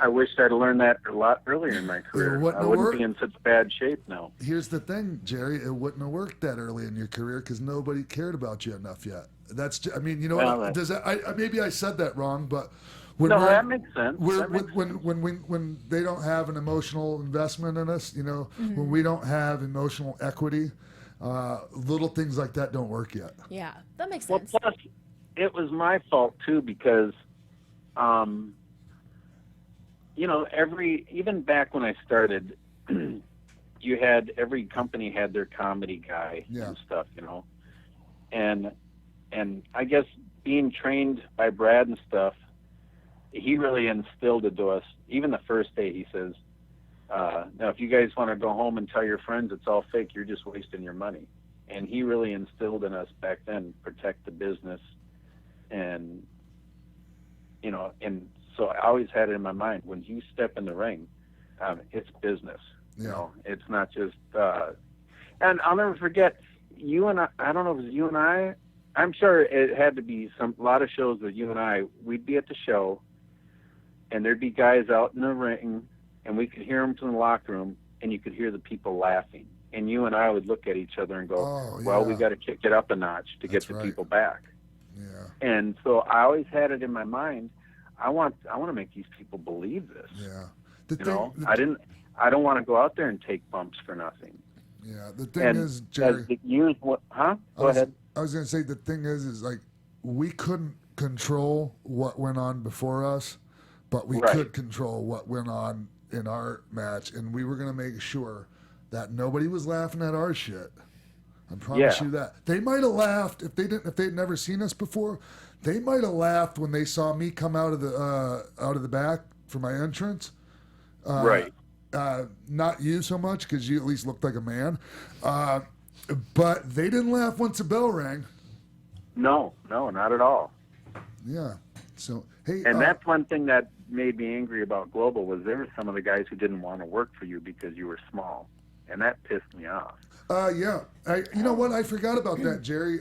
I wish I'd learned that a lot earlier in my career. I wouldn't be in such bad shape now. Here's the thing, Jerry. It wouldn't have worked that early in your career because nobody cared about you enough yet. That's, does that? Maybe I said that wrong, but that makes sense. When they don't have an emotional investment in us, when we don't have emotional equity, little things like that don't work yet. Yeah, that makes sense. Well, plus, it was my fault too because. Even back when I started, every company had their comedy guy and stuff, and I guess being trained by Brad and stuff, he really instilled it to us. Even the first day, he says, now if you guys want to go home and tell your friends it's all fake, you're just wasting your money. And he really instilled in us back then, protect the business, and so I always had it in my mind, when you step in the ring, it's business. It's not just, and I'll never forget, you and I don't know if it was you and I'm sure it had to be a lot of shows with you and I, we'd be at the show, and there'd be guys out in the ring, and we could hear them from the locker room, and you could hear the people laughing. And you and I would look at each other and go, well, we got to kick it up a notch to get the people back. Yeah. And so I always had it in my mind, I want to make these people believe this. Yeah. I don't want to go out there and take bumps for nothing. Yeah. The thing is, Jerry. Go ahead. I was going to say the thing is like we couldn't control what went on before us, but we could control what went on in our match, and we were going to make sure that nobody was laughing at our shit. I promise you that. They might have laughed if they'd never seen us before. They might have laughed when they saw me come out of the back for my entrance. Not you so much because you at least looked like a man. But they didn't laugh once the bell rang. No, not at all. Yeah. So hey, and that's one thing that made me angry about Global was there were some of the guys who didn't want to work for you because you were small, and that pissed me off. Yeah. You know what? I forgot about that, Jerry.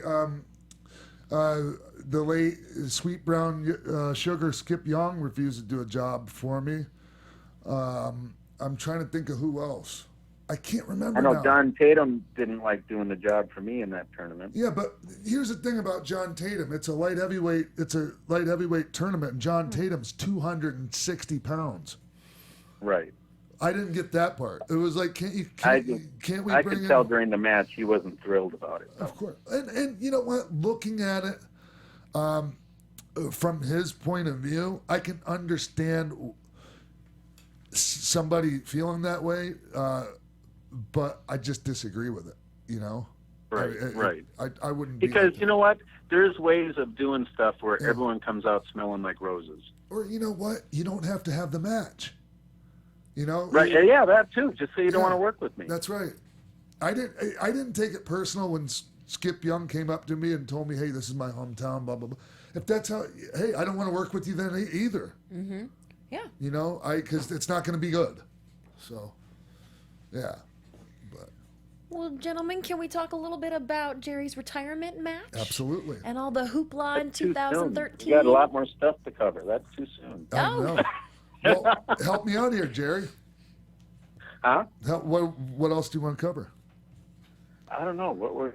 The late Sweet Brown Sugar Skip Young refused to do a job for me. I'm trying to think of who else. I can't remember. I know now. John Tatum didn't like doing the job for me in that tournament. Yeah, but here's the thing about John Tatum. It's a light heavyweight tournament, and John Tatum's 260 pounds. Right. I didn't get that part. It was like, can't we bring I could tell during the match he wasn't thrilled about it. Of course. And you know what? Looking at it from his point of view, I can understand somebody feeling that way, but I just disagree with it, Right. I wouldn't because you know what? There's ways of doing stuff where everyone comes out smelling like roses. Or you know what? You don't have to have the match. Right? Yeah, that too. Just say you don't want to work with me. That's right. I didn't take it personal when Skip Young came up to me and told me, "Hey, this is my hometown." Blah blah blah. If that's how, hey, I don't want to work with you then either. Mm-hmm. Yeah. Because it's not going to be good. So, yeah. But Well, gentlemen, can we talk a little bit about Jerry's retirement match? Absolutely. And all the hoopla in That's too soon. 2013? We got a lot more stuff to cover. That's too soon. I know. Well, help me out here, Jerry. Huh? What else do you want to cover? I don't know. What were?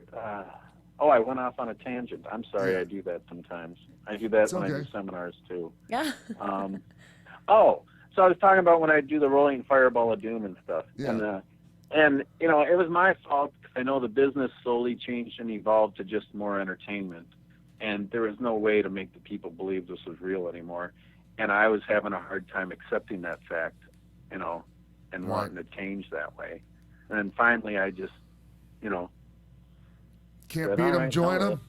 I went off on a tangent. I'm sorry. I do that sometimes. I do that when I do seminars too. Yeah. So I was talking about when I do the rolling fireball of doom and stuff. Yeah. And you know, it was my fault. I know the business slowly changed and evolved to just more entertainment, and there was no way to make the people believe this was real anymore. And I was having a hard time accepting that fact, you know, and wanting to change that way. And then finally, I just, you know, can't beat them, join them.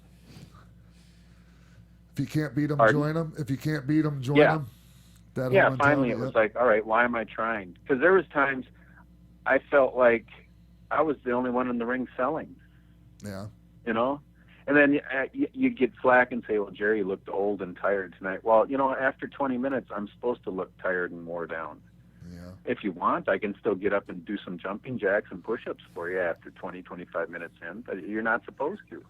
If you can't beat them, join them. If you can't beat them, join them. Finally it was like, all right, why am I trying? Because there was times I felt like I was the only one in the ring selling. Yeah. You know? And then you get flack and say, well, Jerry looked old and tired tonight. Well, you know, after 20 minutes, I'm supposed to look tired and wore down. Yeah. If you want, I can still get up and do some jumping jacks and push-ups for you after 20, 25 minutes in, but you're not supposed to.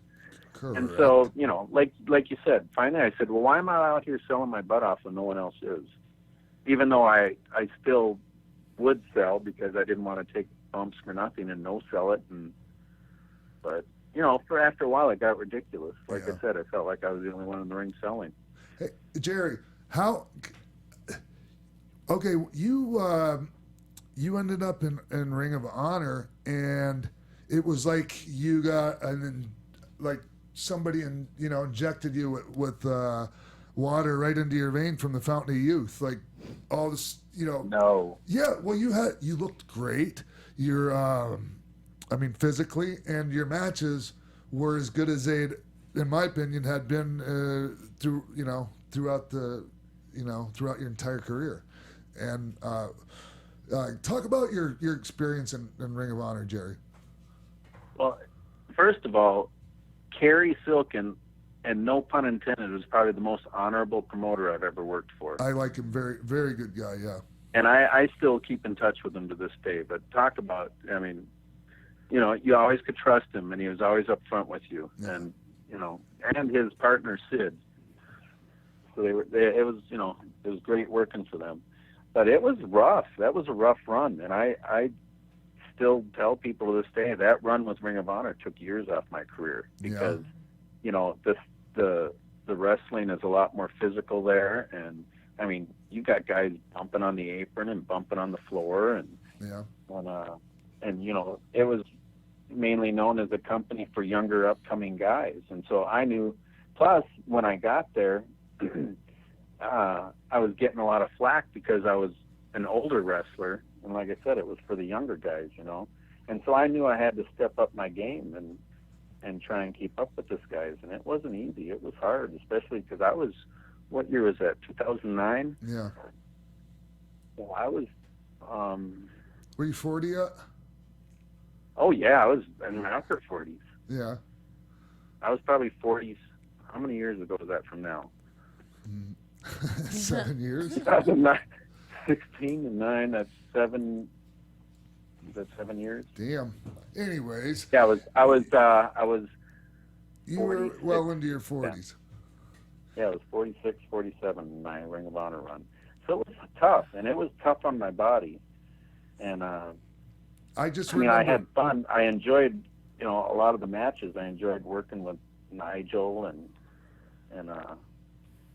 Correct. And so, you know, like you said, finally I said, well, why am I out here selling my butt off when no one else is? Even though I still would sell because I didn't want to take bumps for nothing and no sell it. But, you know, for after a while it got ridiculous. Like I said, I felt like I was the only one in the ring selling. Hey, Jerry, okay, you ended up in Ring of Honor, and it was like you got like somebody injected you with water right into your vein from the fountain of youth, like all this, you know. No. Yeah, well, you looked great. You're, physically, and your matches were as good as they'd, in my opinion, had been throughout your entire career. And talk about your experience in Ring of Honor, Jerry. Well, first of all, Kerry Silken, and no pun intended, was probably the most honorable promoter I've ever worked for. I like him, very, very good guy, yeah. And I still keep in touch with him to this day. But talk about, I mean, you know, you always could trust him, and he was always up front with you. Yeah. And, you know, and his partner, Sid. So it was great working for them. But it was rough. That was a rough run. And I still tell people to this day that run with Ring of Honor took years off my career because, you know, the wrestling is a lot more physical there. And, I mean, you got guys bumping on the apron and bumping on the floor. And, you know, it was mainly known as a company for younger upcoming guys. And so I knew, plus when I got there, I was getting a lot of flack because I was an older wrestler, and like I said, it was for the younger guys, you know. And so I knew I had to step up my game and try and keep up with this guys, and it wasn't easy. It was hard, especially because I was, what year was that? 2009. Yeah. Well, I was. Were you 40 yet? Oh yeah, I was in my upper 40s. Yeah. I was probably 40s. How many years ago was that from now? 7 years. 2009, 16 and 9. That's 7. Is that 7 years? Damn. Anyways. Yeah, I was. You were well into your 40s. Yeah, I was 46, 47 in my Ring of Honor run. So it was tough, and it was tough on my body. And I had fun. I enjoyed, you know, a lot of the matches. I enjoyed working with Nigel and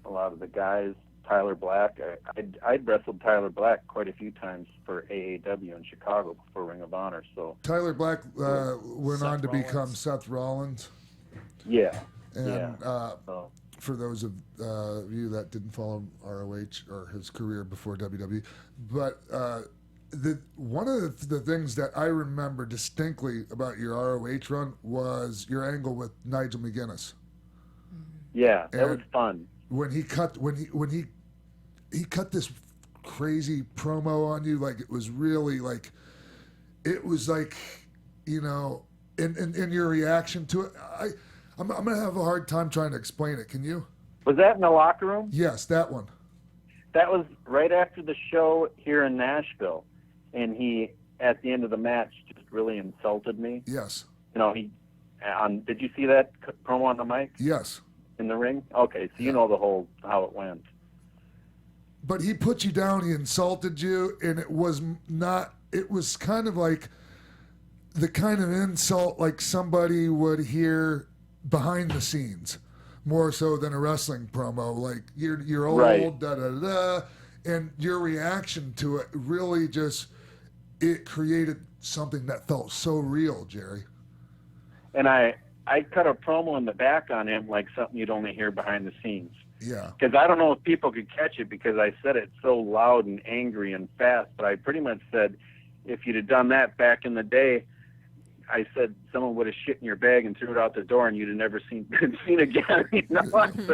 a lot of the guys. Tyler Black. I'd wrestled Tyler Black quite a few times for AAW in Chicago before Ring of Honor. So Tyler Black went on to become Seth Rollins. Yeah. And for those of you that didn't follow ROH or his career before WWE, but one of the things that I remember distinctly about your ROH run was your angle with Nigel McGuinness. Yeah, that was fun. When he cut this crazy promo on you, like it was really like, it was like, you know, in your reaction to it, I'm gonna have a hard time trying to explain it. Can you? Was that in the locker room? Yes, that one. That was right after the show here in Nashville, and he, at the end of the match, just really insulted me. Yes. You know, did you see that promo on the mic? Yes. In the ring? Okay, so you know how it went. But he put you down, he insulted you, and it was kind of like the kind of insult like somebody would hear behind the scenes, more so than a wrestling promo. Like, you're old, right. da-da-da, and your reaction to it really it created something that felt so real, Jerry. And I cut a promo in the back on him like something you'd only hear behind the scenes. Yeah. Because I don't know if people could catch it because I said it so loud and angry and fast, but I pretty much said, if you'd have done that back in the day, I said someone would have shit in your bag and threw it out the door and you'd have never been seen again. You know,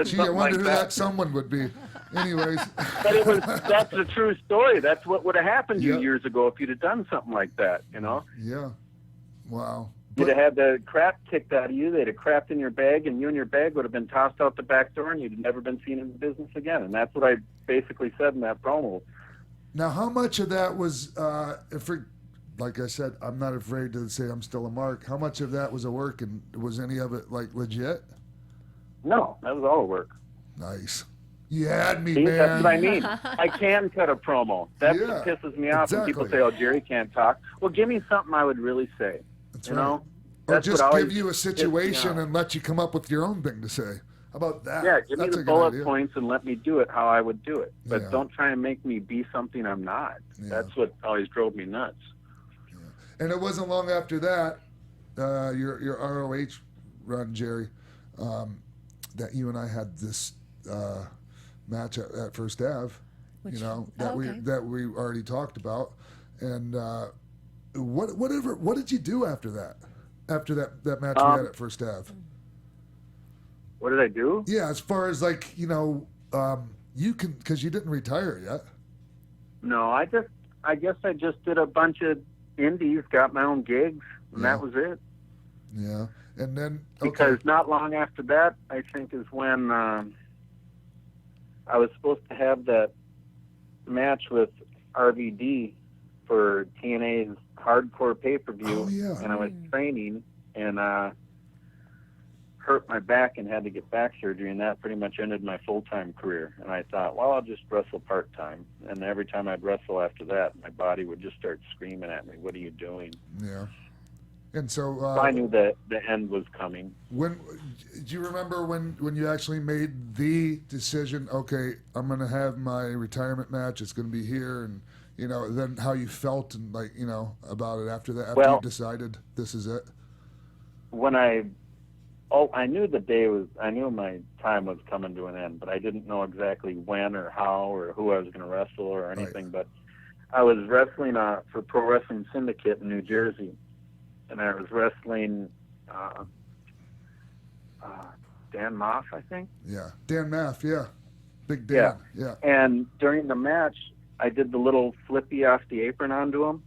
Gee, I wonder who that someone would be. Anyways. But that's a true story. That's what would have happened to you years ago if you'd have done something like that, you know? Yeah. Wow. You'd have had the crap kicked out of you. They'd have crapped in your bag, and you and your bag would have been tossed out the back door, and you'd have never been seen in the business again. And that's what I basically said in that promo. Now, how much of that was, like I said, I'm not afraid to say I'm still a mark. How much of that was a work, and was any of it, like, legit? No, that was all work. Nice. You had me, See, man. That's what I mean. I can cut a promo. That's what pisses me off when people say, oh, Jerry can't talk. Well, give me something I would really say. That's you right. know? Or That's just what give always you a situation pisses me off. and let you come up with your own thing to say. How about that? Yeah, give That's me a the good bullet idea. points and let me do it how I would do it. But Yeah. don't try and make me be something I'm not. Yeah. That's what always drove me nuts. And it wasn't long after that, your ROH run, Jerry, that you and I had this match at First Ave, that we already talked about. And what did you do after that? After that match we had at First Ave? What did I do? Yeah, as far as like, you can, because you didn't retire yet. No, I guess I just did a bunch of indies, got my own gigs, and that was it. Yeah, and then because not long after that, I think is when I was supposed to have that match with RVD for TNA's hardcore pay-per-view, and I was training and hurt my back and had to get back surgery, and that pretty much ended my full-time career. And I thought, well, I'll just wrestle part-time. And every time I'd wrestle after that, my body would just start screaming at me, what are you doing? Yeah. And so I knew that the end was coming. When do you remember when you actually made the decision? Okay, I'm going to have my retirement match. It's going to be here, and then how you felt and about it after that. After you decided this is it. When I knew the day was. I knew my time was coming to an end, but I didn't know exactly when or how or who I was going to wrestle or anything. Right. But I was wrestling for Pro Wrestling Syndicate in New Jersey. And I was wrestling Dan Moff, I think. Yeah, Dan Moff, yeah. Big Dan, yeah. And during the match, I did the little flippy off the apron onto him,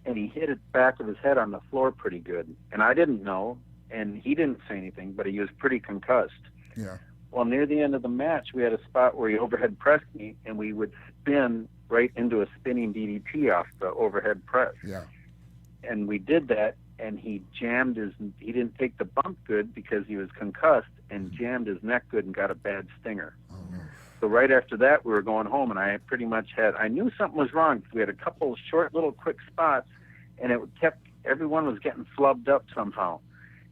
and he hit the back of his head on the floor pretty good. And I didn't know, and he didn't say anything, but he was pretty concussed. Yeah. Well, near the end of the match, we had a spot where he overhead pressed me, and we would spin right into a spinning DDT off the overhead press. Yeah. And we did that. And he didn't take the bump good because he was concussed and jammed his neck good and got a bad stinger. Oh, no. So right after that, we were going home, and I pretty much I knew something was wrong because we had a couple of short little quick spots, and everyone was getting flubbed up somehow.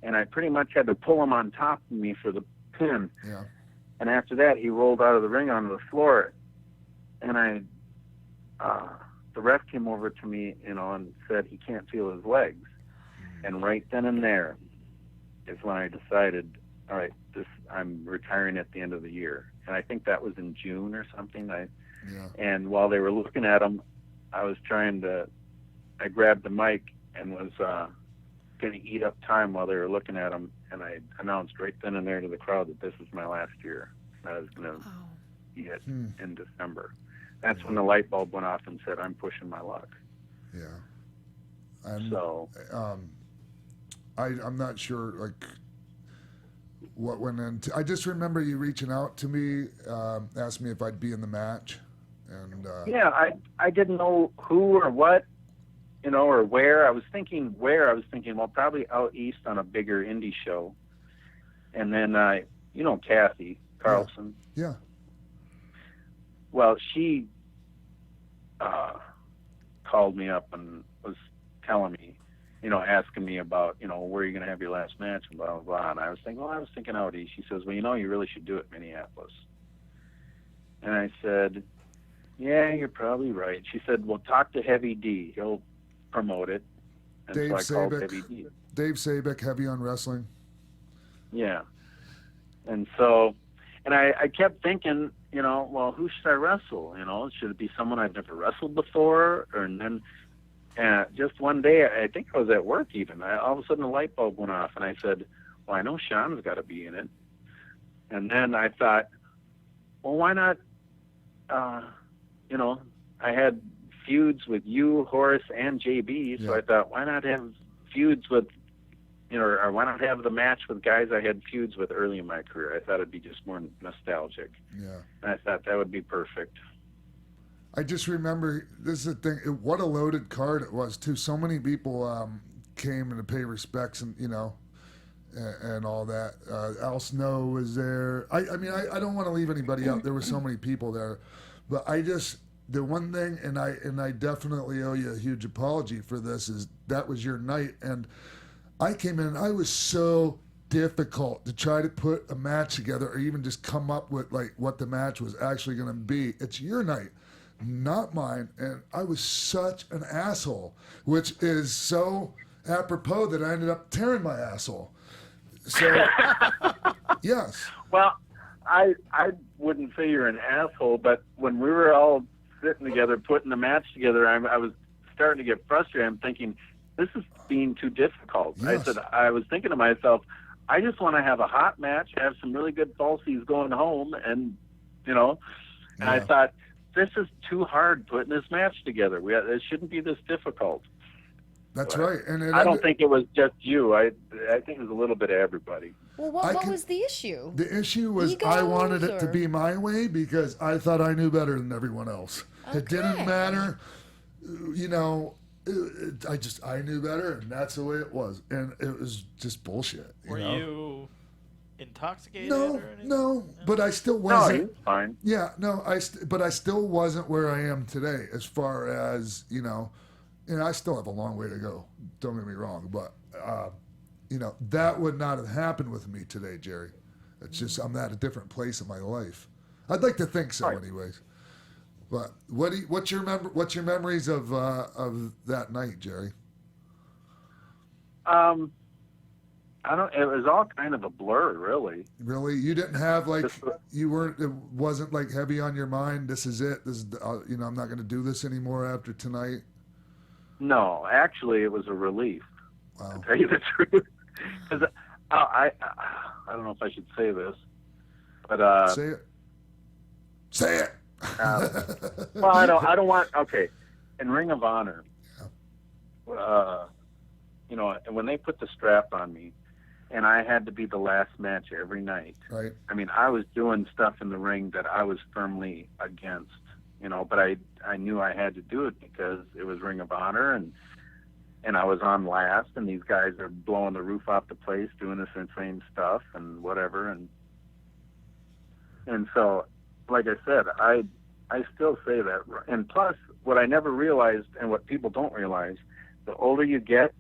And I pretty much had to pull him on top of me for the pin. Yeah. And after that, he rolled out of the ring onto the floor, and the ref came over to me, and said he can't feel his legs. And right then and there is when I decided, all right, I'm retiring at the end of the year. And I think that was in June or something. And while they were looking at him, I grabbed the mic and was going to eat up time while they were looking at him. And I announced right then and there to the crowd that this was my last year. And I was going to eat it in December. That's when the light bulb went off and said, I'm pushing my luck. Yeah. So... I'm not sure what went into. I just remember you reaching out to me, asked me if I'd be in the match, and I didn't know who or what, or where. I was thinking, well, probably out east on a bigger indie show. And then, Kathy Carlson. Yeah. Well, she called me up and was telling me, asking me about, where you're going to have your last match and blah, blah, blah. And I was thinking out east. She says, well, you really should do it in Minneapolis. And I said, yeah, you're probably right. She said, well, talk to Heavy D. He'll promote it. And Dave so I called Sabick. Heavy D. Dave Sabick, Heavy on Wrestling. Yeah. And so, and I kept thinking, well, who should I wrestle? Should it be someone I've never wrestled before? And then just one day, I think I was at work even, all of a sudden a light bulb went off, and I said, well, I know Sean's got to be in it. And then I thought, well, why not, I had feuds with you, Horace, and JB, so I thought, why not have feuds with, or why not have the match with guys I had feuds with early in my career? I thought it'd be just more nostalgic. Yeah. And I thought that would be perfect. I just remember, this is the thing, what a loaded card it was, too. So many people came to pay respects and, and all that. Al Snow was there. I don't want to leave anybody out. There were so many people there. But the one thing, and I definitely owe you a huge apology for this, is that was your night. And I came in and I was so difficult to try to put a match together or even just come up with like what the match was actually going to be. It's your night, not mine. And I was such an asshole, which is so apropos that I ended up tearing my asshole. So, yes. Well, I wouldn't say you're an asshole, but when we were all sitting together putting the match together, I was starting to get frustrated. I'm thinking, this is being too difficult. Yes. I was thinking to myself, I just want to have a hot match, have some really good falsies going home, and and I thought, this is too hard putting this match together. It shouldn't be this difficult. That's right. And I don't think it was just you. I think it was a little bit of everybody. Well, what was the issue? The issue was I wanted it to be my way because I thought I knew better than everyone else. Okay. It didn't matter, I knew better, and that's the way it was, and it was just bullshit. Were you intoxicated? No, but I still wasn't. No, it's fine. Yeah, no, but I still wasn't where I am today, as far as I still have a long way to go. Don't get me wrong, but that would not have happened with me today, Jerry. It's just I'm at a different place in my life. I'd like to think so, anyways. But what's your memories of that night, Jerry? I don't. It was all kind of a blur, really. Really, you didn't have you weren't. It wasn't like heavy on your mind. This is it. This is I'm not going to do this anymore after tonight. No, actually, it was a relief. Wow. To tell you the truth, because I don't know if I should say this, but say it. Say it. Well, I don't want. Okay, in Ring of Honor, when they put the strap on me, and I had to be the last match every night. Right. I mean, I was doing stuff in the ring that I was firmly against, but I knew I had to do it because it was Ring of Honor, and I was on last, and these guys are blowing the roof off the place, doing this insane stuff and whatever, and so, like I said, I still say that. And plus, what I never realized, and what people don't realize, the older you get,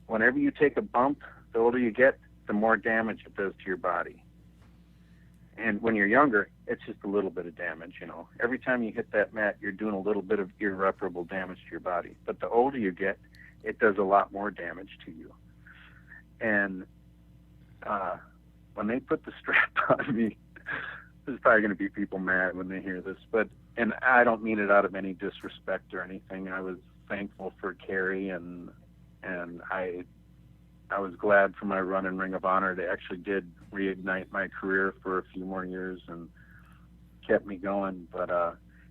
whenever you take a bump, the older you get, the more damage it does to your body. And when you're younger, it's just a little bit of damage, Every time you hit that mat, you're doing a little bit of irreparable damage to your body. But the older you get, it does a lot more damage to you. And when they put the strap on me, there's probably going to be people mad when they hear this, and I don't mean it out of any disrespect or anything. I was thankful for Kerry, and I was glad for my run in Ring of Honor. They actually did reignite my career for a few more years and kept me going. But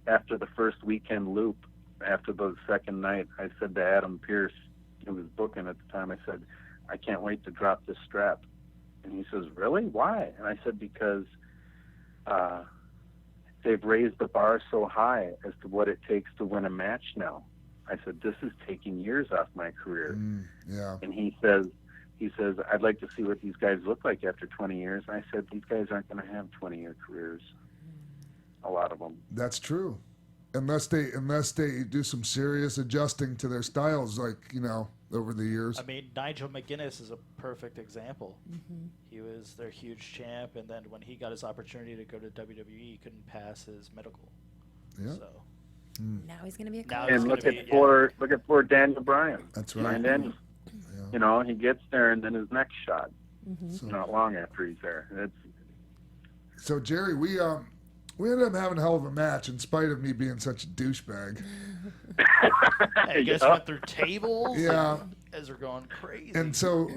after the first weekend loop, after the second night, I said to Adam Pierce, who was booking at the time, I said, I can't wait to drop this strap. And he says, really? Why? And I said, because they've raised the bar so high as to what it takes to win a match now. I said, this is taking years off my career. Yeah. And he says, I'd like to see what these guys look like after 20 years. And I said, these guys aren't going to have 20-year careers. A lot of them. That's true. Unless they do some serious adjusting to their styles, like, over the years. I mean, Nigel McGuinness is a perfect example. He was their huge champ, and then when he got his opportunity to go to WWE, he couldn't pass his medical. Yeah. So now he's going to be a coach. And look at poor Daniel Bryan. That's right. Bryan Daniels. He gets there, and then his neck's shot. Not long after he's there. So Jerry, we ended up having a hell of a match in spite of me being such a douchebag. You guys went through tables. Yeah. You guys are going crazy. And so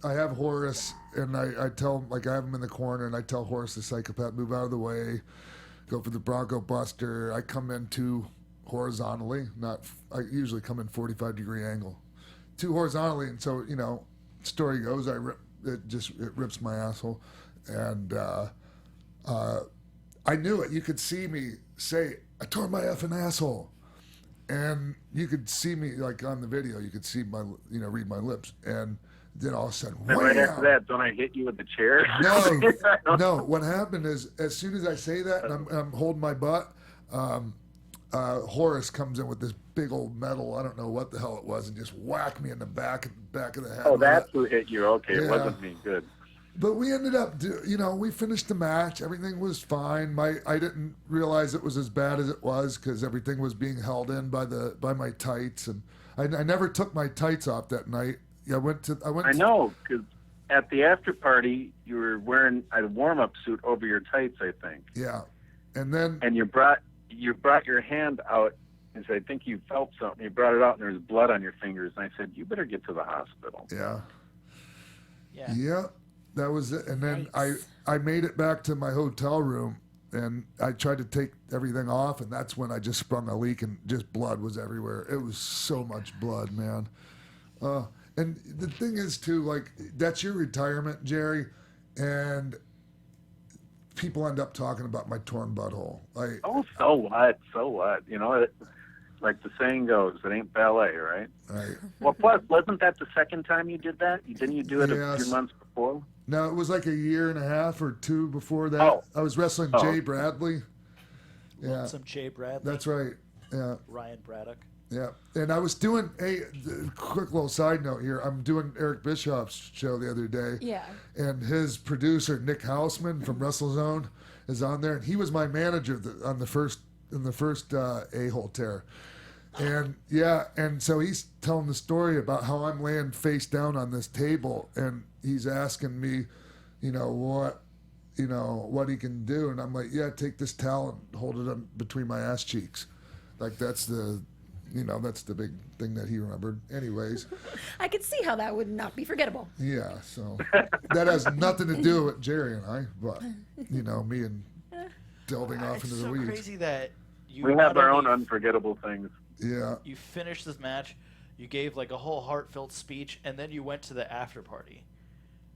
I have Horace, and I tell him, like, I have him in the corner, and I tell Horace the psychopath, move out of the way, go for the Bronco Buster. I come in too horizontally, I usually come in 45-degree angle, too horizontally, and so story goes, it rips my asshole, and I knew it. You could see me say, I tore my effing asshole, and you could see me, like, on the video, you could see my, read my lips, and then all of a sudden, and right after that, don't I hit you with the chair? No. What happened is, as soon as I say that, and I'm holding my butt, Horace comes in with this big old metal, I don't know what the hell it was, and just whacked me in the back of the head. Oh, that's who hit you. Okay, It wasn't me. Good. But we ended up, we finished the match. Everything was fine. I didn't realize it was as bad as it was because everything was being held in by my tights, and I never took my tights off that night. I know, because at the after party, you were wearing a warm-up suit over your tights, I think. Yeah, and you brought your hand out and said, I think you felt something. You brought it out, and there was blood on your fingers. And I said, you better get to the hospital. Yeah, that was it. And then I made it back to my hotel room, and I tried to take everything off, and that's when I just sprung a leak, and just blood was everywhere. It was so much blood, man. And the thing is, too, like, that's your retirement, Jerry, and people end up talking about my torn butthole. So what? So what? Like the saying goes, it ain't ballet, right? Right. Well, plus, wasn't that the second time you did that? Didn't you do it a few months before? No, it was like a year and a half or two before that. I was wrestling Jay Bradley. Yeah. Some Jay Bradley. That's right. Yeah. Ryan Braddock. Yeah, and I was doing a quick little side note here. I'm doing Eric Bischoff's show the other day. Yeah. And his producer Nick Hausman from WrestleZone is on there, and he was my manager in the first A-hole tear. And so he's telling the story about how I'm laying face down on this table, and he's asking me, what he can do, and I'm like, yeah, take this towel and hold it up between my ass cheeks, like that's the big thing that he remembered. Anyways. I could see how that would not be forgettable. Yeah, so that has nothing to do with Jerry and I, but, me and delving off into the weeds. It's so crazy that we have our own unforgettable things. Yeah. You finished this match, you gave, like, a whole heartfelt speech, and then you went to the after party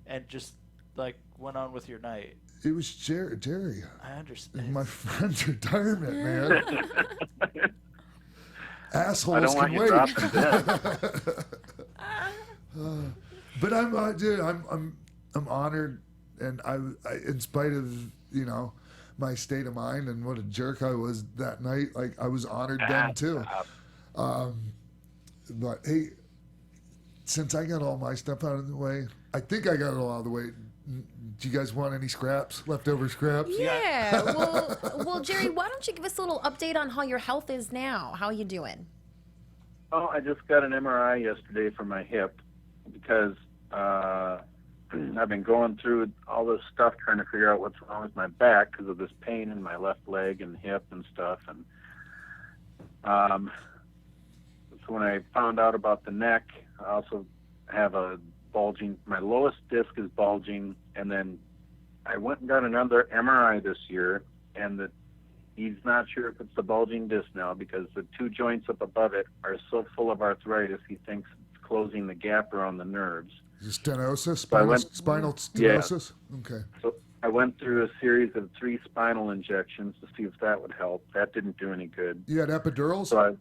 and just, like, went on with your night. It was Jerry. I understand. It's my friend's retirement, man. Assholes can wait. But I'm honored, and I in spite of my state of mind and what a jerk I was that night, like I was honored then too. But hey, since I got all my stuff out of the way, I think I got it all out of the way. Do you guys want any scraps, leftover scraps? Yeah. Well, Jerry, why don't you give us a little update on how your health is now? How are you doing? Oh, I just got an MRI yesterday for my hip because I've been going through all this stuff trying to figure out what's wrong with my back because of this pain in my left leg and hip and stuff. And so when I found out about the neck, I also have a bulging. My lowest disc is bulging, and then I went and got another MRI this year, and he's not sure if it's the bulging disc now because the two joints up above it are so full of arthritis. He thinks it's closing the gap around the nerves. Is it stenosis? Spinal stenosis? Yeah. Okay. I went through a series of 3 spinal injections to see if that would help. That didn't do any good. You had epidurals? So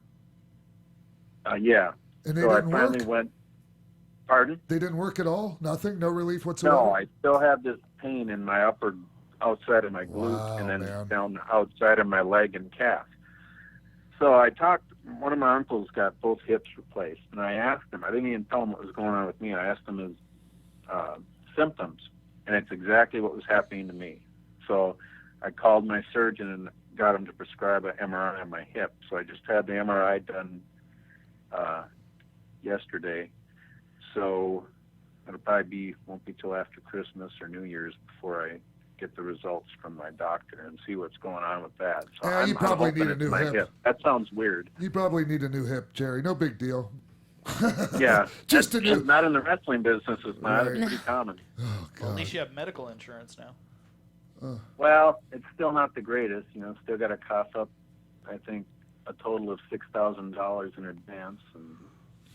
yeah. And they so didn't I finally work? went. Pardon? They didn't work at all? Nothing? No relief whatsoever? No, I still have this pain in my outside of my glute, and then down the outside of my leg and calf. So I talked. One of my uncles got both hips replaced, and I asked him. I didn't even tell him what was going on with me. I asked him his symptoms, and it's exactly what was happening to me. So I called my surgeon and got him to prescribe an MRI on my hip. So I just had the MRI done yesterday. So it'll probably won't be till after Christmas or New Year's before I get the results from my doctor and see what's going on with that. So Yeah, you probably need a new hip. That sounds weird. You probably need a new hip, Jerry. No big deal. Yeah. Just a new. Not in the wrestling business, it's not. Right. It's pretty common. Well, at least you have medical insurance now. Well, it's still not the greatest. Still got to cough up, I think, a total of $6,000 in advance.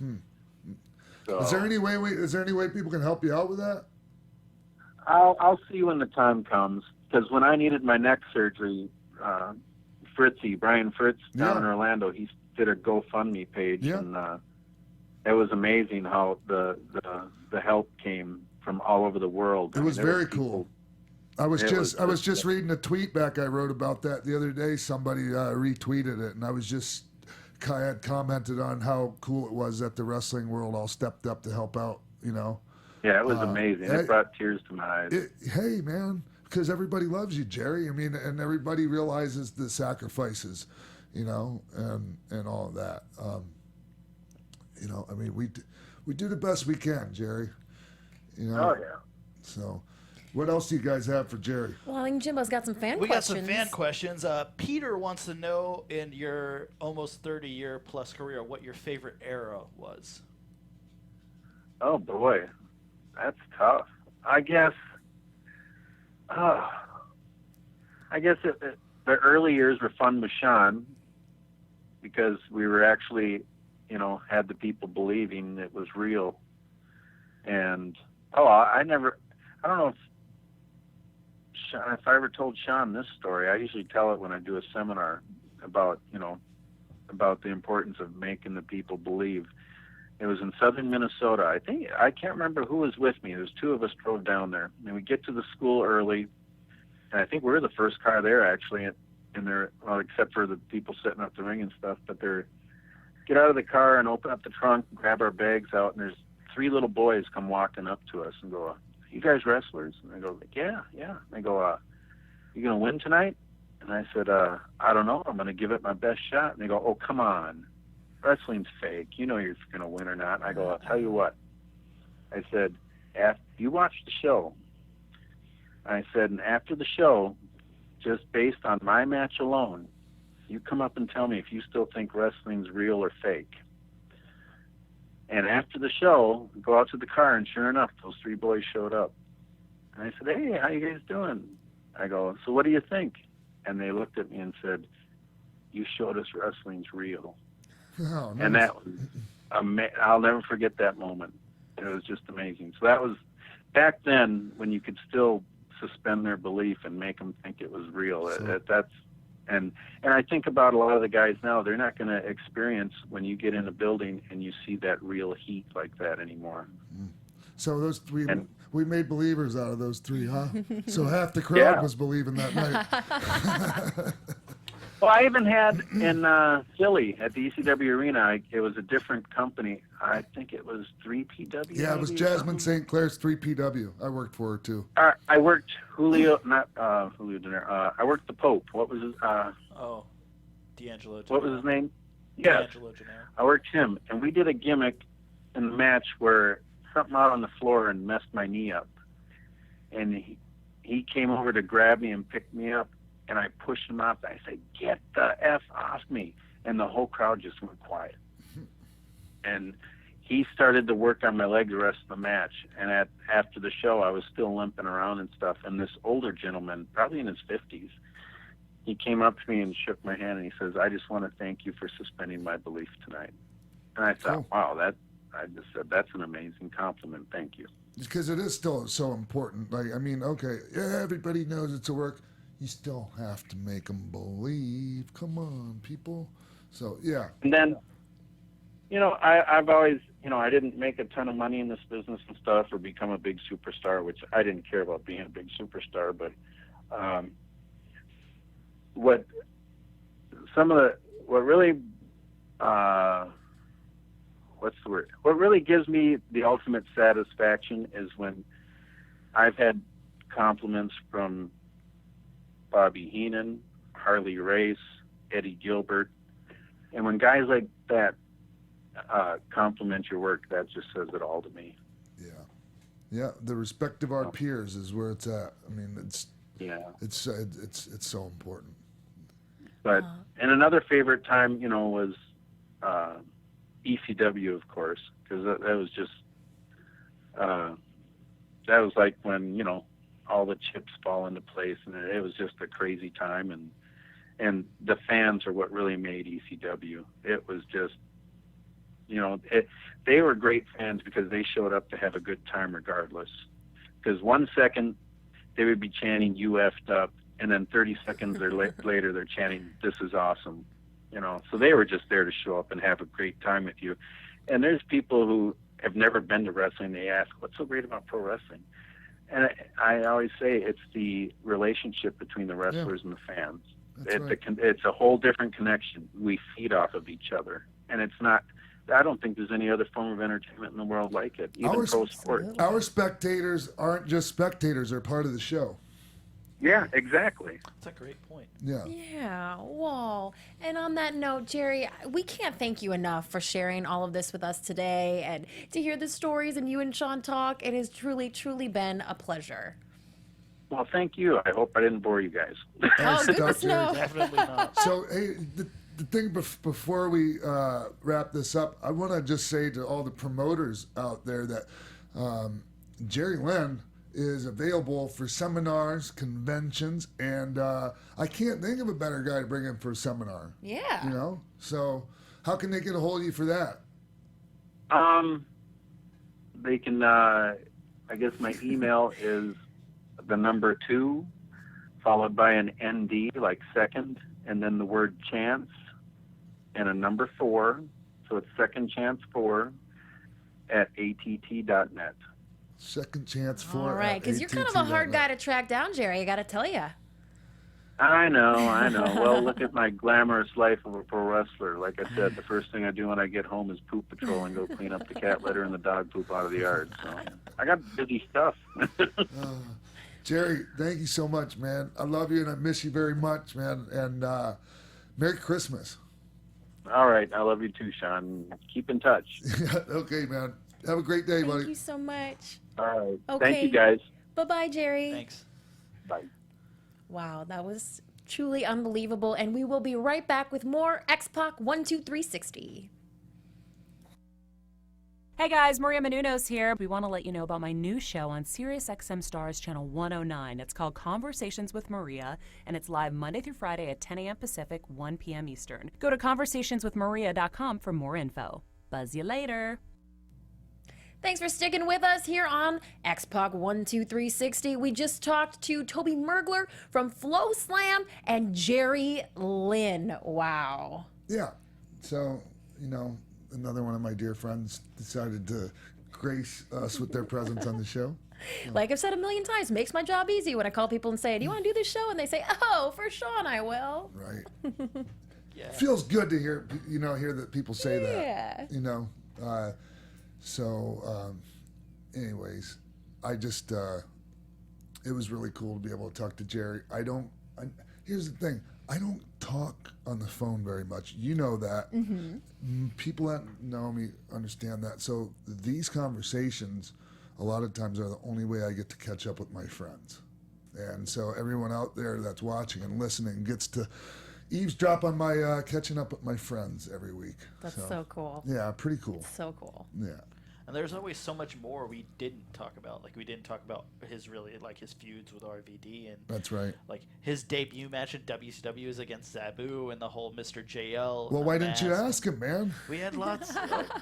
And so, Is there any way people can help you out with that? I'll see when the time comes. Because when I needed my neck surgery, Brian Fritz down in Orlando, he did a GoFundMe page, and it was amazing how the help came from all over the world. It was very cool. I was just reading a tweet back I wrote about that the other day. Somebody retweeted it, and I had commented on how cool it was that the wrestling world all stepped up to help out. Yeah, it was amazing. It brought tears to my eyes. Hey, man, because everybody loves you, Jerry. I mean, and everybody realizes the sacrifices, and all of that. I mean, we do the best we can, Jerry. Oh yeah. So, what else do you guys have for Jerry? Well, I think Jimbo's got some fan questions. We got some fan questions. Peter wants to know, in your almost 30-year plus career, what your favorite era was. Oh boy, that's tough. I guess the early years were fun with Sean because we were actually, had the people believing it was real. And I don't know if I ever told Sean this story. I usually tell it when I do a seminar about the importance of making the people believe. It was in southern Minnesota. I can't remember who was with me. There's 2 of us drove down there, and we get to the school early, and I think we're the first car there actually. And they're, well, except for the people setting up the ring and stuff, but they're get out of the car and open up the trunk, grab our bags out, and there's 3 little boys come walking up to us and go, "You guys wrestlers?" And I go, "Yeah." And they go, "You gonna win tonight?" And I said, "I don't know. I'm gonna give it my best shot." And they go, "Oh, come on. Wrestling's fake. You know you're going to win or not." And I go, "I'll tell you what." I said, "After you watch the show," I said, "and after the show, just based on my match alone, you come up and tell me if you still think wrestling's real or fake." And after the show, we go out to the car, and sure enough, those 3 boys showed up. And I said, "Hey, how you guys doing?" I go, "So what do you think?" And they looked at me and said, "You showed us wrestling's real." Oh, nice. And that was I'll never forget that moment. It was just amazing. So that was back then when you could still suspend their belief and make them think it was real. And I think about a lot of the guys now, they're not going to experience when you get in a building and you see that real heat like that anymore. So those 3, we made believers out of those 3, huh? So half the crowd was believing that night. Well, I even had in Philly at the ECW Arena, it was a different company. I think it was 3PW. Yeah, it was Jasmine St. Clair's 3PW. I worked for her, too. I worked Julio Denner. I worked the Pope. What was his... D'Angelo. What was his name? Yes. D'Angelo Gennaro. I worked him. And we did a gimmick in the match where something out on the floor and messed my knee up. And he came over to grab me and pick me up. And I pushed him off. I said, "Get the F off me." And the whole crowd just went quiet. And he started to work on my leg the rest of the match. And after the show, I was still limping around and stuff. And this older gentleman, probably in his 50s, he came up to me and shook my hand. And he says, "I just want to thank you for suspending my belief tonight." And I thought, wow, I just said, that's an amazing compliment. Thank you. because it is still so important. Like, I mean, okay, yeah, everybody knows it's a work. You still have to make them believe. Come on, people. So, yeah. And then, I've always, I didn't make a ton of money in this business and stuff or become a big superstar, which I didn't care about being a big superstar. But what really, what's the word? What really gives me the ultimate satisfaction is when I've had compliments from Bobby Heenan, Harley Race, Eddie Gilbert, and when guys like that compliment your work, that just says it all to me. Yeah, the respect of our peers is where it's at. I mean, it's so important. But and another favorite time, was ECW, of course, because that was just that was like when all the chips fall into place, and it was just a crazy time, and the fans are what really made ECW. It was just, they were great fans because they showed up to have a good time regardless. Because 1 second they would be chanting "You effed up," and then 30 seconds later they're chanting "This is awesome." So they were just there to show up and have a great time with you. And there's people who have never been to wrestling. They ask, "What's so great about pro wrestling?" And I always say it's the relationship between the wrestlers and the fans. It's a whole different connection. We feed off of each other, and it's not. I don't think there's any other form of entertainment in the world like it, even pro sport. Our spectators aren't just spectators; they're part of the show. Yeah, exactly. That's a great point. Yeah. Yeah, well, and on that note, Jerry, we can't thank you enough for sharing all of this with us today and to hear the stories and you and Sean talk. It has truly, truly been a pleasure. Well, thank you. I hope I didn't bore you guys. Oh, goodness, no. Definitely not. So, hey, the thing before we wrap this up, I want to just say to all the promoters out there that Jerry Lynn is available for seminars, conventions, and I can't think of a better guy to bring in for a seminar. Yeah. So how can they get a hold of you for that? They can, I guess my email is the number 2, followed by an ND, like second, and then the word chance, and a number 4, so it's Second Chance 4 at att.net. Second Chance 4. All right, because you're kind of a hard guy to track down, Jerry, I got to tell you. I know. Well, look at my glamorous life of a pro wrestler. Like I said, the first thing I do when I get home is poop patrol and go clean up the cat litter and the dog poop out of the yard. So I got busy stuff. Jerry, thank you so much, man. I love you and I miss you very much, man. And Merry Christmas. All right. I love you too, Sean. Keep in touch. Okay, man. Have a great day, buddy. Thank you so much. All right. Okay. Thank you, guys. Bye-bye, Jerry. Thanks. Bye. Wow, that was truly unbelievable. And we will be right back with more X-Pac 12360. Hey guys, Maria Menounos here. We want to let you know about my new show on SiriusXM Stars Channel 109. It's called Conversations with Maria, and it's live Monday through Friday at 10 a.m. Pacific, 1 p.m. Eastern. Go to conversationswithmaria.com for more info. Buzz you later. Thanks for sticking with us here on X-Pac 12360. We just talked to Toby Mergler from FloSlam and Jerry Lynn. Wow. Yeah. So, another one of my dear friends decided to grace us with their presence on the show. Like I've said a million times, makes my job easy when I call people and say, do you want to do this show? And they say, oh, for Sean, I will. Right. Yeah. Feels good to hear that people say that. Yeah. Anyways, I just, it was really cool to be able to talk to Jerry. Here's the thing. I don't talk on the phone very much. You know that. Mm-hmm. People that know me understand that. So these conversations, a lot of times, are the only way I get to catch up with my friends. And so everyone out there that's watching and listening gets to eavesdrop on my catching up with my friends every week. That's so cool. Yeah, pretty cool. It's so cool. Yeah. And there's always so much more we didn't talk about. Like, we didn't talk about his feuds with RVD. And that's right. Like, his debut match in WCW is against Sabu and the whole Mr. JL. Well, why didn't you ask him, man? We had lots.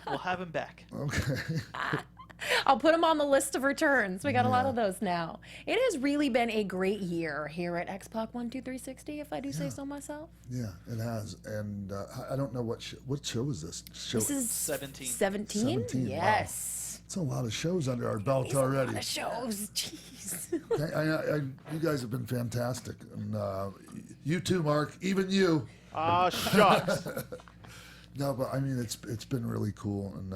We'll have him back. Okay. I'll put them on the list of returns. We got a lot of those now. It has really been a great year here at X-Pac 12360, if I do say so myself. Yeah, it has. And I don't know what show is this? This is 17. 17? Yes. Wow. It's a lot of shows under our belt already. A lot of shows. Jeez. You guys have been fantastic. And you too, Mark. Even you. Shucks. No, but I mean, it's been really cool. And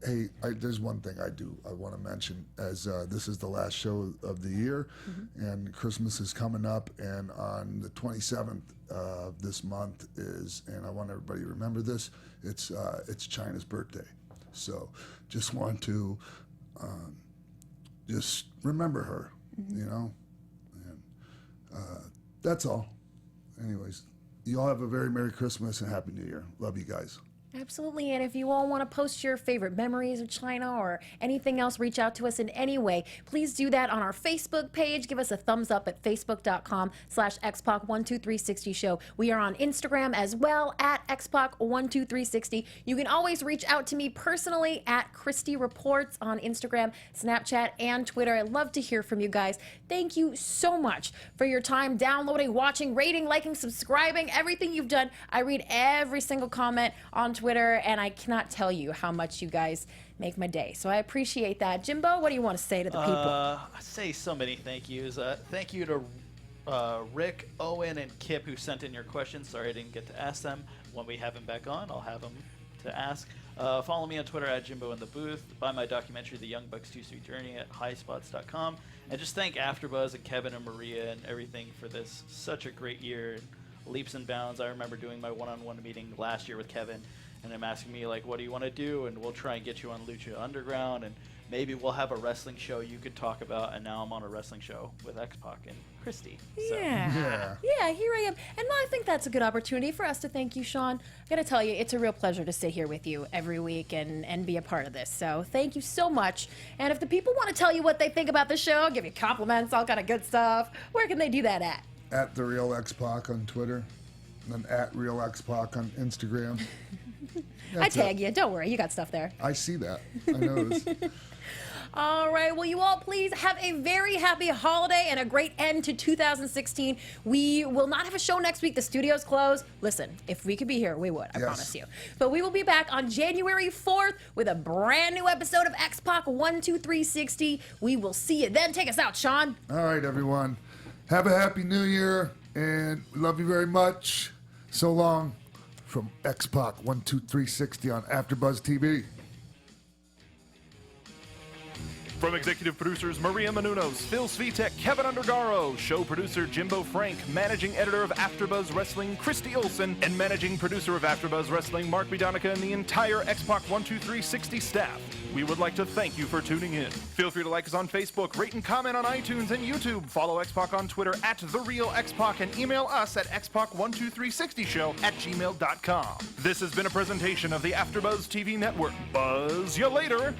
hey, there's one thing I want to mention, as this is the last show of the year, and Christmas is coming up, and on the 27th of this month and I want everybody to remember this, it's China's birthday. So just want to just remember her, you know, and that's all. Anyways, you all have a very Merry Christmas and Happy New Year. Love you guys. Absolutely, and if you all want to post your favorite memories of China or anything else, reach out to us in any way, please do that on our Facebook page. Give us a thumbs up at facebook.com/xpac12360 show. We are on Instagram as well at xpac12360. You can always reach out to me personally at Christy Reports on Instagram, Snapchat, and Twitter. I'd love to hear from you guys. Thank you so much for your time downloading, watching, rating, liking, subscribing, everything you've done. I read every single comment on Twitter, and I cannot tell you how much you guys make my day. So I appreciate that. Jimbo, what do you want to say to the people? I say so many thank yous. Thank you to Rick, Owen, and Kip who sent in your questions. Sorry I didn't get to ask them. When we have him back on, I'll have him to ask. Follow me on Twitter at Jimbo in the Booth. Buy my documentary, The Young Bucks 2-Street Journey, at highspots.com. And just thank AfterBuzz and Keven and Maria and everything for this. Such a great year. Leaps and bounds. I remember doing my one-on-one meeting last year with Keven, and him asking me, like, what do you want to do? And we'll try and get you on Lucha Underground, and maybe we'll have a wrestling show you could talk about. And now I'm on a wrestling show with X-Pac and Christy. So. Yeah, here I am. And I think that's a good opportunity for us to thank you, Sean. I gotta tell you, it's a real pleasure to sit here with you every week and be a part of this. So thank you so much. And if the people want to tell you what they think about the show, give you compliments, all kind of good stuff, where can they do that at? At The Real X-Pac on Twitter, and then at Real X-Pac on Instagram. I tag you. Don't worry. You got stuff there. I see that. I notice. All right. Well, you all please have a very happy holiday and a great end to 2016. We will not have a show next week. The studio's closed. Listen, if we could be here, we would. I promise you. But we will be back on January 4th with a brand new episode of X-Pac 12360. We will see you then. Take us out, Sean. All right, everyone. Have a Happy New Year, and we love you very much. So long from X-Pac 12360 on AfterBuzz TV. From executive producers Maria Menounos, Phil Svitek, Keven Undergaro, show producer Jimbo Frank, managing editor of AfterBuzz Wrestling Christy Olson, and managing producer of AfterBuzz Wrestling Mark Bidonica, and the entire X-Pac 12360 staff, we would like to thank you for tuning in. Feel free to like us on Facebook, rate and comment on iTunes and YouTube, follow X-Pac on Twitter at TheRealXpac, and email us at xpac12360show@gmail.com. This has been a presentation of the AfterBuzz TV Network. Buzz you later!